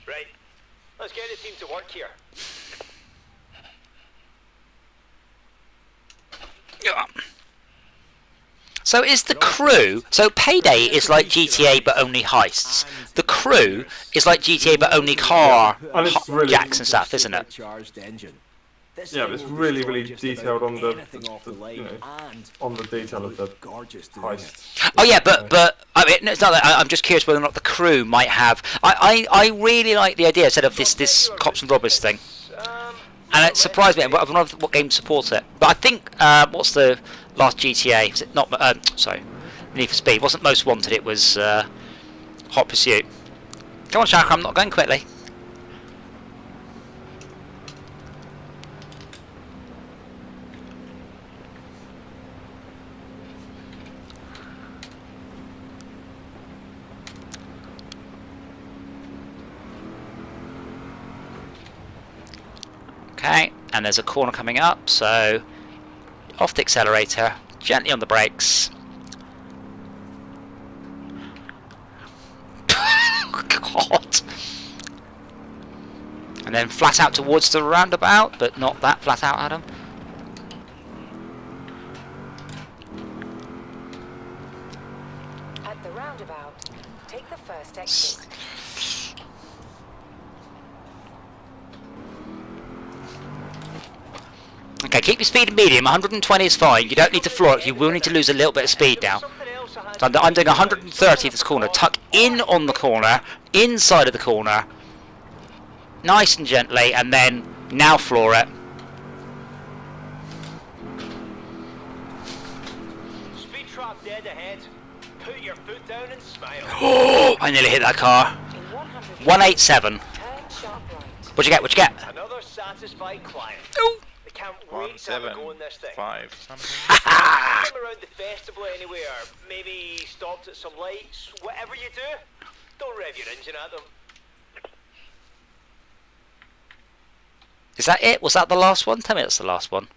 Right. Let's get the team to work here. Yeah. So is the crew... So Payday is like GTA but only heists. The crew is like GTA but only car And it's really- jacks and stuff, isn't it? Yeah, but it's really detailed on the on the detail of the heist. Oh yeah, but I mean, it's not that. I'm just curious whether or not the crew might have... I really like the idea instead of this cops and robbers thing. And it surprised me. I don't know what games support it. But I think, what's the last GTA? Was it not... sorry. Need for Speed. Wasn't Most Wanted, it was Hot Pursuit. Come on, Schalke, I'm not going quickly. Okay, and there's a corner coming up, so off the accelerator, gently on the brakes. God. And then flat out towards the roundabout, but not that flat out, Adam. At the roundabout, take the first exit. Okay, keep your speed medium. 120 is fine. You don't need to floor it. You will need to lose a little bit of speed now. So I'm doing 130 at this corner. Tuck in on the corner, inside of the corner, nice and gently, and then now floor it. Speed trap dead ahead. Put your foot down and smile. Oh, I nearly hit that car. In 100 187. turn sharp right. What'd you get? What'd you get? Another satisfied client. Ooh. They can't wait to have a go in this thing. 175 something. Come around the festival anyway, or maybe stopped at some lights. Whatever you do, don't rev your engine at them. Is that it? Was that the last one? Tell me that's the last one.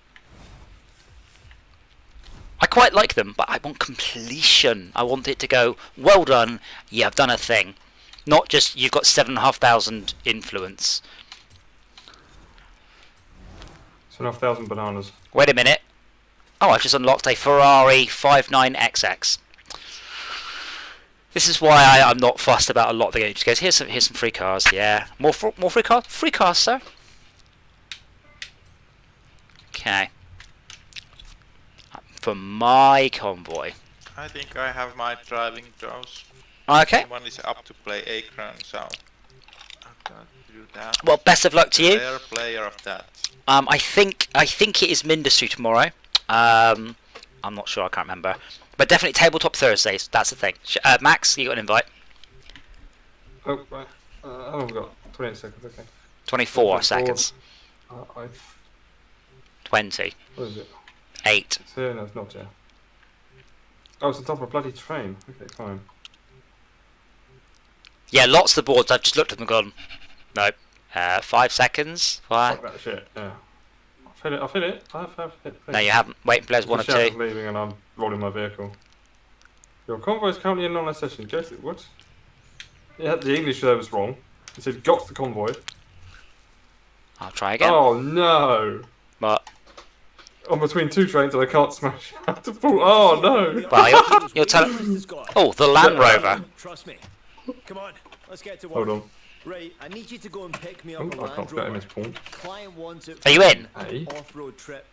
I quite like them, but I want completion. I want it to go, well done, you have done a thing. Not just, you've got 7,500 influence. 7,500 bananas. Wait a minute. Oh, I've just unlocked a Ferrari 59XX. This is why I'm not fussed about a lot of the games. Just goes, here's some free cars, yeah. More free cars? Free cars, sir. Okay. For my convoy. I think I have my driving draws. Okay. One is up to play Akron, so I'm going to do that. Well, best of luck to you. Player of that. I think it is Mindustry tomorrow. I'm not sure. I can't remember. But definitely Tabletop Thursdays. That's the thing. Max, you got an invite? Oh, right. I've got 28 seconds. Okay. 24 seconds. 20. What is it? 8. It's here. No, it's not here. Oh, it's on top of a bloody train. Okay, fine. Yeah, lots of the boards. I've just looked at them and gone, nope. 5 seconds. What? Fuck that shit. Yeah. I've hit it. I've hit it. No, you haven't. Wait, Blair's one or two. Leaving and I'm rolling my vehicle. Your convoy is currently in online session. Go to what? Yeah, the English there was wrong. It said got the convoy. I'll try again. Oh no! What? I'm between two trains and I can't smash out the pool. Oh no! Well, you're telling. Oh, the Land Rover. Trust me. Come on, let's get to work. Hold on. Right, I need you to go and pick me Oh, up a I can't Land get in Rover. this point. Client wants it. Are you in? Hey? Off-road trip.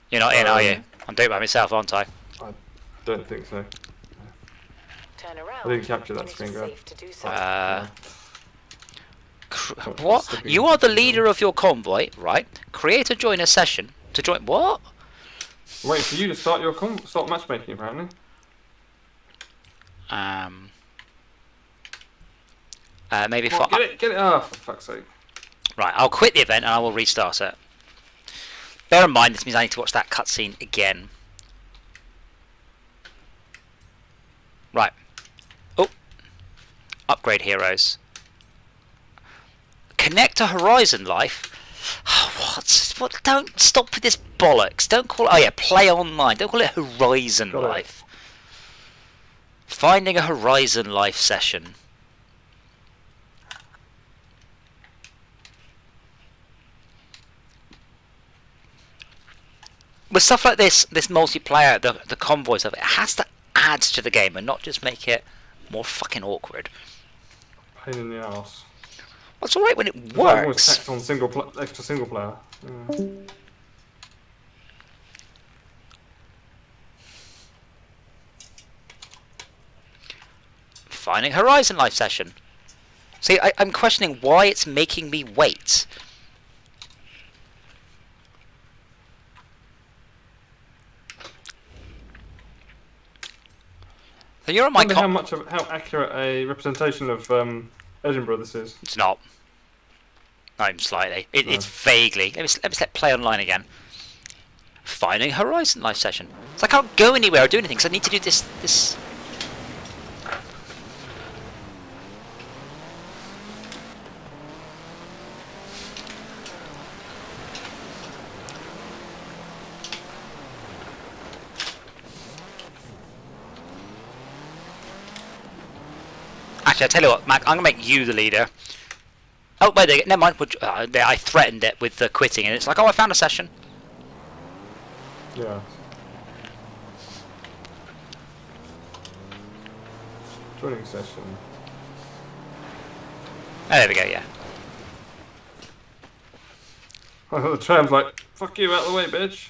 You're not in, are you? I'm doing it by myself, aren't I? I don't think so. Turn around. I didn't capture that when it is screen grab. safe to do so. What? You are the leader of your convoy, right? Create or join a session to join. What? Wait for you to start your start matchmaking apparently. Maybe Come on, get it! Ah, for fuck's sake! Right, I'll quit the event and I will restart it. Bear in mind, this means I need to watch that cutscene again. Right. Oh. Upgrade heroes. Connect to Horizon Life. What? Don't stop with this bollocks. Don't call it. Oh yeah, play online. Don't call it Horizon Got it. Life. Finding a Horizon Life session. With stuff like this multiplayer, the convoy stuff, it has to add to the game and not just make it more fucking awkward. Pain in the ass. Well, it's alright when it I've always works. tacked on extra single player. Yeah. Finding Horizon Life session. See, I'm questioning why it's making me wait. So you're on my I wonder how accurate a representation of Edinburgh this is. It's not. Not even slightly. It's vaguely. Let me select play online again. Finding Horizon Life session. So I can't go anywhere or do anything because I need to do this. Actually, I'll tell you what, Mac, I'm going to make you the leader. Oh, wait, never mind. I threatened it with the quitting, and it's like, oh, I found a session. Yeah. Joining session. Oh, there we go, yeah. The tram's like, fuck you, out of the way, bitch.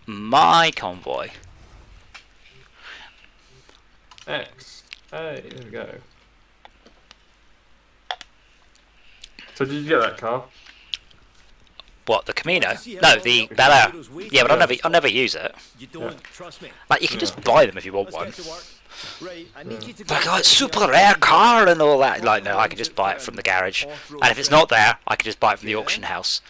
My convoy. X. Hey, there we go. So did you get that car? What, the Camino? No, the Bel Air. Yeah, but I'll never use it. You don't trust me. Like, you can just buy them if you want Let's one. get to work. Right, I need you to go Like, and oh, it's pick me super up a rare Land car and all that. Rover. Like, no, I can just buy it from the garage. And if it's not there, I can just buy it from the auction house.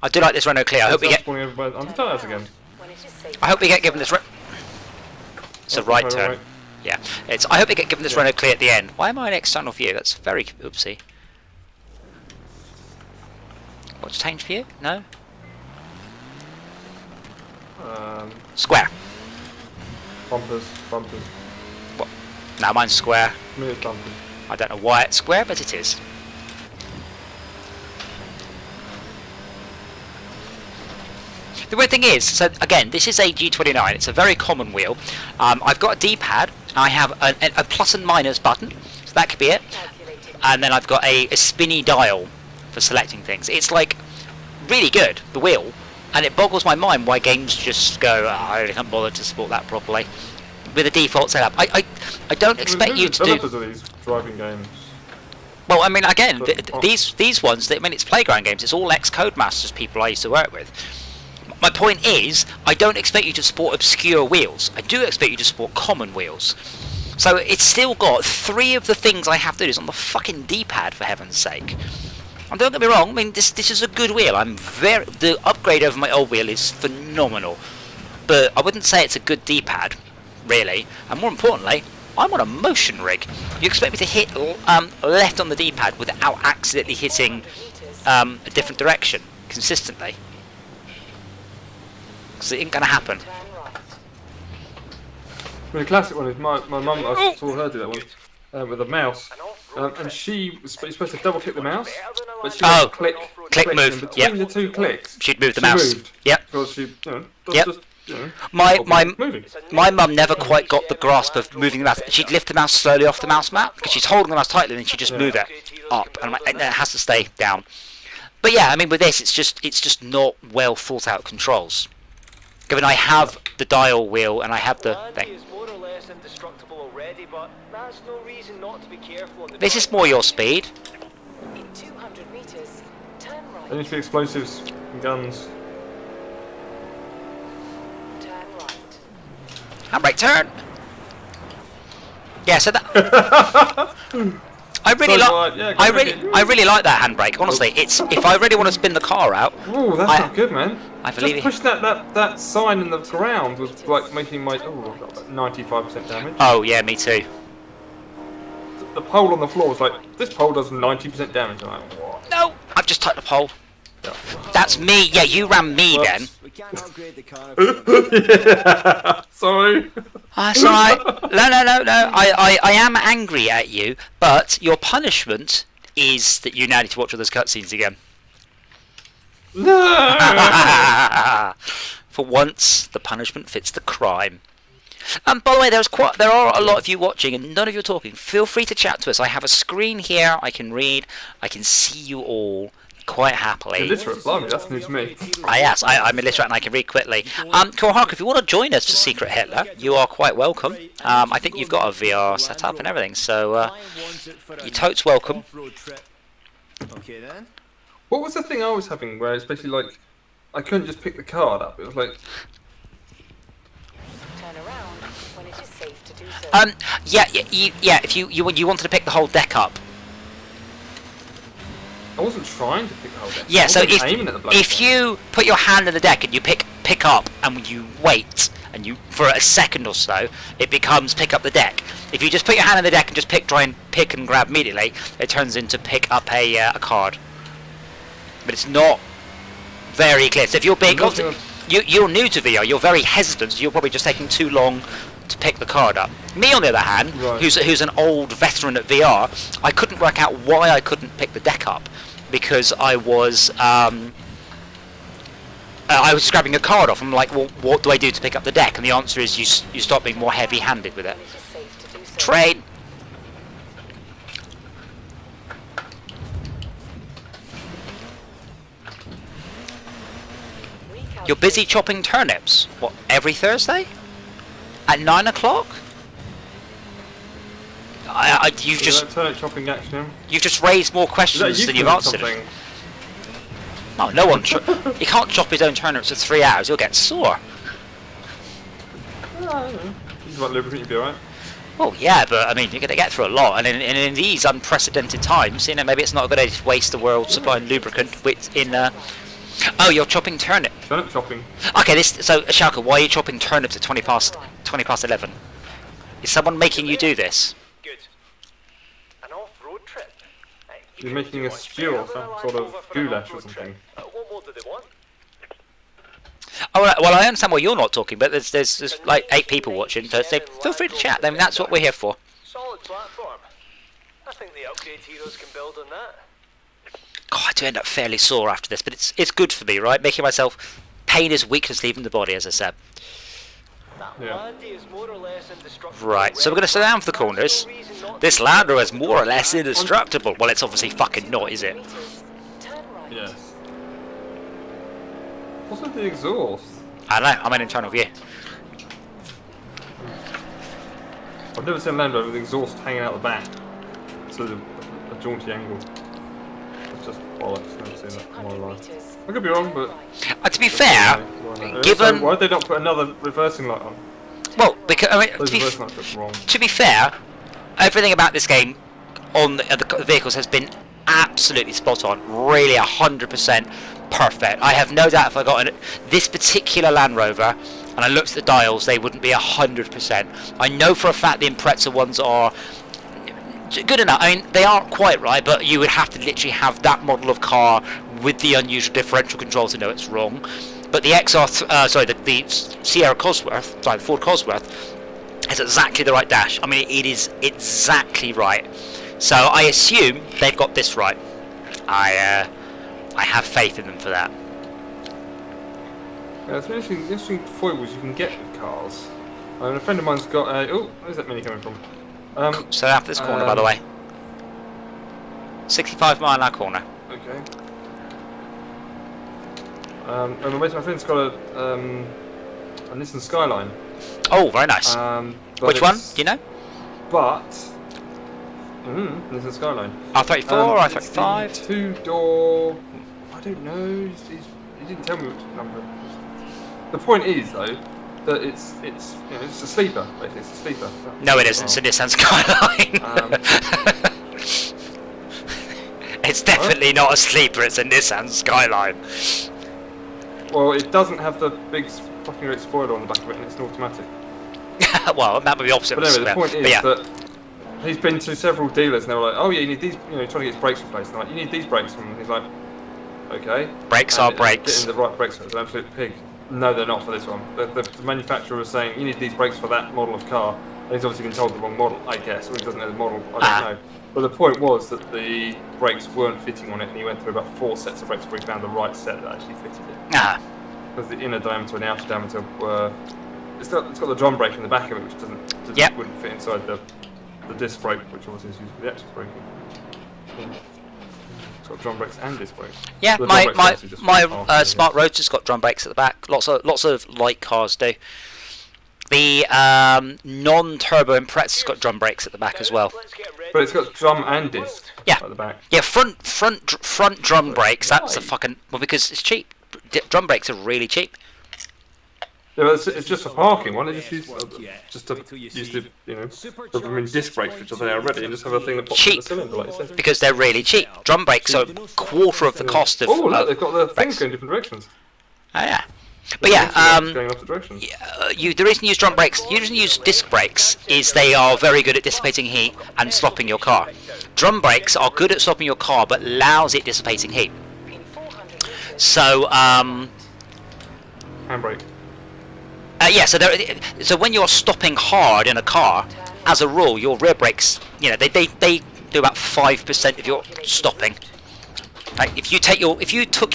I do like this Renault Clio. I hope we get. I'm just telling us again. When it is safe I hope we get given this. It's a right turn. Yeah, I hope they get given this Renault clear at the end. Why am I in external view? That's very oopsie. What's changed for you? No? Square. Bumpers. What? No, mine's square. I mean, it's bumpers. I don't know why it's square, but it is. The weird thing is, so again, this is a G29. It's a very common wheel. I've got a D-pad. I have a plus and minus button, so that could be it. And then I've got a spinny dial for selecting things. It's like really good, the wheel, and it boggles my mind why games just go, I really can't bother to support that properly with a default setup. I don't expect you to do. Developers of these driving games. Well, I mean, again, these ones. I mean, it's playground games. It's all ex-Codemasters people I used to work with. My point is, I don't expect you to support obscure wheels. I do expect you to support common wheels. So it's still got 3 of the things I have to do is on the fucking D-pad, for heaven's sake. And don't get me wrong, I mean, this is a good wheel. The upgrade over my old wheel is phenomenal. But I wouldn't say it's a good D-pad, really. And more importantly, I'm on a motion rig. You expect me to hit left on the D-pad without accidentally hitting a different direction consistently? Because it ain't going to happen. I mean, the classic one is my mum. I saw her do that one with a mouse, and she was supposed to double click the mouse, but she would click move. And between the 2 clicks, she'd move the mouse. Moved, Yep. Because she, Yep. My mum never quite got the grasp of moving the mouse. She'd lift the mouse slowly off the mouse mat because she's holding the mouse tightly, and then she'd just move it up, and I'm like, it has to stay down. But yeah, I mean, with this, it's just not well thought out controls. Given I have the dial wheel and I have the thing. This is more your speed. In 200 meters, turn right. There needs to be explosives and guns. Turn right. Handbrake turn. Yeah, so that. I really like that handbrake. Honestly, it's if I really want to spin the car out. Oh, that's not good, man. I believe just pushing that sign in the ground was like making my 95% damage. Oh yeah, me too. The pole on the floor was like, this pole does 90% damage. I'm like, what? No, I've just touched the pole. That's me. Yeah, you ran me then. We can't upgrade the car if we Yeah, sorry. That's alright. No. I am angry at you, but your punishment is that you now need to watch all those cutscenes again. No. For once, the punishment fits the crime. And by the way, there are a lot of you watching, and none of you are talking. Feel free to chat to us. I have a screen here. I can read. I can see you all quite happily. Illiterate, blimey, that's new to me. Yes, I'm illiterate and I can read quickly. Korhak, if you want to join us for Secret Hitler, you are quite welcome. I think you've got a VR set up and everything, so you're totes welcome. Okay then. What was the thing I was having where it's basically like, I couldn't just pick the card up, it was like... Turn around when it is safe to do so. Yeah, if you wanted to pick the whole deck up. I wasn't trying to pick the whole deck. Yeah, so if you put your hand in the deck and you pick up and you wait and you for a second or so, it becomes pick up the deck. If you just put your hand in the deck and just try and pick and grab immediately, it turns into pick up a card. But it's not very clear. So if you're big, you're new to VR, you're very hesitant. So you're probably just taking too long to pick the card up. Me, on the other hand, who's an old veteran at VR, I couldn't work out why I couldn't pick the deck up because I was grabbing a card off. I'm like, well, what do I do to pick up the deck? And the answer is you start being more heavy-handed with it. Train. You're busy chopping turnips. What, every Thursday? At 9 o'clock? You've just turnip chopping action. You've just raised more questions than you've answered. Oh, no one. You can't chop his own turnips for 3 hours. You'll get sore. He's about lubricant, you'll be alright. Oh yeah, but I mean, you're going to get through a lot, and in these unprecedented times, maybe it's not a good idea to waste the world's supply of lubricant Oh, you're chopping turnip. Turnip chopping. Okay, so Shalka, why are you chopping turnips at 20 past 11? Is someone making you do this? Good. An off-road trip. You're making a stew or some sort of goulash or something. What more do they want? Oh, well, I understand why you're not talking, but there's like 8 people watching, so feel free to chat. I mean, that's what we're here for. Solid platform. I think the upgrade heroes can build on that. God, I do end up fairly sore after this, but it's good for me, right? Making myself pain is weakness leaving the body, as I said. Right, so we're going to slow down for the corners. This Land Rover is more or less indestructible. Well, it's obviously fucking not, is it? Yes. What's with the exhaust? I don't know, I'm in internal view. I've never seen a Land Rover with the exhaust hanging out the back. It's a jaunty angle. It's just bollocks. I've never seen that in my life. I could be wrong, but... To be fair, given... So why did they not put another reversing light on? Well, because I mean, Those reversing lights look wrong. to be fair, everything about this game on the vehicles has been absolutely spot on. Really 100% perfect. I have no doubt if I got this particular Land Rover and I looked at the dials, they wouldn't be 100%. I know for a fact the Impreza ones are good enough. I mean, they aren't quite right, but you would have to literally have that model of car with the unusual differential control to know it's wrong. But the the Sierra Cosworth, the Ford Cosworth, has exactly the right dash. I mean, it is exactly right. So I assume they've got this right. I have faith in them for that. Yeah, it's interesting foibles you can get with cars. A friend of mine's got a... Oh, where's that Mini coming from? So after this corner, by the way. 65 mile an hour corner. Okay. And my friend's got a Nissan Skyline. Oh, very nice. Which one? Do you know? But... Nissan Skyline. R34 or R35? It's the 2-door... I don't know. He didn't tell me which number. The point is, though, that it's a sleeper, basically. It's a sleeper. No, it isn't. It's a Nissan Skyline. It's definitely not a sleeper. It's a Nissan Skyline. Well, it doesn't have the big fucking great spoiler on the back of it, and it's an automatic. Well, that would be opposite. But anyway, the point is that he's been to several dealers, and they were like, "Oh yeah, you need these." You know, trying to get his brakes replaced. And they're like, "You need these brakes," and he's like, "Okay." Brakes are brakes. Getting the right brakes. It's an absolute pig. No, they're not for this one. The manufacturer was saying, "You need these brakes for that model of car," and he's obviously been told the wrong model, I guess, or he doesn't know the model. I don't know. But the point was that the brakes weren't fitting on it, and he went through about 4 sets of brakes before he found the right set that actually fitted it. Because the inner diameter and the outer diameter were... It's got the drum brake in the back of it, which wouldn't fit inside the disc brake, which obviously is used for the axis braking. It's got drum brakes and disc brakes. Yeah, So my Smart Roadster's got drum brakes at the back. Lots of light cars do. The non-turbo Impreza's got drum brakes at the back as well. But it's got drum and disc at the back. Yeah, front drum brakes. That's a fucking because it's cheap. Drum brakes are really cheap. Yeah, but it's just for parking. Why don't they just use put them in disc brakes, which are there already, and just have a thing that pops in the cylinder, like you said. Because they're really cheap. Drum brakes are a quarter of the cost of. Oh, look, they've got the things going different directions. Oh yeah. But yeah, going opposite directions. the reason you use drum brakes, you reason you use disc brakes is they are very good at dissipating heat and stopping your car. Drum brakes are good at stopping your car, but lousy at dissipating heat. So, handbrake. Yeah. So when you're stopping hard in a car, as a rule, your rear brakes, they do about 5% of your stopping. Like if you took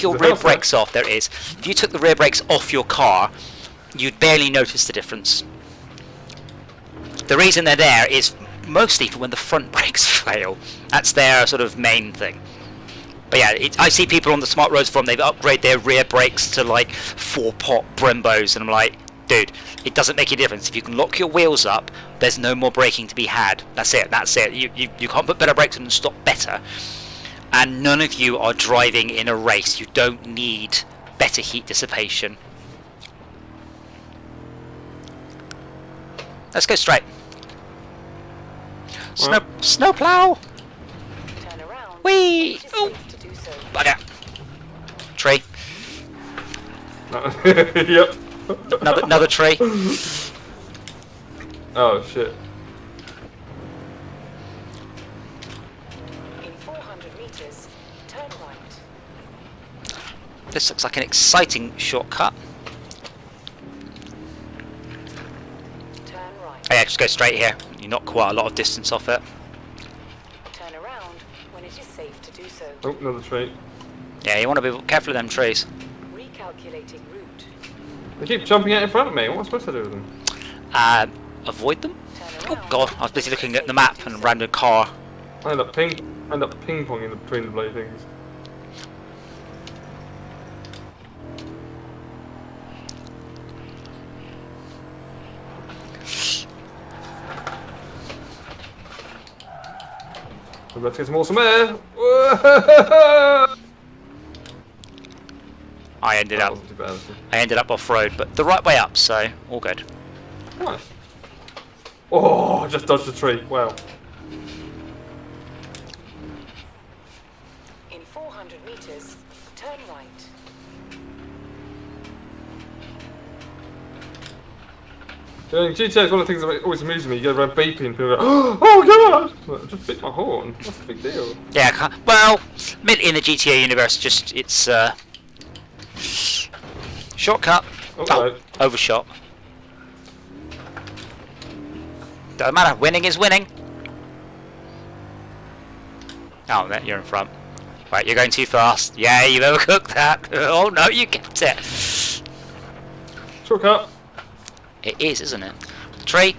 your rear brakes off, if you took the rear brakes off your car, you'd barely notice the difference. The reason they're there is mostly for when the front brakes fail. That's their sort of main thing. But yeah, I see people on the Smart Roads Forum, they've upgraded their rear brakes to like 4-pot Brembos, and I'm like, dude, it doesn't make a difference. If you can lock your wheels up, there's no more braking to be had. That's it. You can't put better brakes on and stop better. And none of you are driving in a race. You don't need better heat dissipation. Let's go straight. Snowplow! Turn around. Whee! It is Oh! safe to do so. Bugger. Tree. Yep. Another tree. Oh shit. 400 meters, turn right. This looks like an exciting shortcut. Turn right. Oh yeah, just go straight here. You're not quite a lot of distance off it. Turn around when it is safe to do so. Oh, another tree. Yeah, you want to be careful of them trees. Recalculating route. They keep jumping out in front of me. What am I supposed to do with them? Avoid them? Turn Oh around god, I was when busy it is looking at safe the to map do and so. random car. I end up ping-ponging between the bloody things. Let's get some awesome air. I ended That up wasn't too bad, was it? off-road, but the right way up, so all good. Nice. Oh, I just dodged the tree. Wow. In 400 meters, turn right. Yeah, in GTA is one of the things that always amuses me. You go around beeping and people go, oh god! I just bit my horn. What's the big deal? Yeah, well, in the GTA universe, just it's shortcut. Oh, Oh, no. overshot. Doesn't matter. Winning is winning. Oh, there, you're in front. Right, you're going too fast. Yeah, you've overcooked that. Oh no, you get it. Shortcut. It is, isn't it? Tree.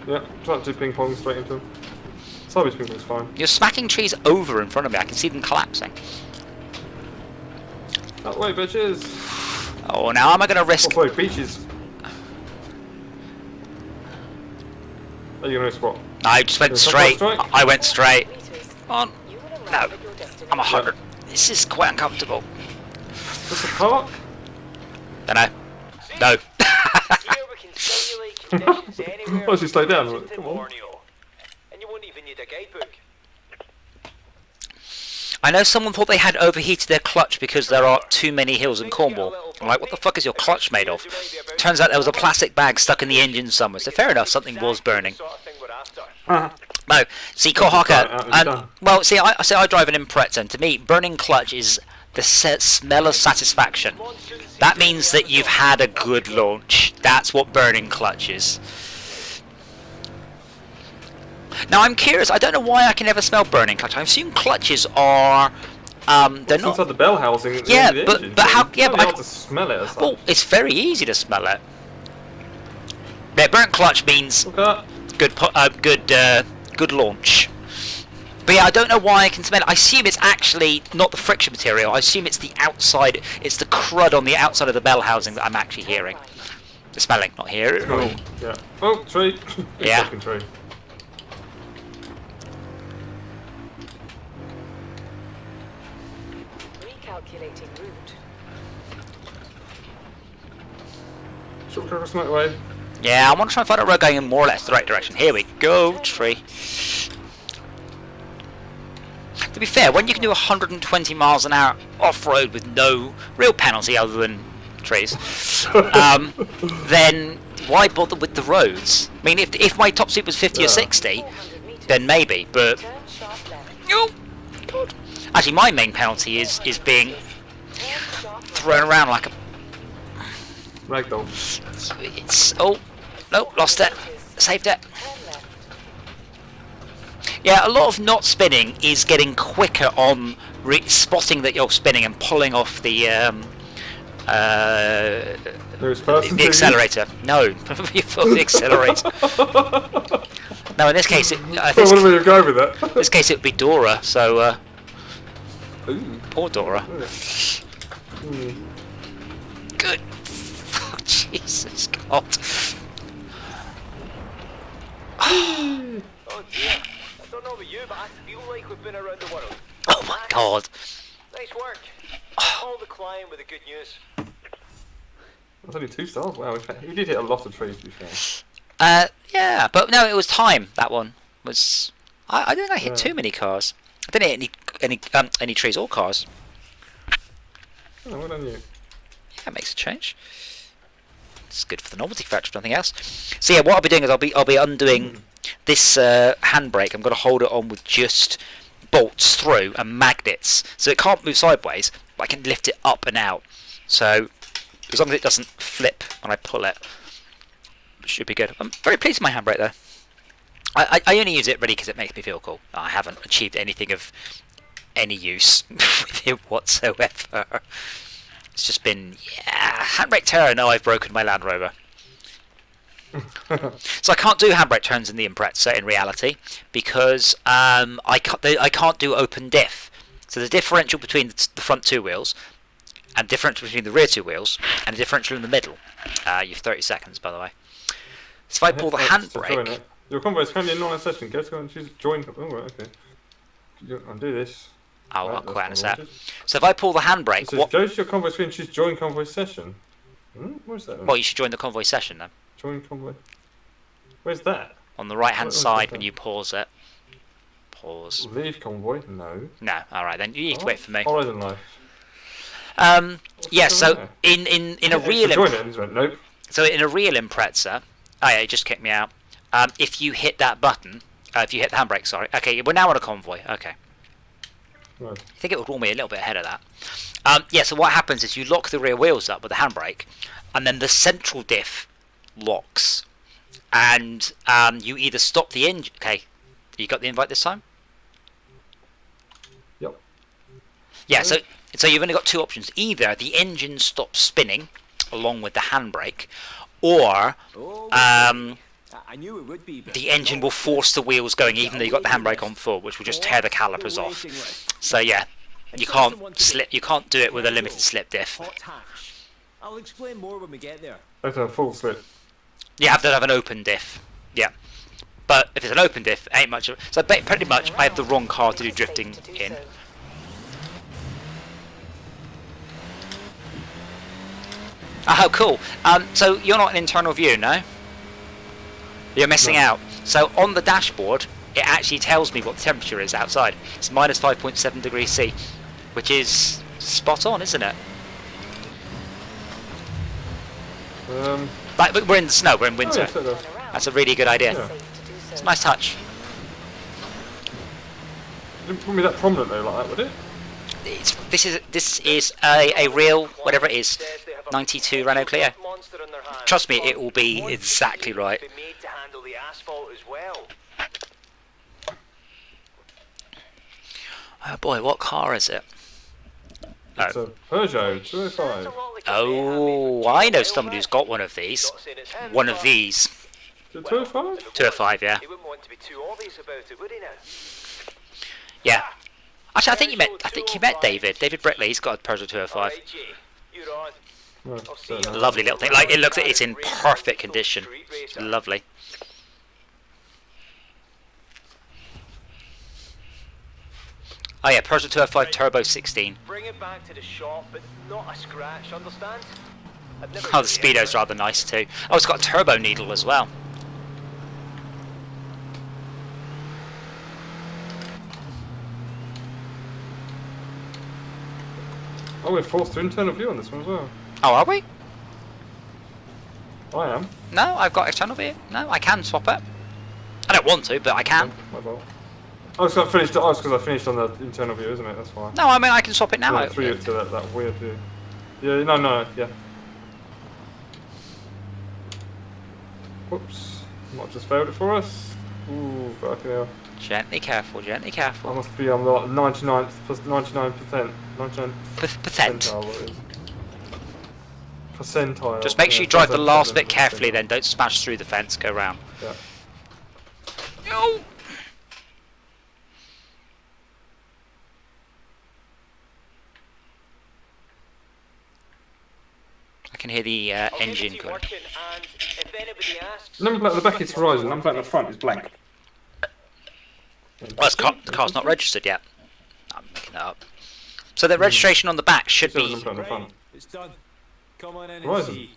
Yeah, trying to do ping pong straight into him. Sideways ping pong's fine. You're smacking trees over in front of me. I can see them collapsing. That way, bitches. Oh, now am I going to risk? Oh, sorry, beaches. Are you going to spot? I just went Is it straight. top strike? I went straight. Meters, On. you will arrive No. at your destination. I'm 100. This is quite uncomfortable. Just a park? Dunno. No. Here we can simulate conditions anywhere. Oh, she slowed down, from Washington come to on. Borneo. And you won't even need a guidebook. I know someone thought they had overheated their clutch because there are too many hills in Cornwall. I'm like, what the fuck is your clutch made of? Turns out there was a plastic bag stuck in the engine somewhere. So fair enough, something was burning. Sort of thing we're after. No, see, Kohaka, It's done. well, see, I drive an Impreza, and to me, burning clutch is the smell of satisfaction. That means that you've had a good launch. That's what burning clutch is. Now, I'm curious. I don't know why I can never smell burning clutch. I assume clutches are, they're It's not. inside the bell housing at the Yeah, end of the engine, but so how? you Yeah, can't but be able to smell it as such. well, it's very easy to smell it. Yeah, burnt clutch means Shortcut. good launch. But yeah, I don't know why I can smell it. I assume it's actually not the friction material. I assume it's the outside. It's the crud on the outside of the bell housing that I'm actually hearing. The smelling, not hearing. Oh, yeah. Oh, tree. Big Yeah. fucking tree. Recalculating route. Shortcut across the motorway. Yeah, I want to try and find a road going in more or less the right direction. Here we go, tree. To be fair, when you can do 120 miles an hour off-road with no real penalty other than trees, then why bother with the roads? I mean, if my top speed was 50 or 60, 400 meters, then maybe, but... turn sharp left. Oh, God. Actually, my main penalty is being Turn sharp left. thrown around like a... Ragdoll. It's... Oh, no, lost it. Saved it. Turn left. Yeah, a lot of not spinning is getting quicker on spotting that you're spinning and pulling off the Nearest person. the accelerator. No, you put the accelerator. No, in this case, I don't know where you're going with that. this case it would be Dora. So Ooh. poor Dora. Hmm. Good. Oh, Jesus God. Oh dear. I don't know about you, but I feel like we've been around the world. Oh my God. Nice work. All the client with the good news. That's only 2 stars. Wow, we did hit a lot of trees to be fair. Yeah, but no, it was time. That one was. I don't think I hit Yeah. too many cars. I didn't hit any trees or cars. Oh, well done you. Yeah, it makes a change. It's good for the novelty factor, if nothing else. So yeah, what I'll be doing is I'll be undoing this handbrake, I'm going to hold it on with just bolts through and magnets, so it can't move sideways, but I can lift it up and out. So as long as it doesn't flip when I pull it, it should be good. I'm very pleased with my handbrake though. I only use it really because it makes me feel cool. I haven't achieved anything of any use with it whatsoever. It's just been, yeah, handbrake terror. No, I've broken my Land Rover. So I can't do handbrake turns in the Impreza in reality because I can't do open diff. So the differential between the front two wheels and differential between the rear two wheels and the differential in the middle. You've 30 seconds, by the way. So if I pull the handbrake, your convoy is currently in non-session. Go and choose join. Oh, right, okay. Undo this. I'll quit in a sec. So if I pull the handbrake, what? Go to your convoy screen. Choose join convoy session. Where's that? Well, you should join the convoy session then. Join convoy. Where's that? On the right-hand side when you pause it. Pause. Leave convoy? No. No. All right then. You need to wait for me. Horizon life. Yeah. So in a real. Nope. So in a real Impreza, oh yeah, it just kicked me out. If you hit that button, if you hit the handbrake, sorry. Okay, we're now on a convoy. Okay. Right. I think it would roll me a little bit ahead of that. Yeah. So what happens is you lock the rear wheels up with the handbrake, and then the central diff locks, and you either stop the engine. Okay, you got the invite this time? Yep. Yeah, so you've only got two options. Either the engine stops spinning along with the handbrake, or I knew it would be, the engine will force the wheels going even though you've got the handbrake on full, which will just tear the calipers off. So yeah, you can't do it with a limited slip diff. I'll explain more when we get there. That's a full slip. You have to have an open diff. Yeah. But if it's an open diff, ain't much of it. So pretty much I have the wrong car to do drifting in. Oh, cool. So you're not an internal view, no? You're missing out. So on the dashboard, it actually tells me what the temperature is outside. It's minus 5.7 degrees C, which is spot on, isn't it? Like, we're in the snow, we're in winter. Oh, yeah, that's a really good idea. Yeah. It's a nice touch. Didn't put me that prominent though, like that, would it? This is a real, whatever it is, 92 Renault Clio. Trust me, it will be exactly right. Oh boy, what car is it? It's a Peugeot 205. Oh, I know somebody who's got one of these. One of these. Is it 205? 205, yeah. He wouldn't want to be too obvious about it, would he now? Yeah. Actually, I think you met David. David Brickley. He's got a Peugeot 205. Lovely little thing. Like, it looks like it's in perfect condition. Lovely. Oh yeah, Peugeot 205 Turbo 16. Bring it back to the shop, but not a scratch, understand? Oh, the speedo's rather nice too. Oh, it's got a turbo needle as well. Oh, we're forced to internal view on this one as well. Oh, are we? I am. No, I've got external view. No, I can swap it. I don't want to, but I can. My fault. I was because I finished on the internal view, isn't it? That's why. No, I mean I can swap it now. I threw it to that weird view. Yeah, no, yeah. Whoops. Might just failed it for us. Ooh, fucking hell. Gently careful, gently careful. I must be on the 99%. 99%. Percentile, what it is. Percentile. Just make sure you drive the last bit carefully then, don't smash through the fence, go round. Yeah. No! I can hear the engine going. Number plate at the back is Horizon, number plate at the front is blank. Well, the car's not registered yet. I'm making that up. So the registration on the back should be... It's done. Come on in Horizon. and see.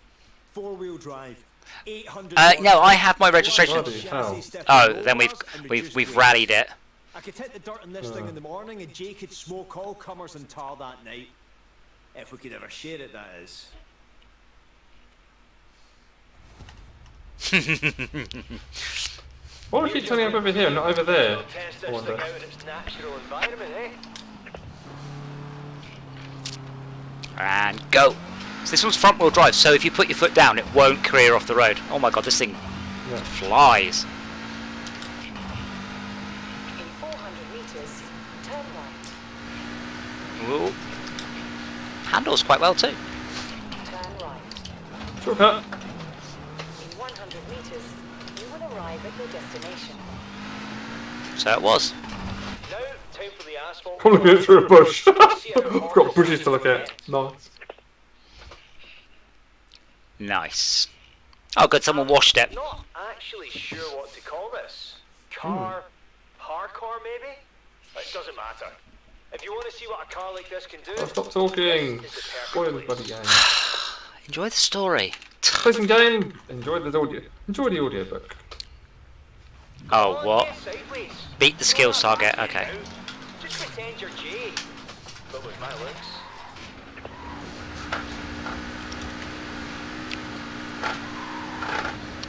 4-wheel drive. 800. no, I have my registration. Bloody hell. Oh, then we've rallied it. I could hit the dirt on this thing in the morning and Jay could smoke all comers and tar that night. If we could ever share it, that is. Why would you keep turning up over here and not over there? Test I this thing wonder. out in its natural environment, eh? And go. So this one's front wheel drive, so if you put your foot down, it won't career off the road. Oh my god, this thing flies. In 400 meters, turn right. Ooh. Handles quite well too. Turn right. Shortcut. In 100 meters, you will arrive at your destination. So it was. Now, time for the asphalt. Pulling it through a bush. See how I've hard got this bushes is to look get. at. Nice. Nice. Oh good, someone washed it. Not actually sure what to call this. Parkour maybe? It doesn't matter. If you want to see what a car like this can do, Oh, stop talking. this is the perfect Spoil the place. bloody game. Enjoy the story. Play some game. Enjoy the audio. Enjoy the audiobook. Oh, Come on, what? get sideways. Beat the skills target, okay. Just pretend you're Jay. But with my looks.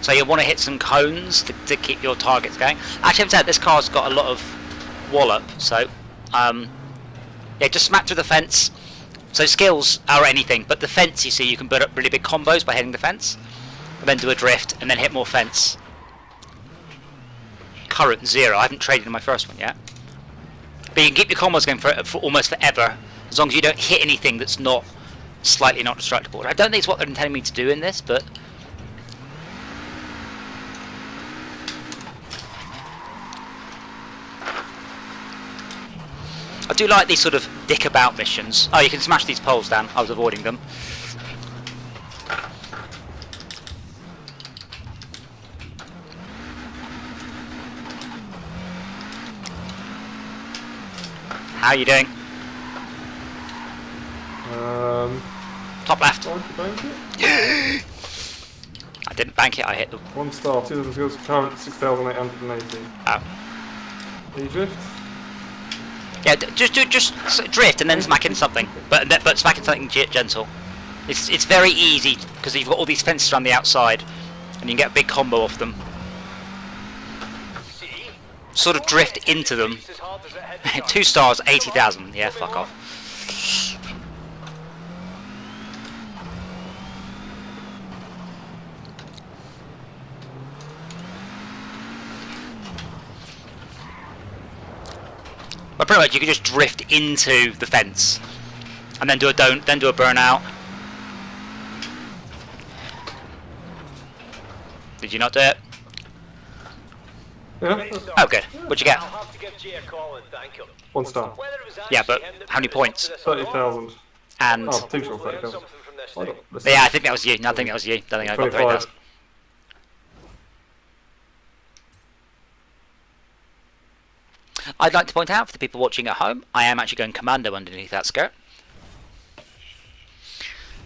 So you want to hit some cones to keep your targets going. Actually, I have to say, this car's got a lot of wallop, so yeah, just smack through the fence. So skills are anything, but the fence, you see, you can build up really big combos by hitting the fence, and then do a drift, and then hit more fence. Current 0. I haven't traded in my first one yet. But you can keep your combos going for almost forever, as long as you don't hit anything that's not slightly not destructible. I don't think it's what they're intending me to do in this, but I do like these sort of dick about missions. Oh, you can smash these poles down. I was avoiding them. How are you doing? Why Top left. did you bank it? I didn't bank it, I hit the... 1 star, 2,000 skills, current 6,880. Oh. Are you drift? Yeah, just drift and then smack into something. But smack into something gentle. It's very easy, because you've got all these fences around the outside, and you can get a big combo off them. See? Sort of drift into them. Just as hard as it hit the 2 stars, 80,000. Yeah, fuck off. But pretty much you can just drift into the fence, and then do a burnout. Did you not do it? Yeah, Oh, good. What'd you get? I'll have to give Jay a call and thank him. 1 star. Whether it was Yeah, actually but him that how many put us up points? to this or not, 30,000. And Oh, team score we'll learn 30,000. something from this Hold thing. on, let's yeah, I see. think that was you. No, I think that was you. Don't think I got 25. 30,000. I'd like to point out for the people watching at home, I am actually going commando underneath that skirt.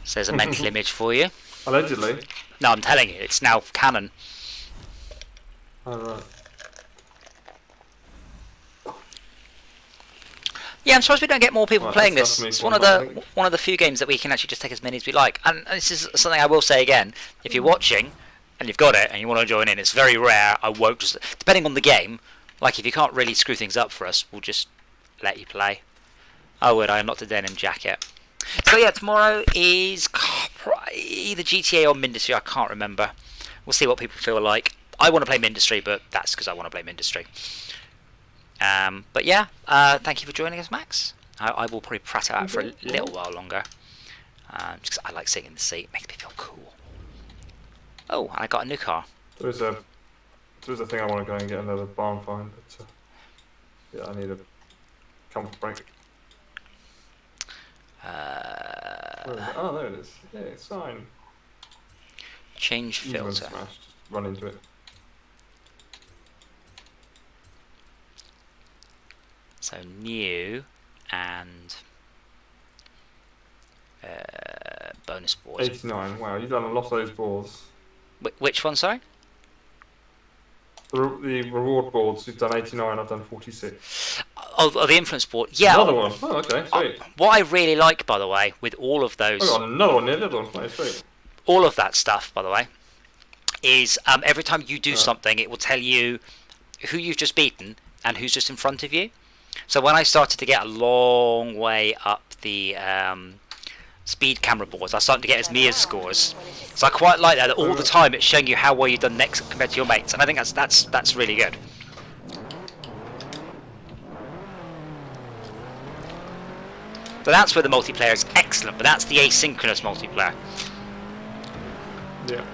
So there's a mental image for you. Allegedly. No, I'm telling you, it's now canon. Oh, right. Yeah, I'm surprised we don't get more people Right, playing that's this. me It's for one of one, I think. the few games that we can actually just take as many as we like. And this is something I will say again: if you're watching and you've got it and you want to join in, it's very rare. I won't just, depending on the game. Like if you can't really screw things up for us, we'll just let you play. Oh, wait, I unlocked a denim jacket. So yeah, tomorrow is either GTA or Mindustry. I can't remember. We'll see what people feel like. I want to play Mindustry, but that's because I want to play Mindustry. But yeah, thank you for joining us, Max. I will probably prat it out for a little while longer. Just because I like sitting in the seat. It makes me feel cool. Oh, I got a new car. There's a thing I want to go and get another barn find, but yeah, I need a comfort break. Where is it? Oh, there it is. Yeah, it's fine. Change Even when filter. smashed, just run into it. So new and bonus boards. 89. Wow, you've done a lot of those boards. Which one, sorry? The reward boards, you've done 89, I've done 46. Oh, the influence board. Yeah. Another one. Oh, okay, sweet. What I really like, by the way, with all of those, I got another one near the other one. Oh, sweet. all of that stuff, by the way, is every time you do something, it will tell you who you've just beaten and who's just in front of you. So when I started to get a long way up the speed camera boards, I started to get Esmia's scores. So I quite like that all the time it's showing you how well you've done next compared to your mates, and I think that's really good. So that's where the multiplayer is excellent, but that's the asynchronous multiplayer. Yeah.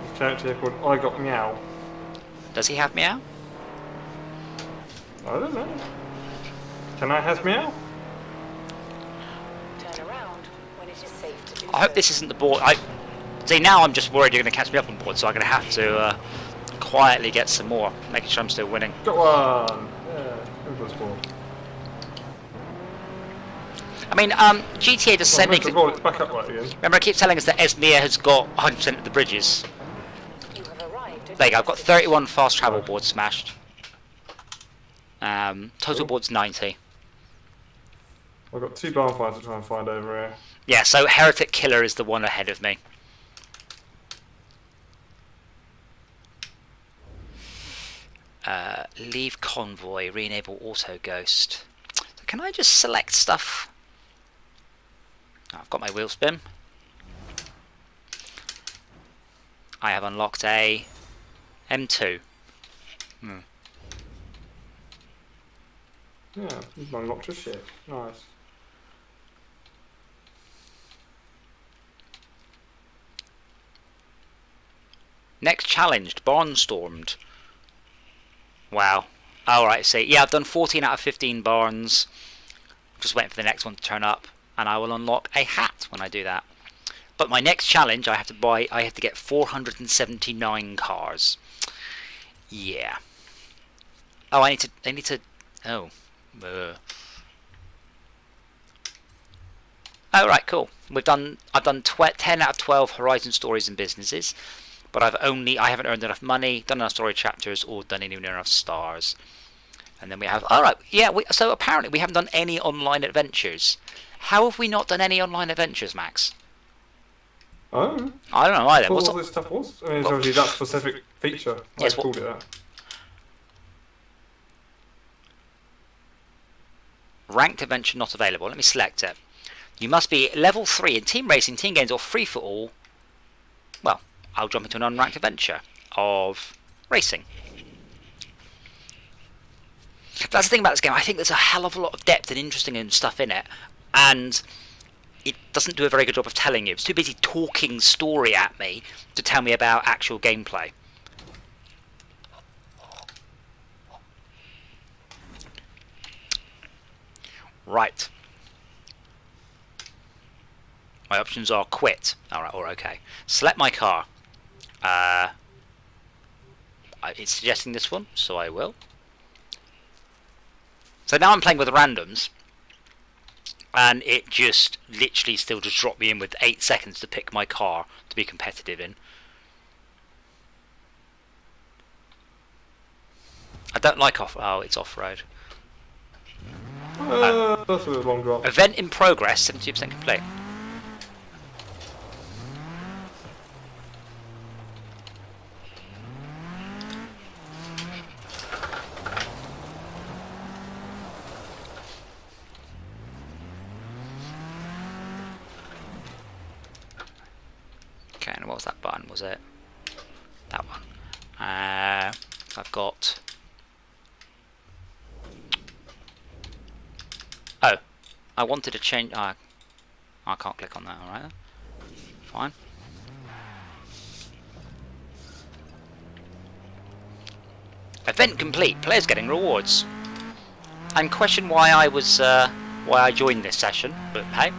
This character here called I Got Meow. Does he have meow? I don't know. Can I have meow? Turn around when it is safe to do I hope so. this isn't the board. See, now I'm just worried you're going to catch me up on board, so I'm going to have to quietly get some more, making sure I'm still winning. Got one! Yeah, who was board? I mean, GTA does send me. Roll it back up right again. Remember, I keep telling us that Esmia has got 100% of the bridges. You have arrived at There you go, I've got destination. 31 fast travel boards smashed. Total boards 90. I've got 2 barn fires to try and find over here. Yeah, so Heretic Killer is the one ahead of me. Leave convoy, re-enable auto ghost. So can I just select stuff? Oh, I've got my wheel spin. I have unlocked a M2. Yeah, you've unlocked your ship. Nice. Next challenged, barnstormed. Wow. Alright, see, yeah, I've done 14 out of 15 barns. Just waiting for the next one to turn up, and I will unlock a hat when I do that. But my next challenge, I have to get 479 cars. Yeah. Oh, I need to. Oh. Oh, right, cool. I've done 10 out of 12 Horizon stories and businesses. But I haven't earned enough money, done enough story chapters, or done even enough stars. And then we have, alright, yeah, so apparently we haven't done any online adventures. How have we not done any online adventures, Max? Oh. I don't know either. What What's all this stuff was? I mean, it's obviously that specific feature. Yes, I called it that. Ranked adventure not available. Let me select it. You must be level 3 in team racing, team games, or free for all. Well, I'll jump into an unranked adventure of racing. That's the thing about this game. I think there's a hell of a lot of depth and interesting and stuff in it, and it doesn't do a very good job of telling you. It's too busy talking story at me to tell me about actual gameplay. Right. My options are quit. Alright, or okay. Select my car. It's suggesting this one, so I will. So now I'm playing with randoms, and it just literally still just dropped me in with 8 seconds to pick my car to be competitive in. I don't like it's off-road. That's a little long drop. Event in progress, 72% complete. Okay, and what was that button? Was it that one? I've got. Oh, I wanted to change. I can't click on that. All right, then. Fine. Event complete. Players getting rewards. And question why I joined this session, but hey.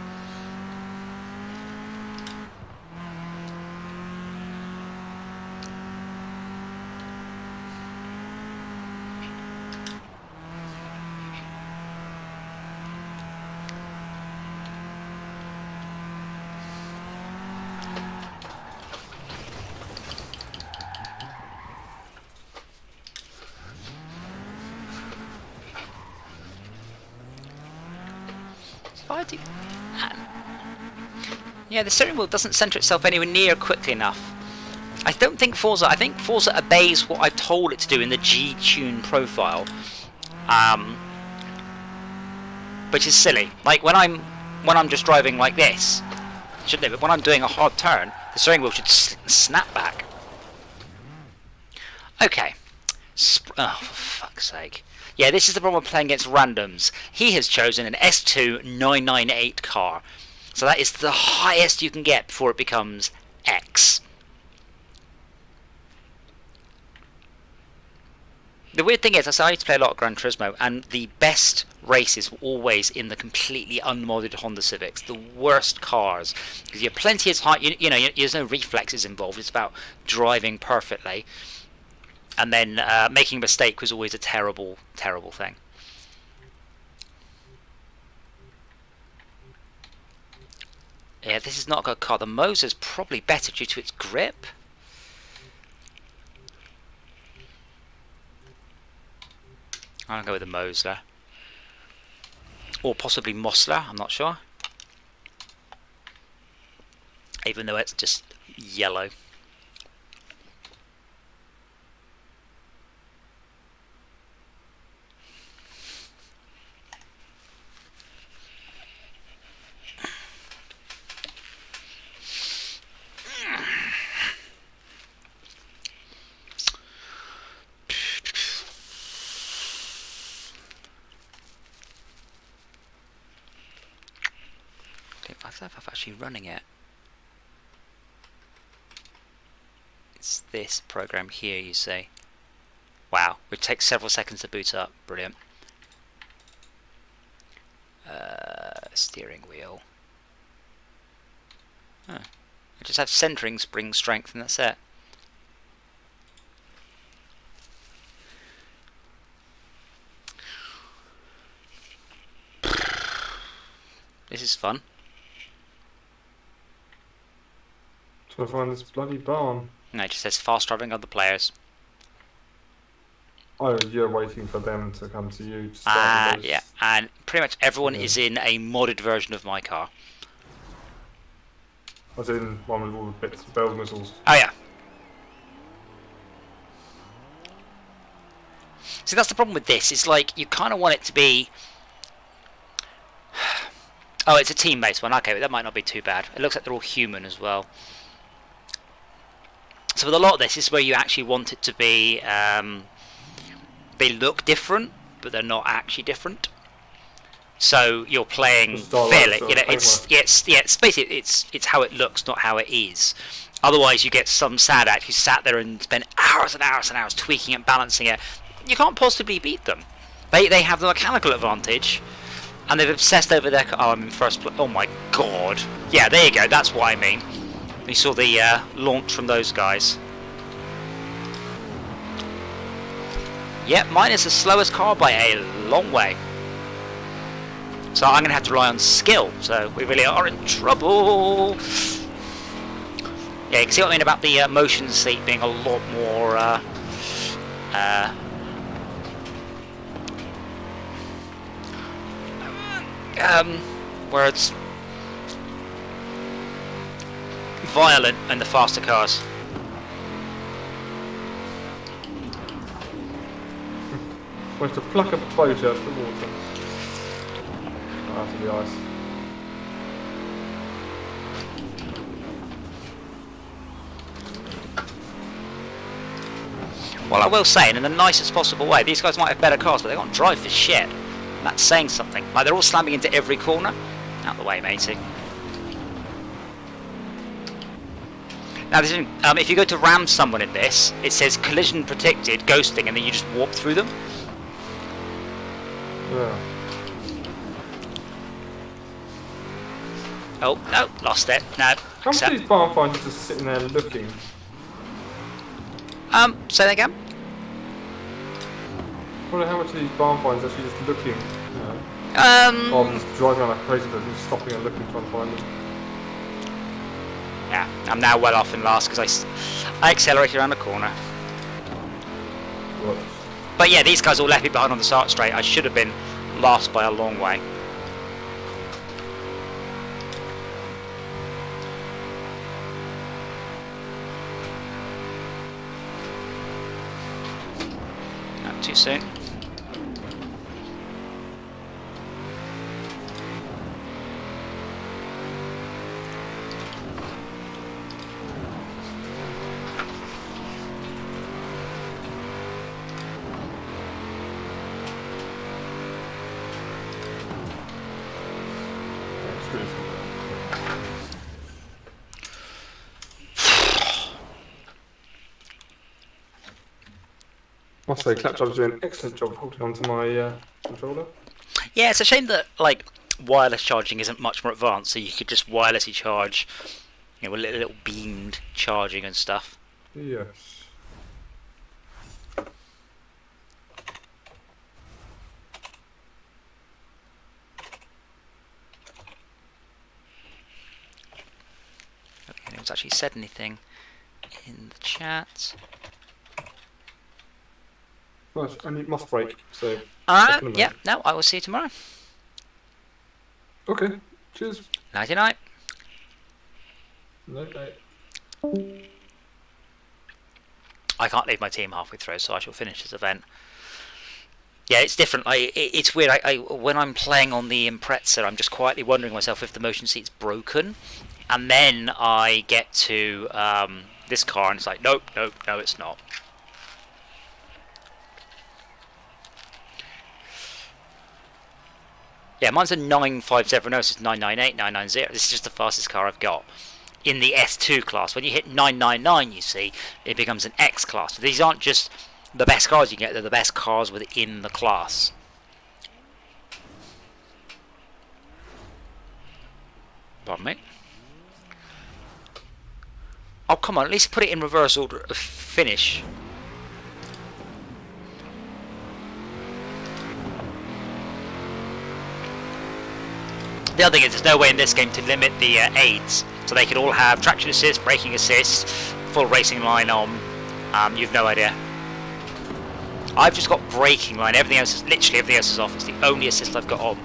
Yeah, the steering wheel doesn't centre itself anywhere near quickly enough. I think Forza obeys what I've told it to do in the G-Tune profile. Which is silly. Like when I'm just driving like this, shouldn't it? But when I'm doing a hard turn, the steering wheel should snap back. Okay. Oh, for fuck's sake. Yeah, this is the problem with playing against randoms. He has chosen an S2 998 car. So that is the highest you can get before it becomes X. The weird thing is, I used to play a lot of Gran Turismo, and the best races were always in the completely unmodded Honda Civics, the worst cars, because you have plenty of time. You know, there's no reflexes involved. It's about driving perfectly, and then making a mistake was always a terrible, terrible thing. Yeah, this is not a good car. The Moser's probably better due to its grip. I'll go with the Mosler. Or possibly Mosler, I'm not sure. Even though it's just yellow. I don't know if I'm actually running it. It's this program here, you see. Wow, it takes several seconds to boot up. Brilliant. Steering wheel. Huh. I just have centering, spring strength, and that's it. This is fun. Trying to find this bloody barn. No, it just says fast driving other players. Oh, you're waiting for them to come to you to start Yeah, and pretty much everyone is in a modded version of my car. I was in one with all the bits, bells and whistles. Oh yeah. See, that's the problem with this. It's like you kind of want it to be. Oh, it's a team-based one. Okay, but that might not be too bad. It looks like they're all human as well. So with a lot of this is where you actually want it to be. They look different, but they're not actually different. So you're playing fairly. You know, it's basically it's how it looks, not how it is. Otherwise, you get some sad act who sat there and spent hours and hours and hours tweaking it, balancing it. You can't possibly beat them. They have the mechanical advantage, and they've obsessed over their. Oh, I'm in first place. Oh my god! Yeah, there you go. That's what I mean. You saw the launch from those guys. Yep, mine is the slowest car by a long way. So I'm going to have to rely on skill. So we really are in trouble. Yeah, you can see what I mean about the motion seat being a lot more words violent in the faster cars. We have to pluck a boat out of the water. Out of the ice. Well, I will say, and in the nicest possible way, these guys might have better cars, but they can't drive for shit. And that's saying something. Like, they're all slamming into every corner. Out the way, matey. Now, if you go to ram someone in this, it says collision predicted, ghosting, and then you just warp through them. Yeah. Oh, no, lost it. No. How much of these barn finds are just sitting there looking? Say that again? I wonder how much of these barn finds are actually just looking. Or just driving around like crazy person, just stopping and looking, trying to find them. Yeah, I'm now well off in last because I accelerated around the corner. Whoops. But yeah, these guys all left me behind on the start straight. I should have been last by a long way. too soon. Must say, Claptrap's doing an excellent job holding on to my controller. Yeah, it's a shame that like wireless charging isn't much more advanced, so you could just wirelessly charge, you know, a little beamed charging and stuff. Yes. Okay, no one's actually said anything in the chat. Nice, and it must break, so... Yeah, no, I will see you tomorrow. Okay, cheers. Nighty night. Night night. I can't leave my team halfway through, so I shall finish this event. Yeah, it's different. It's weird. When I'm playing on the Impreza, I'm just quietly wondering myself if the motion seat's broken, and then I get to this car, and it's like, nope, no, it's not. Yeah, mine's a 957. No, this is 998, 990. This is just the fastest car I've got in the S2 class. When you hit 999, you see, it becomes an X class. But these aren't just the best cars you get, they're the best cars within the class. Pardon me. Oh, come on, at least put it in reverse order of finish. The other thing is, there's no way in this game to limit the aids, so they could all have traction assist, braking assist, full racing line on. You've no idea. I've just got braking line. Everything else is literally everything else is off. It's the only assist I've got on.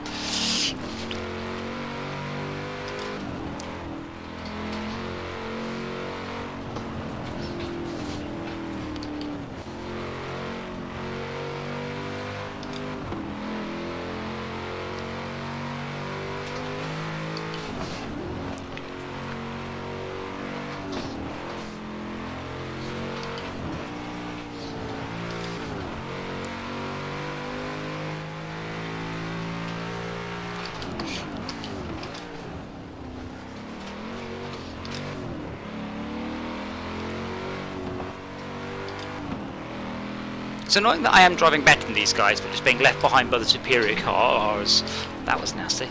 It's annoying that I am driving better than these guys, but just being left behind by the superior cars, that was nasty.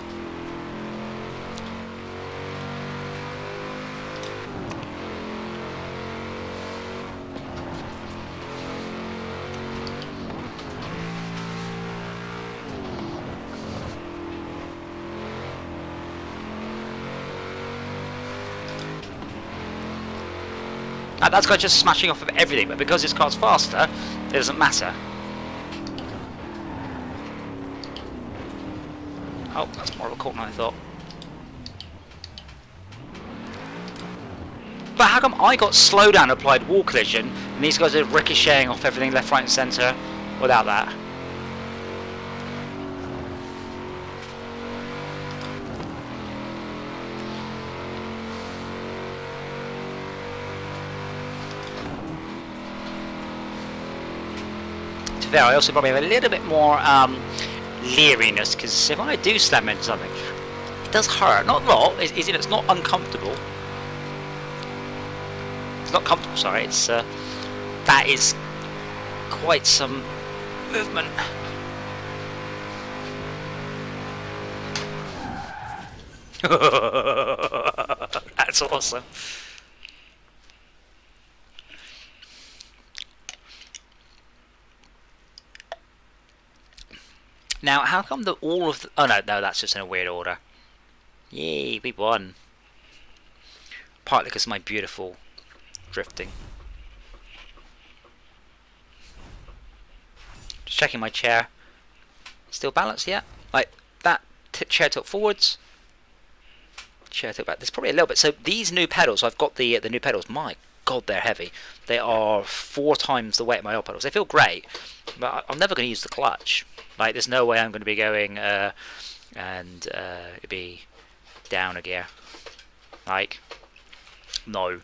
That's got just smashing off of everything, but because his car's faster, it doesn't matter. Oh, that's more of a corner than I thought. But how come I got slowdown applied wall collision, and these guys are ricocheting off everything left, right and centre without that? There, I also probably have a little bit more leeriness, because if I do slam into something, it does hurt. Not a lot. It's not uncomfortable. It's not comfortable. Sorry. It's that is quite some movement. That's awesome. Now, how come that all of the... Oh, no, that's just in a weird order. Yay, we won. Partly because of my beautiful drifting. Just checking my chair. Still balanced, yeah. Like, that chair tilt forwards. Chair tilt back. There's probably a little bit. So, these new pedals, I've got the new pedals. My God, they're heavy. They are 4 times the weight of my oil pedals. They feel great, but I'm never going to use the clutch. Like, there's no way I'm going to be going and be down a gear. Like, no.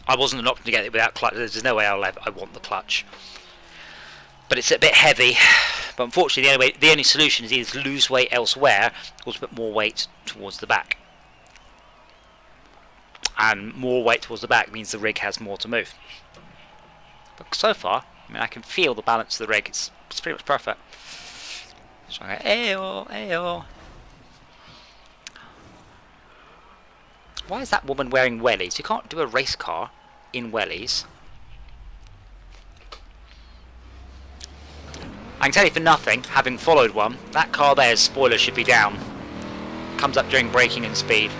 I wasn't an option to get it without clutch. There's no way I want the clutch. But it's a bit heavy. But unfortunately, the only solution is either to lose weight elsewhere or to put more weight towards the back. And more weight towards the back means the rig has more to move. But so far, I mean, I can feel the balance of the rig. It's pretty much perfect. So I go, ayo, ayo. Why is that woman wearing wellies? You can't do a race car in wellies. I can tell you for nothing, having followed one, that car there's spoiler should be down. Comes up during braking and speed.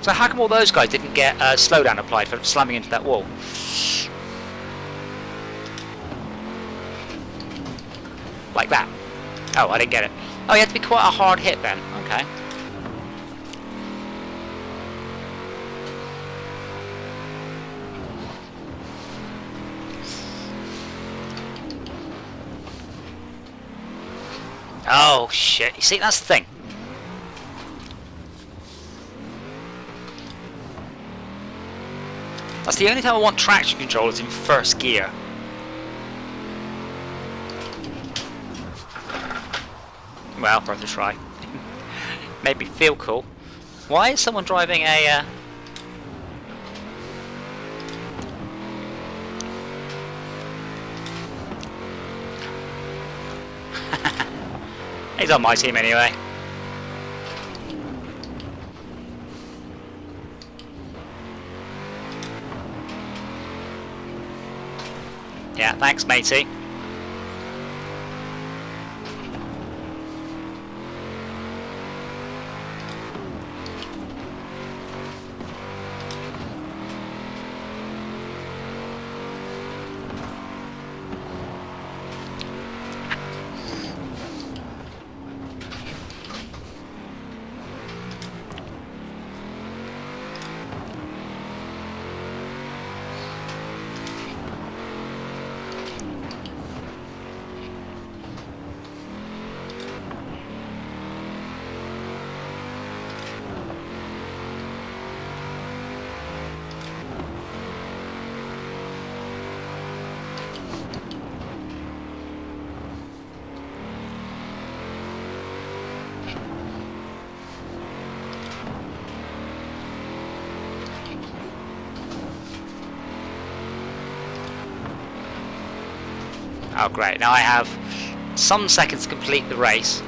So how come all those guys didn't get slowdown applied for slamming into that wall? Like that. Oh, I didn't get it. Oh, you had to be quite a hard hit then. Okay. Oh, shit. You see, that's the thing. That's the only time I want traction control is in first gear. Well, worth a try. Made me feel cool. Why is someone driving a... He's on my team anyway. Yeah, thanks, matey. Oh great, now I have some seconds to complete the race.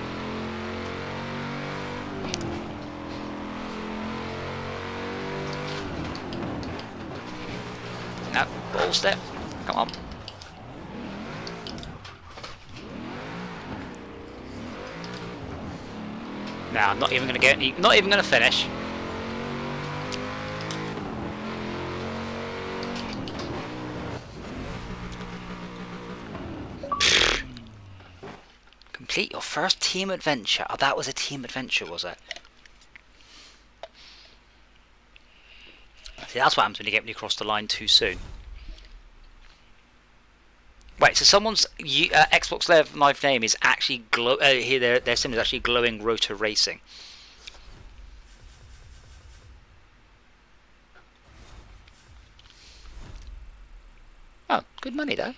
No, ball step, come on. No, I'm not even going to get, not even going to finish. Complete your first team adventure. Oh, that was a team adventure, was it? See, that's what happens when you get me across the line too soon. Wait, so someone's Xbox Live name is actually here. Their sim is actually Glowing Rotor Racing. Oh, good money though.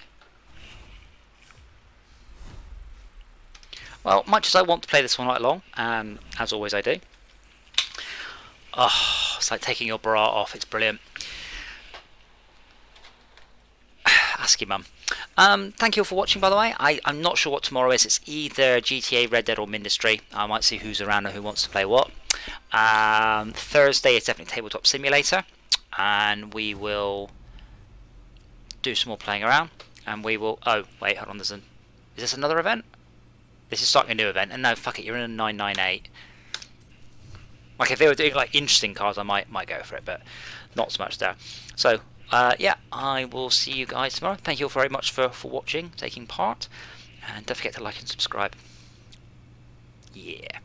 Well, much as I want to play this one right along, and as always I do. Oh, it's like taking your bra off. It's brilliant. Ask your mum. Thank you all for watching, by the way. I'm not sure what tomorrow is. It's either GTA, Red Dead or Ministry. I might see who's around and who wants to play what. Thursday is definitely Tabletop Simulator. And we will do some more playing around. And we will... Oh, wait, hold on. Is this another event? This is starting a new event. And no, fuck it, you're in a 998. Like, if they were doing, like, interesting cars, I might go for it. But not so much there. So... yeah, I will see you guys tomorrow. Thank you all very much for watching, taking part, and don't forget to like and subscribe. Yeah.